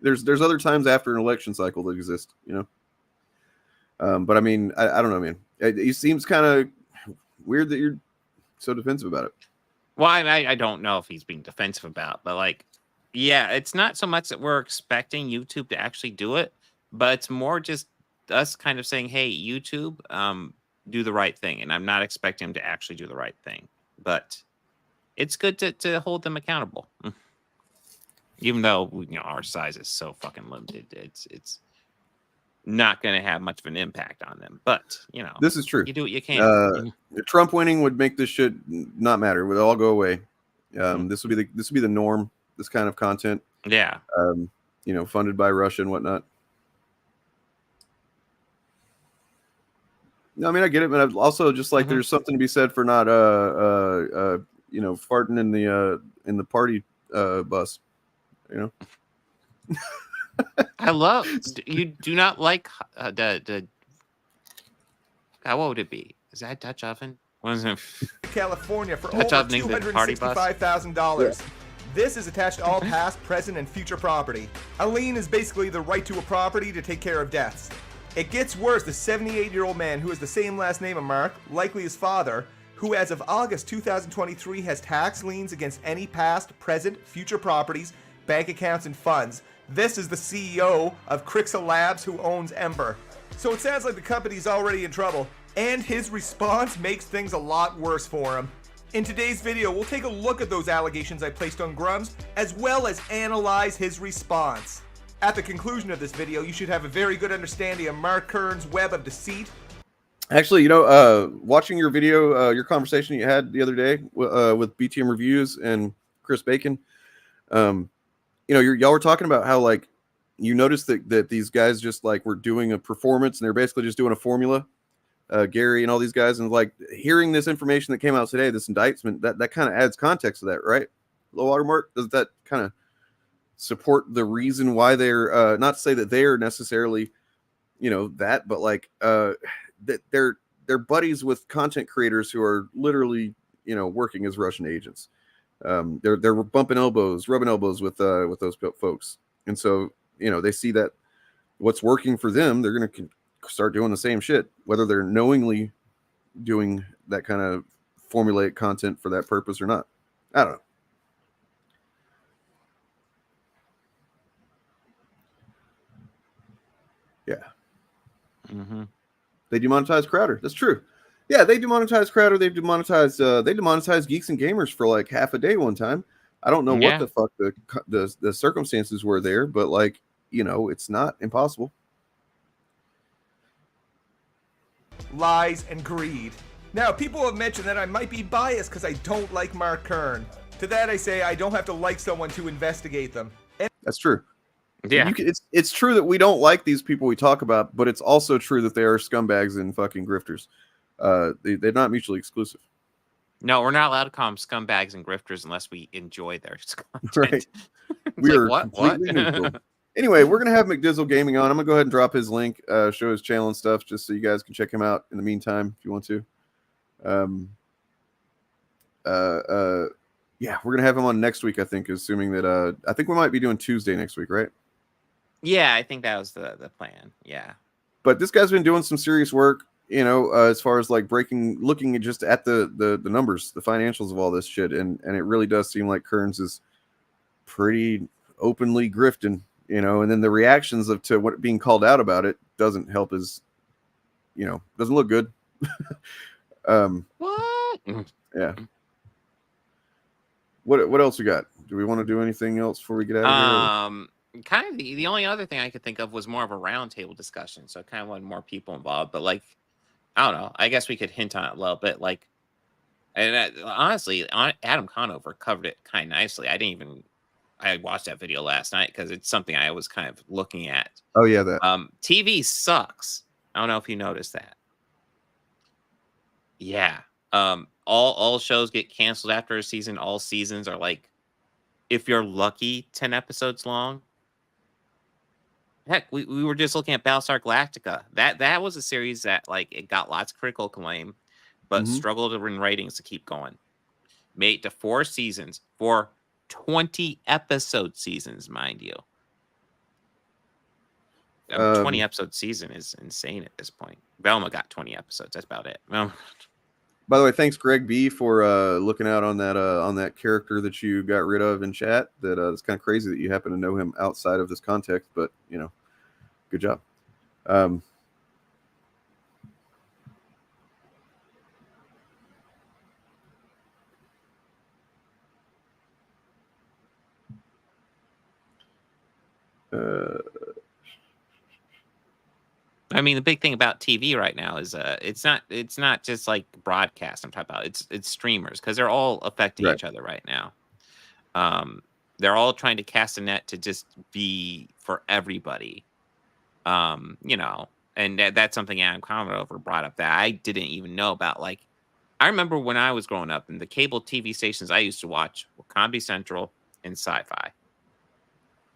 There's other times after an election cycle that exist, But I mean, I don't know, man. It seems kind of weird that you're so defensive about it.
Well, I don't know if he's being defensive about, but like, yeah, it's not so much that we're expecting YouTube to actually do it, but it's more just us kind of saying, hey, YouTube, do the right thing. And I'm not expecting him to actually do the right thing, but it's good to hold them accountable. Even though, our size is so fucking limited, it's not going to have much of an impact on them. But,
this is true.
You do what you can.
Trump winning would make this shit not matter. It would all go away. This would be the norm. This kind of content.
Yeah.
Funded by Russia and whatnot. No, I mean, I get it, but also just like there's something to be said for not farting in the party bus.
I love you. Do not like the how would it be? Is that Dutch oven? What is it?
California for
Dutch
over
ovening the party bus?
$265,000. This is attached to all past, present, and future property. A lien is basically the right to a property to take care of debts. It gets worse. The 78-year-old man who has the same last name of Mark, likely his father, who as of August 2023 has tax liens against any past, present, future properties, bank accounts, and funds. This is the CEO of Crixa Labs who owns Ember. So it sounds like the company's already in trouble, and his response makes things a lot worse for him. In today's video, we'll take a look at those allegations I placed on Grums, as well as analyze his response. At the conclusion of this video, you should have a very good understanding of Mark Kern's web of deceit.
Actually, watching your video, your conversation you had the other day with BTM Reviews and Chris Bacon, y'all were talking about how like you noticed that these guys just like were doing a performance and they're basically just doing a formula. Gary and all these guys, and like hearing this information that came out today, this indictment, that kind of adds context to that, right? Low watermark, does that kind of support the reason why they're not to say that they're necessarily that, but like that they're buddies with content creators who are literally working as Russian agents. They're bumping elbows, rubbing elbows with those folks, and so they see that what's working for them, they're going to start doing the same shit, whether they're knowingly doing that kind of formulaic content for that purpose or not. I don't know. Yeah. They demonetized Crowder. That's true. Yeah, they demonetized Crowder. They demonetized Geeks and Gamers for like half a day one time. I don't know what the fuck the circumstances were there, but like, it's not impossible.
lies, and greed. Now, people have mentioned that I might be biased because I don't like Mark Kern. To that I say I don't have to like someone to investigate them.
That's true.
Yeah.
It's true that we don't like these people we talk about, but it's also true that they are scumbags and fucking grifters. They're not mutually exclusive.
No, we're not allowed to call them scumbags and grifters unless we enjoy their content.
Right. We are
what?
completely neutral. Anyway, we're gonna have McDizzle Gaming on. I'm gonna go ahead and drop his link, show his channel and stuff, just so you guys can check him out in the meantime if you want to. Yeah, we're gonna have him on next week, I think, assuming that I think we might be doing Tuesday next week, right?
Yeah, I think that was the plan. Yeah.
But this guy's been doing some serious work, as far as like looking just at the numbers, the financials of all this shit, and it really does seem like Kearns is pretty openly grifting, and then the reactions to what being called out about it doesn't help his, doesn't look good.
What?
Yeah. What else we got? Do we want to do anything else before we get out of here?
Kind of the only other thing I could think of was more of a roundtable discussion. So I kind of wanted more people involved, but like, I don't know. I guess we could hint on it a little bit. Like, and honestly, Adam Conover covered it kind of nicely. I watched that video last night because it's something I was kind of looking at.
Oh yeah, that.
TV sucks. I don't know if you noticed that. Yeah. All shows get canceled after a season. All seasons are like, if you're lucky, 10 episodes long. Heck, we were just looking at Battlestar Galactica. That was a series that like it got lots of critical acclaim, but struggled in ratings to keep going. Made it to 4 seasons for 20 episode seasons, mind you. 20 episode season is insane at this point. Velma got 20 episodes. That's about it.
By the way, thanks Greg B for looking out on that character that you got rid of in chat. That it's kind of crazy that you happen to know him outside of this context, but good job.
I mean, the big thing about TV right now is it's not just like broadcast I'm talking about. It's streamers because they're all affecting each other right now. They're all trying to cast a net to just be for everybody. And that's something Adam Conover brought up that I didn't even know about. Like, I remember when I was growing up and the cable TV stations I used to watch were Comedy Central and Sci-Fi.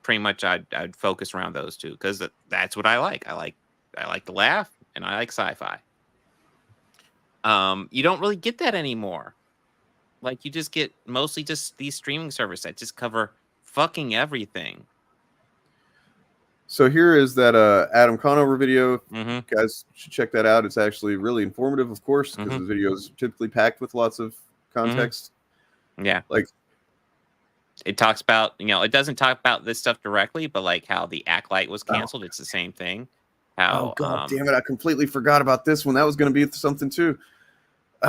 Pretty much I'd focus around those two because that's what I like. I like to laugh, and I like sci-fi. You don't really get that anymore. Like, you just get mostly just these streaming services that just cover fucking everything.
So here is that Adam Conover video. You guys should check that out. It's actually really informative, of course, because the video is typically packed with lots of context.
Yeah.
Like,
it talks about, it doesn't talk about this stuff directly, but like how the Acolyte was canceled. It's the same thing.
Oh god damn it! I completely forgot about this one. That was going to be something too.
We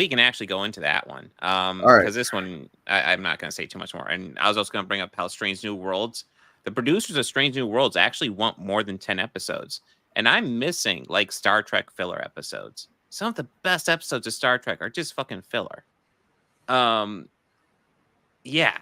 can actually go into that one.
All right.
Because this one, I'm not going to say too much more. And I was also going to bring up how Strange New Worlds, the producers of Strange New Worlds actually want more than 10 episodes. And I'm missing like Star Trek filler episodes. Some of the best episodes of Star Trek are just fucking filler. Yeah.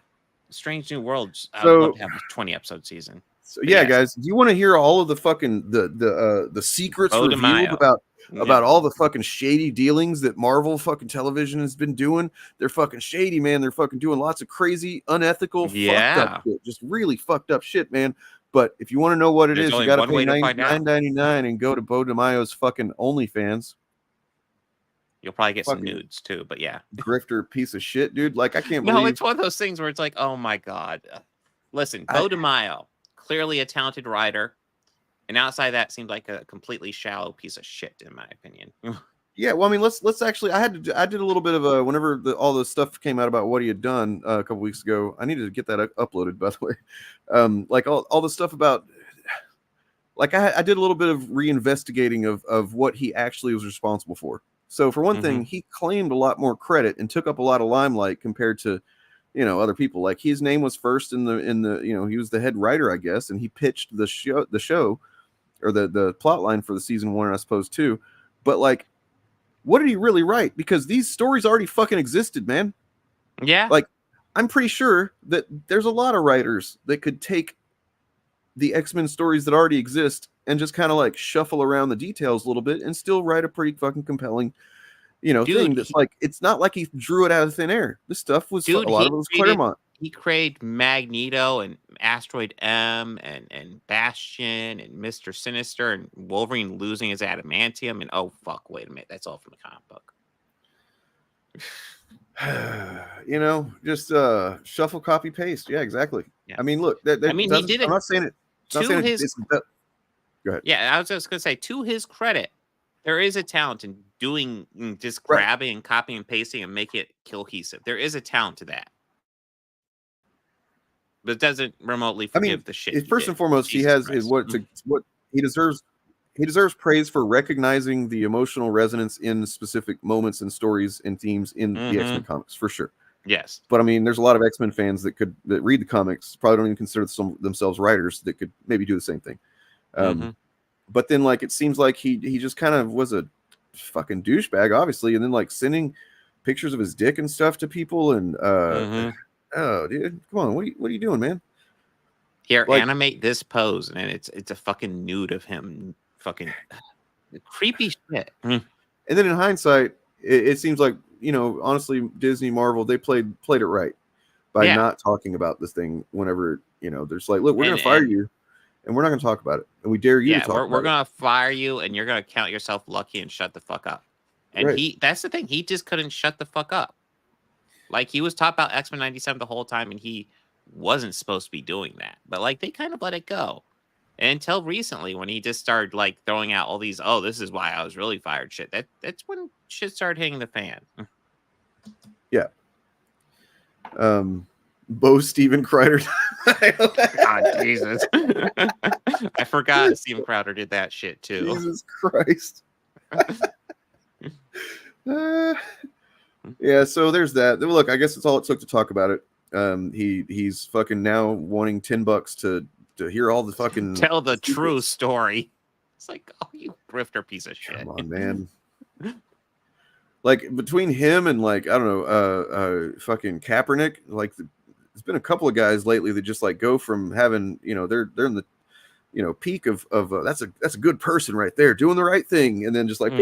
Strange New Worlds, I would love to have a 20 episode season.
So yeah, guys, do you want to hear all of the fucking the secrets revealed about all the fucking shady dealings that Marvel fucking television has been doing? They're fucking shady, man. They're fucking doing lots of crazy, unethical, fucked up shit. Just really fucked up shit, man. But if you want to know what it is, you got to pay $9.99 and go to Bo DeMaio's fucking OnlyFans.
You'll probably get some nudes too, but yeah.
Grifter piece of shit, dude. Like, I can't believe.
No, it's one of those things where it's like, oh my god. Listen, Bo DeMaio, clearly a talented writer, and outside that seemed like a completely shallow piece of shit, in my opinion.
Yeah, well, I mean, let's actually. I did a little bit of whenever all the stuff came out about what he had done a couple weeks ago. I needed to get that uploaded, by the way. Like all the stuff about. Like I did a little bit of reinvestigating of what he actually was responsible for. So for one thing, he claimed a lot more credit and took up a lot of limelight compared to, other people. Like, his name was first in the he was the head writer, I guess, and he pitched the show or the plot line for the season 1, I suppose, too. but like, what did he really write? Because these stories already fucking existed, man.
Yeah.
Like, I'm pretty sure that there's a lot of writers that could take the X-Men stories that already exist and just kind of like shuffle around the details a little bit and still write a pretty fucking compelling, thing that's like, it's not like he drew it out of thin air. This stuff was, a lot of it was Claremont.
He created Magneto and Asteroid M and Bastion and Mr. Sinister and Wolverine losing his adamantium and oh fuck, wait a minute, that's all from the comic book.
Just shuffle, copy, paste. Yeah, exactly.
Yeah.
I mean, look,
he did it.
I'm not saying it. Go ahead.
Yeah, I was just gonna say, to his credit, there is a talent in doing just grabbing and copying and pasting and make it cohesive. There is a talent to that. But it doesn't remotely forgive the shit.
First and foremost, he has what he deserves. He deserves praise for recognizing the emotional resonance in specific moments and stories and themes in the X-Men comics, for sure.
Yes.
But I mean, there's a lot of X-Men fans that read the comics, probably don't even consider themselves writers, that could maybe do the same thing. But then, like, it seems like he just kind of was a fucking douchebag, obviously, and then like sending pictures of his dick and stuff to people, and oh, dude, come on, what are you doing, man?
Here, animate this pose, and it's a fucking nude of him, fucking creepy shit.
And then in hindsight, it seems like, honestly, Disney, Marvel, they played it right by not talking about this thing whenever, there's like, look, we're going to fire you and we're not going to talk about it. And we dare you to talk about it.
We're going to fire you and you're going to count yourself lucky and shut the fuck up. And that's the thing. He just couldn't shut the fuck up. Like, he was talking about X-Men 97 the whole time and he wasn't supposed to be doing that. But like, they kind of let it go. And until recently, when he just started like throwing out all these, oh, this is why I was really fired shit. That's when shit started hitting the fan.
Yeah. Bo Steven Kreider.
God, Jesus. I forgot Steven Crowder did that shit too.
Jesus Christ. Yeah, so there's that. Look, I guess it's all it took to talk about it. He's fucking now wanting $10 to hear all the fucking
tell the true story. It's like, oh, you grifter piece of shit.
Come on, man. Like, between him and like, I don't know, fucking Kaepernick, like there's been a couple of guys lately that just like go from having, they're in the peak of that's a good person right there doing the right thing, and then just like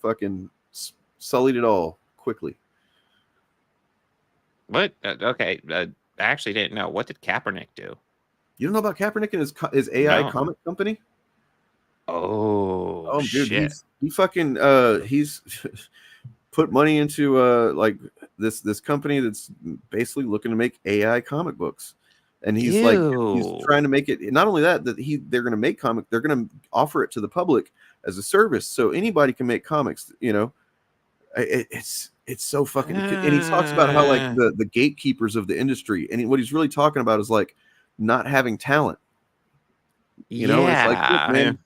fucking sullied it all quickly.
What? Okay, I actually didn't know. What did Kaepernick do?
You don't know about Kaepernick and his AI comic company?
Oh,
dude,
shit.
He fucking he's put money into like this company that's basically looking to make AI comic books, and he's trying to make it. Not only that they're going to make they're going to offer it to the public as a service, so anybody can make comics. It's so fucking. And he talks about how like the gatekeepers of the industry, and what he's really talking about is like not having talent. It's like, look, man,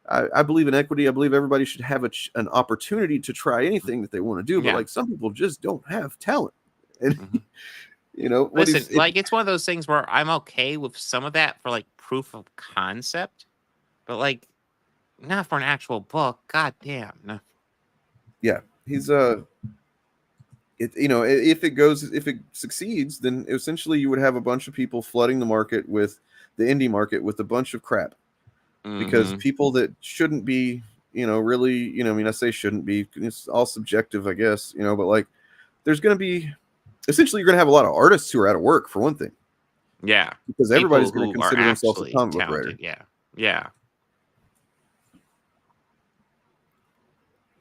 I believe in equity. I believe everybody should have an opportunity to try anything that they want to do. But like, some people just don't have talent. And
listen, it's one of those things where I'm okay with some of that for like proof of concept, but like not for an actual book. God damn. No.
Yeah, he's if it succeeds, then essentially you would have a bunch of people flooding the market with the indie market with a bunch of crap. Because people that shouldn't be, really, I mean, I say shouldn't be, it's all subjective, I guess, but like, there's going to be, essentially, you're going to have a lot of artists who are out of work, for one thing.
Yeah.
Because everybody's going to consider themselves a comic book writer.
Yeah. Yeah.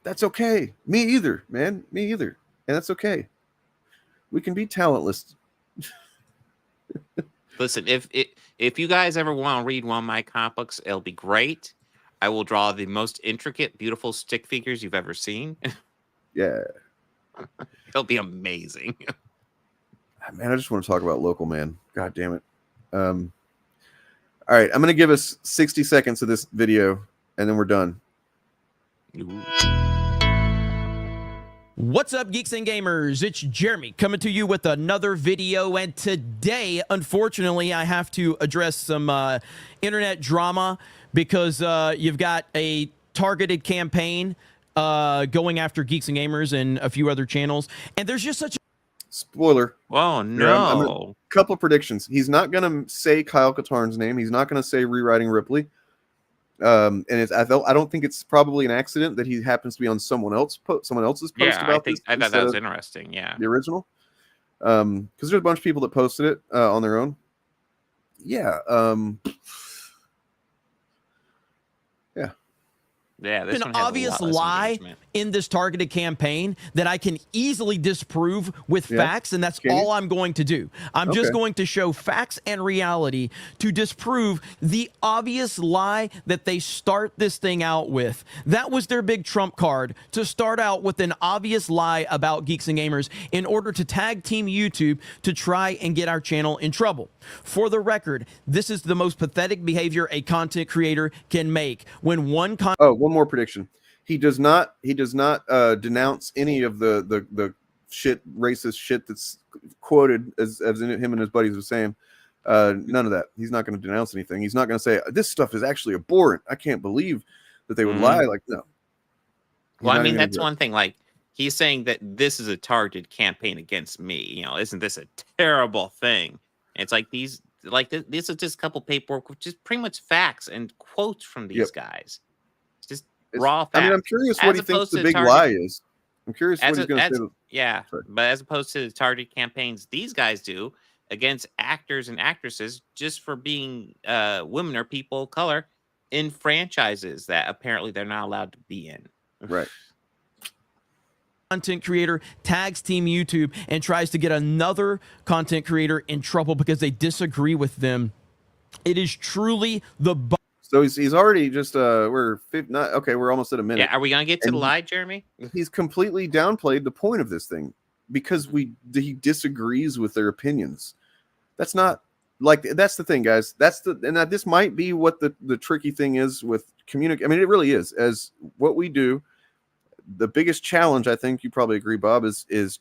That's okay. Me either, man. Me either. And that's okay. We can be talentless.
Listen, if you guys ever want to read one of my comic books, it'll be great. I will draw the most intricate, beautiful stick figures you've ever seen.
Yeah.
It'll be amazing.
Man, I just want to talk about local, man. God damn it. All right, I'm going to give us 60 seconds of this video, and then we're done.
Ooh.
What's up, Geeks and Gamers? It's Jeremy coming to you with another video, and today, unfortunately, I have to address some internet drama because you've got a targeted campaign going after Geeks and Gamers and a few other channels. And there's just such a
spoiler.
Oh
no! Couple predictions. He's not going to say Kyle Katarn's name. He's not going to say rewriting Ripley. And I don't think it's probably an accident that he happens to be on someone else's post about this.
I thought that was interesting. Yeah,
the original. Because there's a bunch of people that posted it on their own. Yeah.
Yeah,
there's an obvious lie in this targeted campaign that I can easily disprove with facts, and that's all I'm going to do. I'm just going to show facts and reality to disprove the obvious lie that they start this thing out with. That was their big trump card, to start out with an obvious lie about Geeks and Gamers in order to tag team YouTube to try and get our channel in trouble. For the record, this is the most pathetic behavior a content creator can make. When one
one more prediction. He does not denounce any of the racist shit that's quoted as him and his buddies were saying. None of that. He's not going to denounce anything. He's not going to say this stuff is actually abhorrent. I can't believe that they would lie. Like, no.
Well, I mean, that's one thing. Like, he's saying that this is a targeted campaign against me. You know, isn't this a terrible thing? It's like these, like this is just a couple paperwork, which is pretty much facts and quotes from these guys. Just raw facts.
I mean, I'm curious what he thinks the big lie is. I'm curious what he's going to say.
Yeah, but as opposed to the targeted campaigns these guys do against actors and actresses just for being women or people of color in franchises that apparently they're not allowed to be in.
Right.
Content creator tags Team YouTube and tries to get another content creator in trouble because they disagree with them. It is truly the
so he's already just we're almost at a minute.
Yeah, are we gonna get to the lie, Jeremy?
He's completely downplayed the point of this thing because he disagrees with their opinions. That's not like that's the thing, guys. This might be what the tricky thing is with communicate. I mean, it really is. As what we do, the biggest challenge, I think you probably agree, Bob, is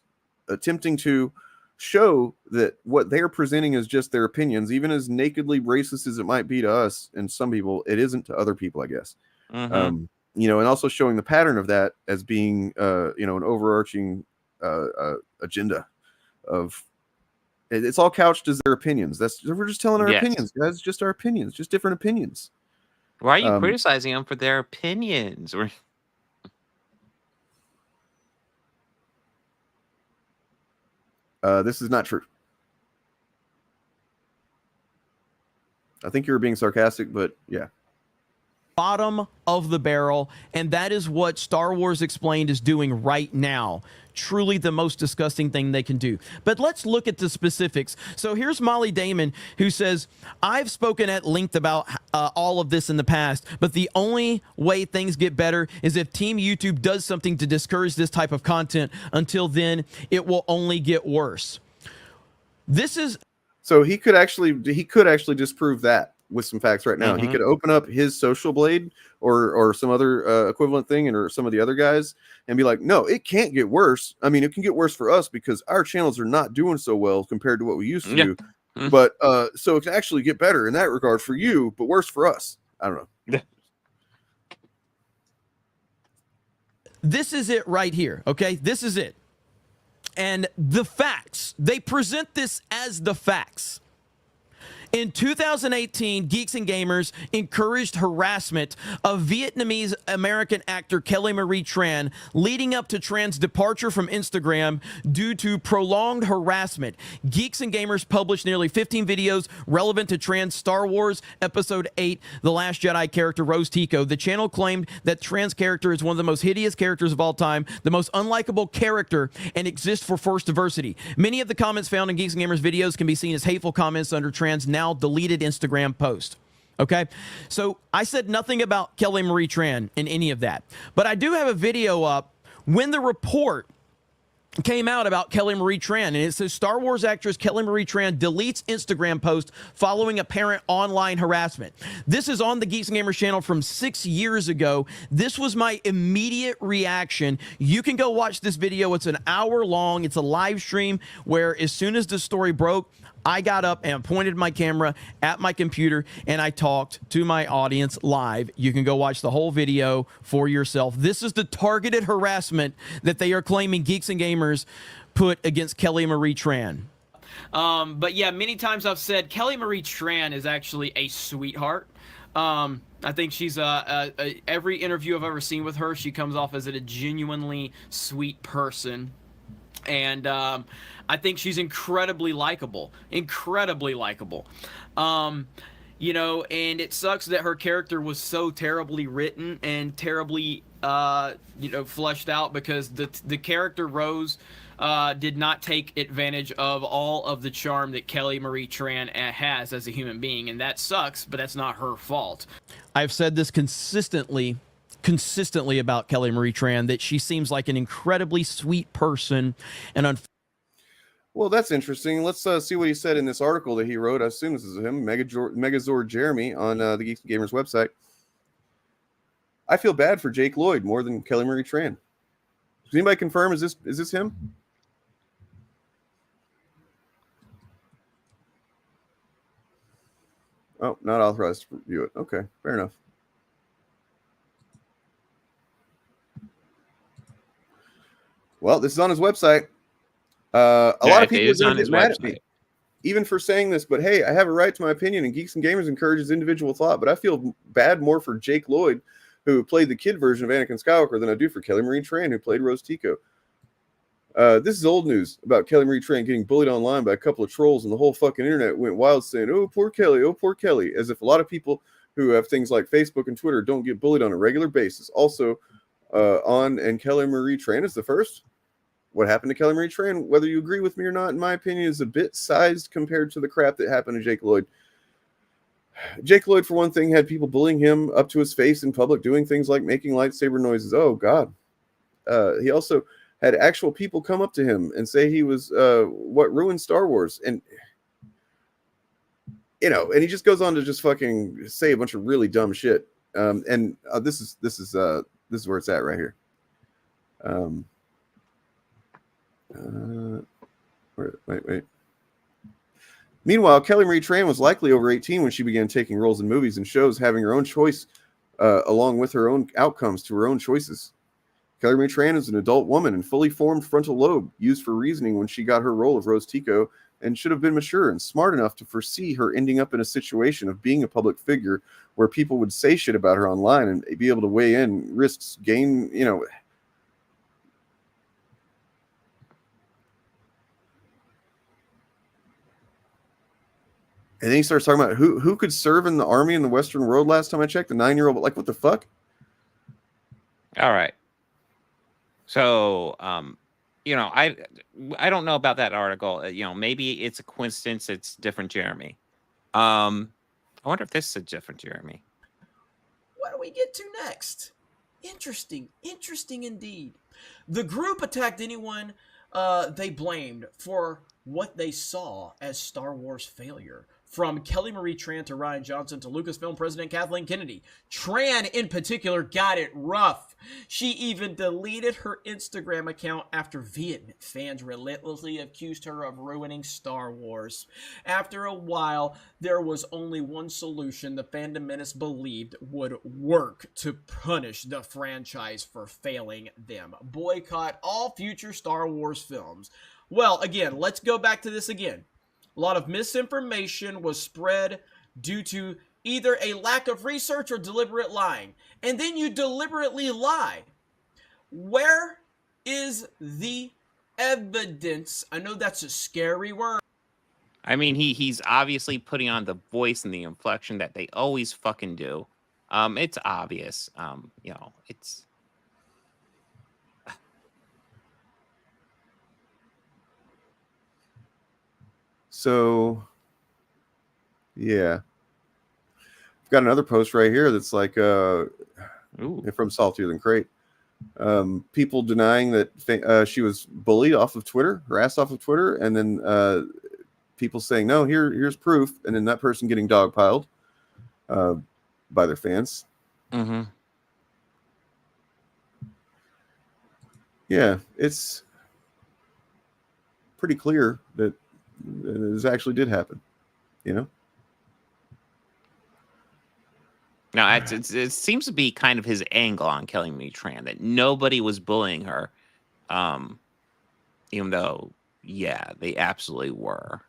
attempting to show that what they're presenting is just their opinions, even as nakedly racist as it might be to us and some people, it isn't to other people, I guess. And also showing the pattern of that as being, an overarching agenda of it's all couched as their opinions. We're just telling our opinions, guys. It's just our opinions, just different opinions.
Why are you criticizing them for their opinions?
This is not true. I think you were being sarcastic, but yeah.
Bottom of the barrel, and that is what Star Wars Explained is doing right now. Truly the most disgusting thing they can do. But let's look at the specifics. So here's Molly Damon, who says, I've spoken at length about all of this in the past, but the only way things get better is if Team YouTube does something to discourage this type of content. Until then, it will only get worse. This is...
So he could actually disprove that with some facts right now. He could open up his Social Blade or some other equivalent thing, or some of the other guys, and be like, no, it can't get worse. I mean, it can get worse for us because our channels are not doing so well compared to what we used to do. But so it can actually get better in that regard for you, but worse for us. I don't know.
This is it right here. Okay, this is it. And the facts, they present this as the facts. In 2018, Geeks and Gamers encouraged harassment of Vietnamese American actor Kelly Marie Tran, leading up to Tran's departure from Instagram due to prolonged harassment. Geeks and Gamers published nearly 15 videos relevant to Tran's Star Wars Episode 8, The Last Jedi character Rose Tico. The channel claimed that Tran's character is one of the most hideous characters of all time, the most unlikable character, and exists for forced diversity. Many of the comments found in Geeks and Gamers videos can be seen as hateful comments under Tran's now deleted Instagram post. Okay, so I said nothing about Kelly Marie Tran in any of that, but I do have a video up when the report came out about Kelly Marie Tran, and it says Star Wars actress Kelly Marie Tran deletes Instagram post following apparent online harassment. This is on the Geeks and Gamers channel from 6 years ago. This was my immediate reaction. You can go watch this video. It's an hour long. It's a live stream where as soon as the story broke, I got up and pointed my camera at my computer and I talked to my audience live. You can go watch the whole video for yourself. This is the targeted harassment that they are claiming Geeks and Gamers put against Kelly Marie Tran.
But yeah, many times I've said Kelly Marie Tran is actually a sweetheart. I think she's every interview I've ever seen with her, she comes off as a genuinely sweet person. And I think she's incredibly likable. Incredibly likable. You know, and it sucks that her character was so terribly written and terribly, you know, fleshed out, because the character Rose did not take advantage of all of the charm that Kelly Marie Tran has as a human being, and that sucks, but that's not her fault.
I've said this consistently about Kelly Marie Tran, that she seems like an incredibly sweet person, and
well, that's interesting. Let's see what he said in this article that he wrote. I assume this is him, Megazord Jeremy, on the Geeks Gamers website. I feel bad for Jake Lloyd more than Kelly Marie Tran. Does anybody confirm? Is this him? Oh, not authorized to view it. Okay, fair enough. Well, this is on his website. A lot of people are going to get mad at me, even for saying this, but hey, I have a right to my opinion, and Geeks and Gamers encourages individual thought, but I feel bad more for Jake Lloyd, who played the kid version of Anakin Skywalker, than I do for Kelly Marie Tran, who played Rose Tico. This is old news about Kelly Marie Tran getting bullied online by a couple of trolls, and the whole fucking internet went wild saying, oh, poor Kelly, as if a lot of people who have things like Facebook and Twitter don't get bullied on a regular basis. Also, and Kelly Marie Tran is the first. What happened to Kelly Marie Tran, whether you agree with me or not, in my opinion, is a bit sized compared to the crap that happened to Jake Lloyd. Jake Lloyd, for one thing, had people bullying him up to his face in public, doing things like making lightsaber noises. Oh, God. He also had actual people come up to him and say he was what ruined Star Wars. And, you know, and he just goes on to just fucking say a bunch of really dumb shit. This is where it's at right here. Wait. Meanwhile, Kelly Marie Tran was likely over 18 when she began taking roles in movies and shows, having her own choice along with her own outcomes to her own choices. Kelly Marie Tran is an adult woman and fully formed frontal lobe used for reasoning when she got her role of Rose Tico, and should have been mature and smart enough to foresee her ending up in a situation of being a public figure where people would say shit about her online and be able to weigh in, risks, gain, you know. And then he starts talking about who could serve in the army in the Western world. Last time I checked, the 9-year-old, like, what the fuck?
All right. So, you know, I don't know about that article. You know, maybe it's a coincidence. It's different Jeremy. I wonder if this is a different Jeremy.
What do we get to next? Interesting indeed. The group attacked anyone they blamed for what they saw as Star Wars failure. From Kelly Marie Tran to Rian Johnson to Lucasfilm President Kathleen Kennedy, Tran in particular got it rough. She even deleted her Instagram account after vehement fans relentlessly accused her of ruining Star Wars. After a while, there was only one solution the fandom menace believed would work to punish the franchise for failing them: boycott all future Star Wars films. Well, again, let's go back to this again. A lot of misinformation was spread due to either a lack of research or deliberate lying. And then you deliberately lie. Where is the evidence? I know that's a scary word.
I mean, he's obviously putting on the voice and the inflection that they always fucking do. It's obvious. You know, it's.
So, yeah. I've got another post right here that's like from Saltier Than Crate. People denying that she was bullied off of Twitter, harassed off of Twitter, and then people saying, no, here's proof, and then that person getting dogpiled by their fans.
Mm-hmm.
Yeah, it's pretty clear that This actually did happen, you know.
No, it seems to be kind of his angle on Kelly Marie Tran, that nobody was bullying her, even though, yeah, they absolutely were.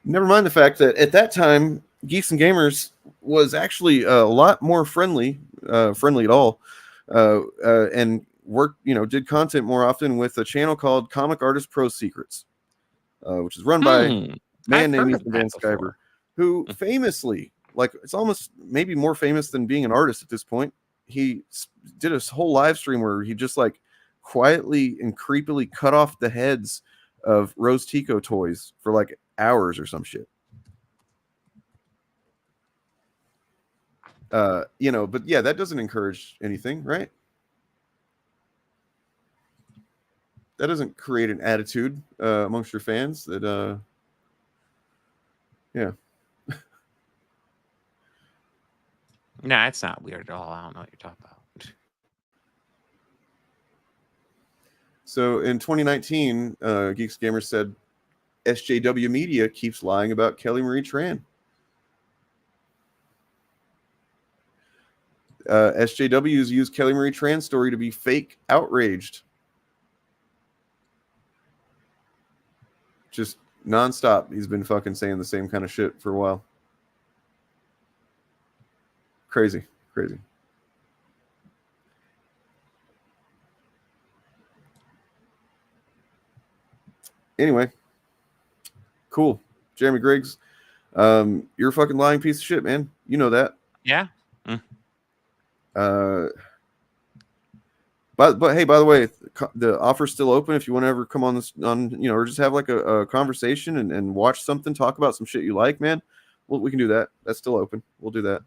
Never mind the fact that at that time, Geeks and Gamers was actually a lot more friendly at all, and worked, did content more often with a channel called Comic Artist Pro Secrets, which is run by a man named Ethan Van Sciver, who famously, like, it's almost maybe more famous than being an artist at this point. He did a whole live stream where he just like quietly and creepily cut off the heads of Rose Tico toys for like hours or some shit. But yeah, that doesn't encourage anything, right? That doesn't create an attitude amongst your fans that yeah.
No, it's not weird at all. I don't know what you're talking about.
So in 2019, Geeks Gamers said SJW Media keeps lying about Kelly Marie Tran. SJWs use Kelly Marie Tran's story to be fake outraged. Just nonstop. He's been fucking saying the same kind of shit for a while. Crazy. Anyway, cool. Jeremy Griggs, you're a fucking lying piece of shit, man. You know that.
Yeah.
But hey, by the way, the offer's still open if you want to ever come on this, or just have like a conversation and watch something, talk about some shit you like, man. Well, we can do that. That's still open. We'll do that.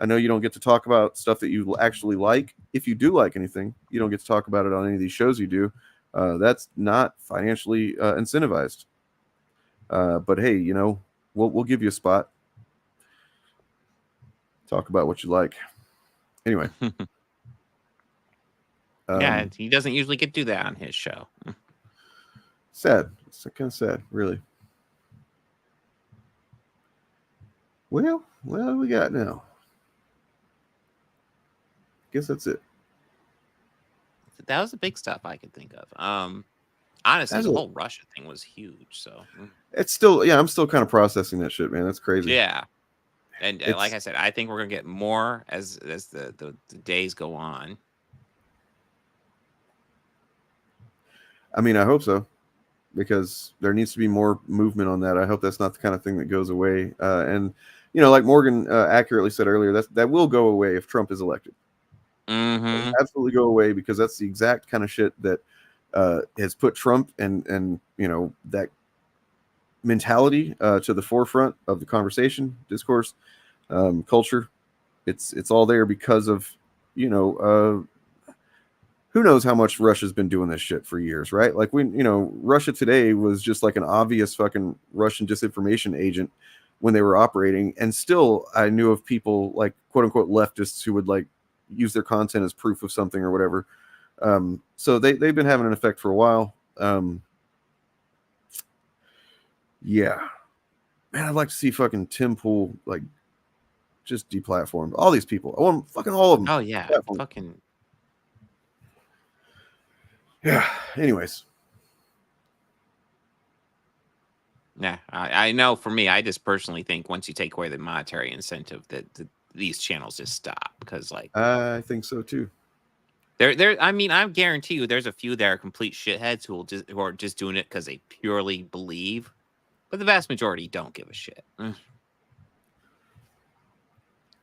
I know you don't get to talk about stuff that you actually like. If you do like anything, you don't get to talk about it on any of these shows you do. That's not financially incentivized. But hey, we'll give you a spot. Talk about what you like. Anyway.
Yeah, he doesn't usually get to do that on his show.
Sad. It's kind of sad, really. Well, what do we got now? Guess that's it.
That was the big stuff I could think of. Honestly, the whole Russia thing was huge. So
it's still, yeah, I'm still kind of processing that shit, man. That's crazy.
Yeah, and like I said, I think we're gonna get more as the days go on.
I mean, I hope so, because there needs to be more movement on that. I hope that's not the kind of thing that goes away. And like Morgan accurately said earlier, that will go away if Trump is elected.
Mm-hmm.
Absolutely go away, because that's the exact kind of shit that has put Trump and that mentality to the forefront of the conversation, discourse, culture. It's all there because of who knows how much Russia's been doing this shit for years, right? Like Russia Today was just like an obvious fucking Russian disinformation agent when they were operating, and still I knew of people like quote unquote leftists who would like use their content as proof of something or whatever. So they've been having an effect for a while. Yeah, man, I'd like to see fucking Tim Pool like just deplatformed. All these people, I want fucking all of them.
Oh yeah, fucking.
Yeah. Anyways.
Yeah, I know. For me, I just personally think once you take away the monetary incentive, that these channels just stop, because like
I think so too.
I mean, I guarantee you, there's a few that are complete shitheads who are just doing it because they purely believe, but the vast majority don't give a shit.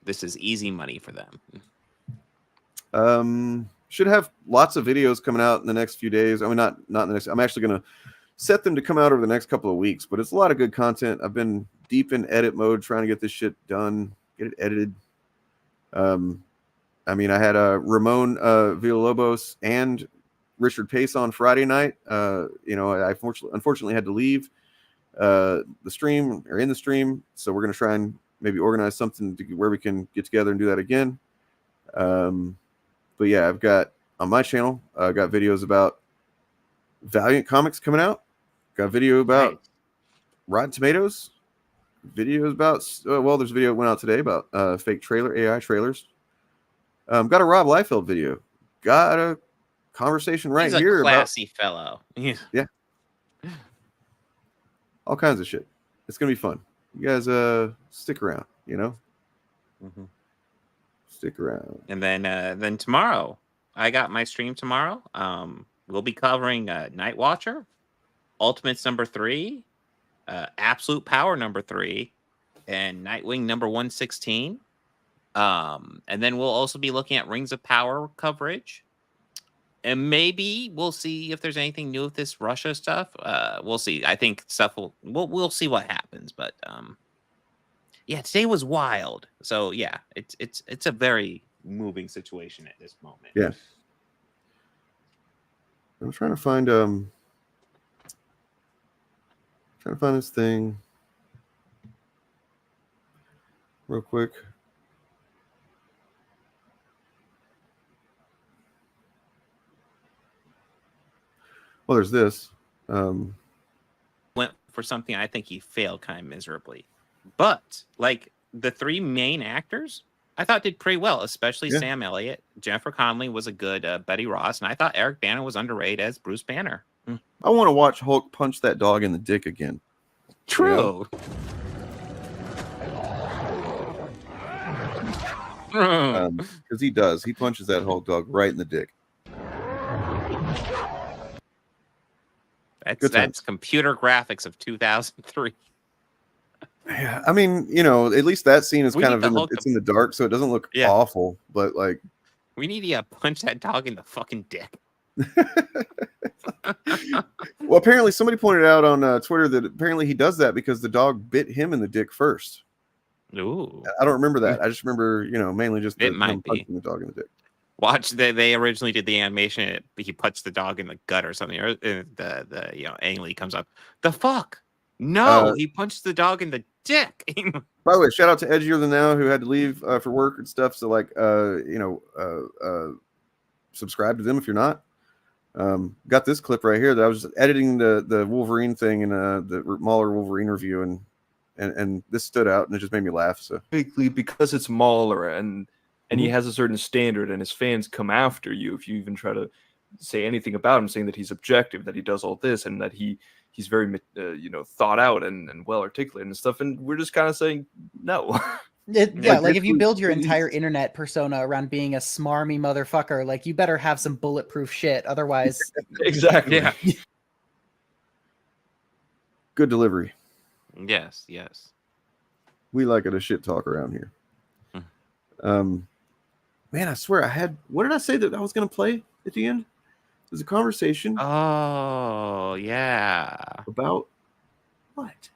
This is easy money for them.
Should have lots of videos coming out in the next few days. I mean, not in the next. I'm actually going to set them to come out over the next couple of weeks, but it's a lot of good content. I've been deep in edit mode trying to get this shit done, get it edited. I mean, I had Ramon Villalobos and Richard Pace on Friday night. I unfortunately had to leave the stream or in the stream, so we're going to try and maybe organize something where we can get together and do that again. But yeah, I've got on my channel, got videos about Valiant comics coming out. Got a video about Rotten Tomatoes videos about. Well, there's a video that went out today about fake AI trailers. Got a Rob Liefeld video. Got a conversation right
He's a
here
classy fellow.
Yeah. All kinds of shit. It's gonna be fun. You guys stick around, you know?
Mm-hmm.
Stick around.
And then tomorrow, I got my stream tomorrow. We'll be covering Night Watcher, Ultimates number 3, Absolute Power number 3, and Nightwing number 116. And then we'll also be looking at Rings of Power coverage. And maybe we'll see if there's anything new with this Russia stuff. We'll see. I think stuff we'll see what happens. But yeah, today was wild. So yeah, it's a very moving situation at this moment.
Yeah. I'm trying to find this thing real quick. Well, there's this.
Went for something I think he failed kind of miserably. But like the 3 main actors, I thought did pretty well, especially Sam Elliott. Jennifer Connelly was a good Betty Ross, and I thought Eric Bana was underrated as Bruce Banner.
I want to watch Hulk punch that dog in the dick again.
True.
Because he does. He punches that Hulk dog right in the dick.
That's computer graphics of 2003.
Yeah, I mean, you know, at least that scene is
We
kind
need
of
the Hulk
it's in the dark, so it doesn't look awful. But like,
we need to punch that dog in the fucking dick.
well, apparently somebody pointed out on Twitter that apparently he does that because the dog bit him in the dick first.
Ooh,
I don't remember that. I just remember, you know, mainly just
it might be
punching the dog in the dick.
Watch, they originally did the animation. He punched the dog in the gut or something. Or the you know, Ang Lee comes up. The fuck? No, he punched the dog in the dick.
By the way, shout out to Edgier Than Now who had to leave for work and stuff. So like, you know, subscribe to them if you're not. Got this clip right here that I was just editing the Wolverine thing and the Mauler Wolverine review, and this stood out and it just made me laugh. So
because it's Mauler and he has a certain standard, and his fans come after you if you even try to say anything about him, saying that he's objective, that he does all this, and that he's very you know, thought out and well articulated and stuff. And we're just kind of saying no.
Yeah, like if you build your entire internet persona around being a smarmy motherfucker, like you better have some bulletproof shit. Otherwise,
exactly.
Yeah.
Good delivery.
Yes.
We like it a shit talk around here. Man, I swear I had. What did I say that I was going to play at the end? There's a conversation.
Oh yeah.
About what?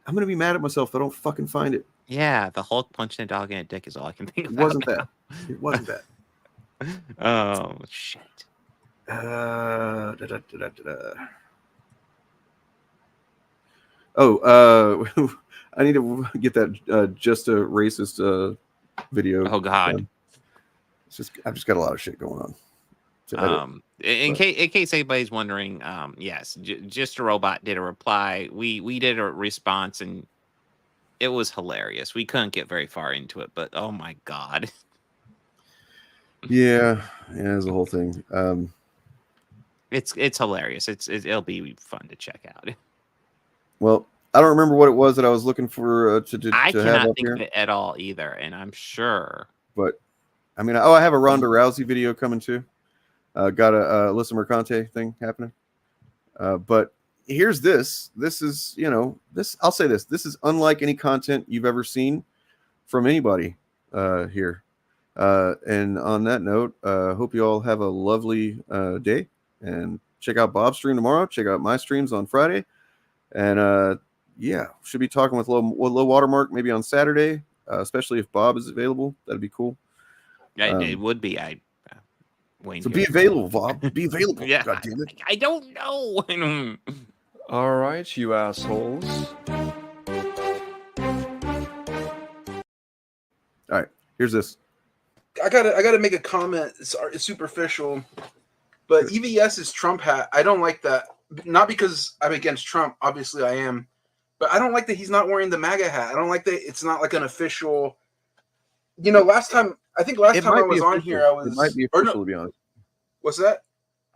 I'm going to be mad at myself if I don't fucking find it.
Yeah, the Hulk punching a dog in a dick is all I can think
It
about.
wasn't that. It wasn't that.
Oh shit.
Oh, I need to get that just a racist video.
Oh god.
It's just I've just got a lot of shit going on.
In case anybody's wondering, yes, just a robot did a reply. We did a response, and it was hilarious. We couldn't get very far into it, but oh my god.
Yeah, it's the whole thing.
It's hilarious. It'll be fun to check out.
Well, I don't remember what it was that I was looking for to
I
have
cannot
up
think
here.
of it at all either, and I'm sure.
But I mean, I have a Ronda Rousey video coming too. Got a Alyssa Mercante thing happening. But here's this. This is, you know, this. I'll say this. This is unlike any content you've ever seen from anybody here. And on that note, hope you all have a lovely day. And check out Bob's stream tomorrow. Check out my streams on Friday. And yeah, should be talking with low watermark maybe on Saturday, especially if Bob is available. That'd be cool.
Yeah, it would be. Wayne
So
here.
be available, Bob. Be available.
Yeah,
God damn it.
I don't know.
All right, you assholes.
All right, here's this.
I gotta make a comment. It's superficial, but EVS's Trump hat. I don't like that. Not because I'm against Trump. Obviously, I am. But I don't like that he's not wearing the MAGA hat. I don't like that it's not like an official. You know, last time I was on here,
It might be official, to be honest.
What's that?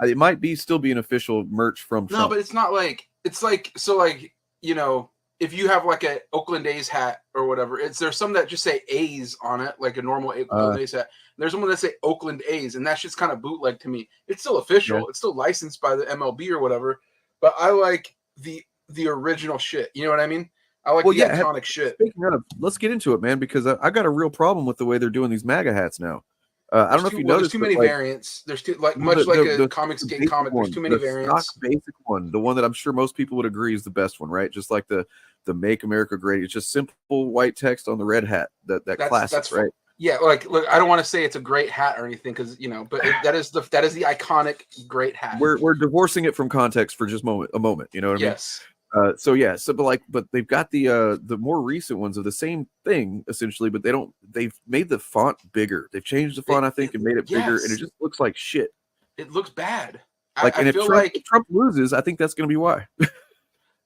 It might be still be an official merch from Trump.
No, but it's not like it's like so like you know if you have like a Oakland A's hat or whatever, there's some that just say A's on it, like a normal Oakland A's hat. There's one that say Oakland A's, and that's just kind of bootleg to me. It's still official.
Yeah.
It's still licensed by the MLB or whatever. But I like the original shit. You know what I mean? I like the iconic shit.
Speaking of, let's get into it, man, because I got a real problem with the way they're doing these MAGA hats now. I don't know if you noticed.
There's too many variants. There's too like much like a comics game comic. There's too many variants.
Stock basic one, the one that I'm sure most people would agree is the best one, right? Just like the Make America Great. It's just simple white text on the red hat. That's classic, right?
Yeah, like look, I don't want to say it's a great hat or anything because you know, but that is the iconic great hat.
We're divorcing it from context for just a moment. You know what I mean?
Yes.
But they've got the more recent ones of the same thing essentially, but they've made the font bigger. They've changed the font, I think, and made it bigger, and it just looks like shit.
It looks bad.
If Trump loses, I think that's going to be why.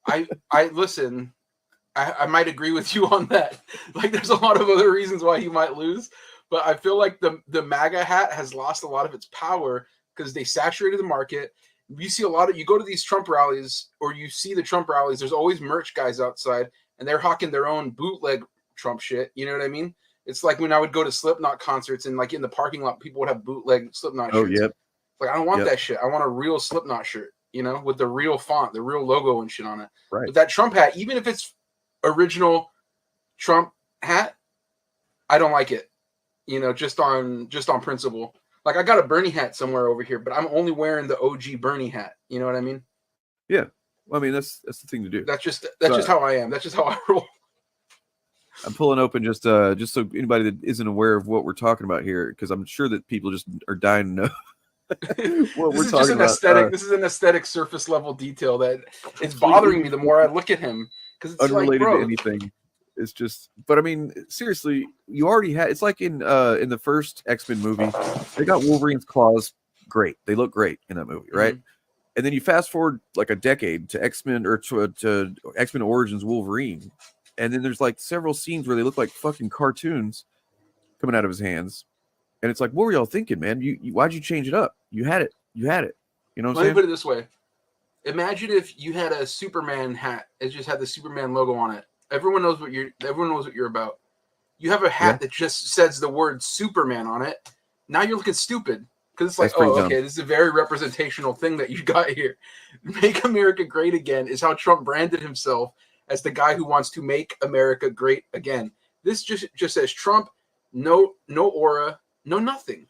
I listen. I might agree with you on that. Like, there's a lot of other reasons why he might lose, but I feel like the MAGA hat has lost a lot of its power because they saturated the market. You see you go to these Trump rallies or you see the Trump rallies, there's always merch guys outside and they're hawking their own bootleg Trump shit. You know what I mean? It's like when I would go to Slipknot concerts and like in the parking lot, people would have bootleg Slipknot shirts.
Oh, yep.
Like, I don't want that shit. I want a real Slipknot shirt, you know, with the real font, the real logo and shit on it.
Right.
But that Trump hat, even if it's original Trump hat, I don't like it. You know, just on principle. Like, I got a Bernie hat somewhere over here, but I'm only wearing the OG Bernie hat. You know what I mean?
Yeah. Well, I mean, that's the thing to do.
That's just how I am. That's just how I roll.
I'm pulling open just so anybody that isn't aware of what we're talking about here, because I'm sure that people just are dying to know what we're talking about.
This is an aesthetic surface level detail that it's bothering me the more I look at him because it's
unrelated
like, bro,
to anything. It's just, but I mean, seriously, you already had. It's like in the first X-Men movie, they got Wolverine's claws. Great, they look great in that movie, right? And then you fast forward like a decade to X-Men or to X-Men Origins Wolverine, and then there's like several scenes where they look like fucking cartoons coming out of his hands, and it's like, what were y'all thinking, man? Why'd you change it up? You had it. You know what I'm saying?
Let me put it this way: imagine if you had a Superman hat. It just had the Superman logo on it. Everyone knows what you're about. You have a hat that just says the word Superman on it. Now you're looking stupid because it's like, dumb. Okay, this is a very representational thing that you got here. Make America Great Again is how Trump branded himself as the guy who wants to make America great again. This just says Trump, no aura, no nothing.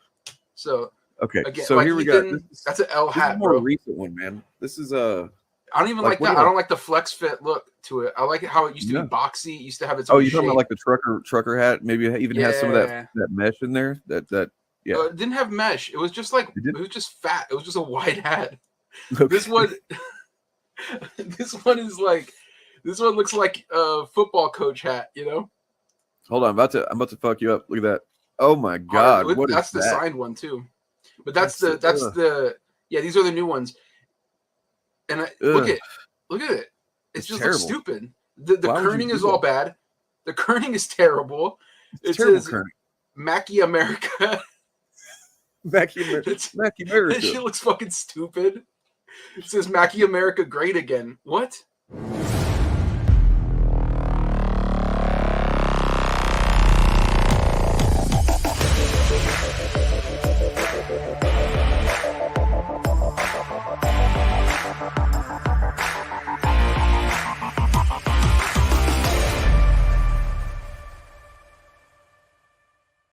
So
okay,
again,
so
like
here we go.
That's an L hat,
this is a more
bro.
recent one, man. This is
I don't even like that. I don't like the flex fit look to it. I like how it used to be boxy. It used to have its own
you're talking
shape.
about like the trucker hat? Maybe it even has some of that mesh in there. That
it didn't have mesh. It was just like it was just fat. It was just a wide hat.
Okay.
This one looks like a football coach hat. You know.
Hold on, I'm about to fuck you up. Look at that. Oh my god,
that's the signed one too. But that's the these are the new ones. And look at it. It just looks stupid. The kerning is all bad. The kerning is terrible. It says Mackie America.
Mackie America.
That shit looks fucking stupid. It says Mackie America Great Again. What?